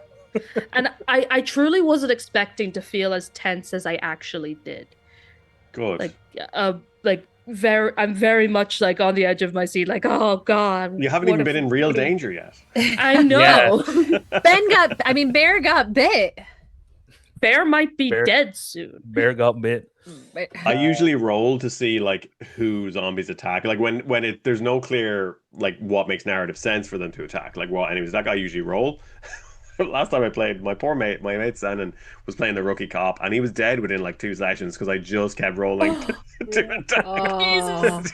B: And I truly wasn't expecting to feel as tense as I actually did.
C: Good.
B: I'm very much like on the edge of my seat, like, oh god.
C: You haven't even been in real danger yet.
B: I know.
D: Bear got bit.
B: Bear might be dead soon.
A: Bear got bit.
C: I usually roll to see like who zombies attack. Like when there's no clear like what makes narrative sense for them to attack. Like what enemies attack, I usually roll. Last time I played, my mate Shannon was playing the rookie cop, and he was dead within like 2 sessions because I just kept rolling to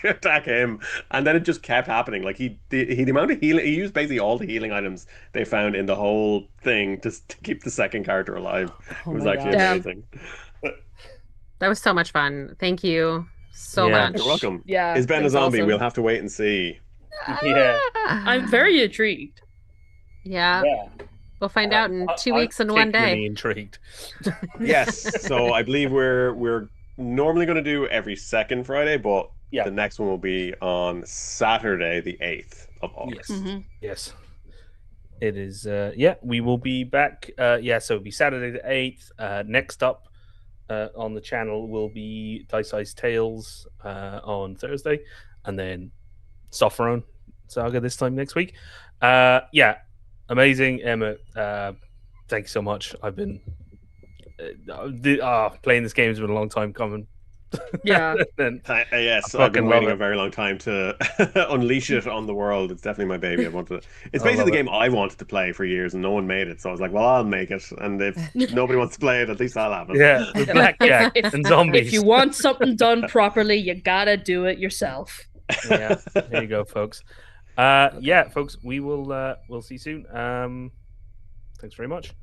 C: attack him, and then it just kept happening. Like the amount of healing, he used basically all the healing items they found in the whole thing to keep the second character alive. It was actually amazing.
D: That was so much fun. Thank you so much.
C: You're welcome.
B: Yeah,
C: Is Ben a zombie?
B: awesome.
C: We'll have to wait and see.
A: Yeah,
B: I'm very intrigued.
D: Yeah. We'll find out in 2 weeks and 1 day.
A: I'm intrigued.
C: Yes. So I believe we're normally going to do every second Friday, but the next one will be on Saturday, the 8th of August.
A: Yes. Mm-hmm. Yes. It is. We will be back. So it'll be Saturday the 8th. Next up on the channel will be Dice Ice Tales on Thursday, and then Softhrone Saga this time next week. Amazing, Emma. Thanks so much. I've been playing this game has been a long time coming.
B: Yeah.
C: Yes, I've been waiting a very long time to unleash it on the world. It's definitely my baby. It's basically the game I wanted to play for years, and no one made it. So I was like, well, I'll make it. And if nobody wants to play it, at least I'll have it.
A: Yeah, with blackjack and zombies.
B: If you want something done properly, you gotta do it yourself.
A: Yeah, there you go, folks. Folks, we'll see you soon. Thanks very much.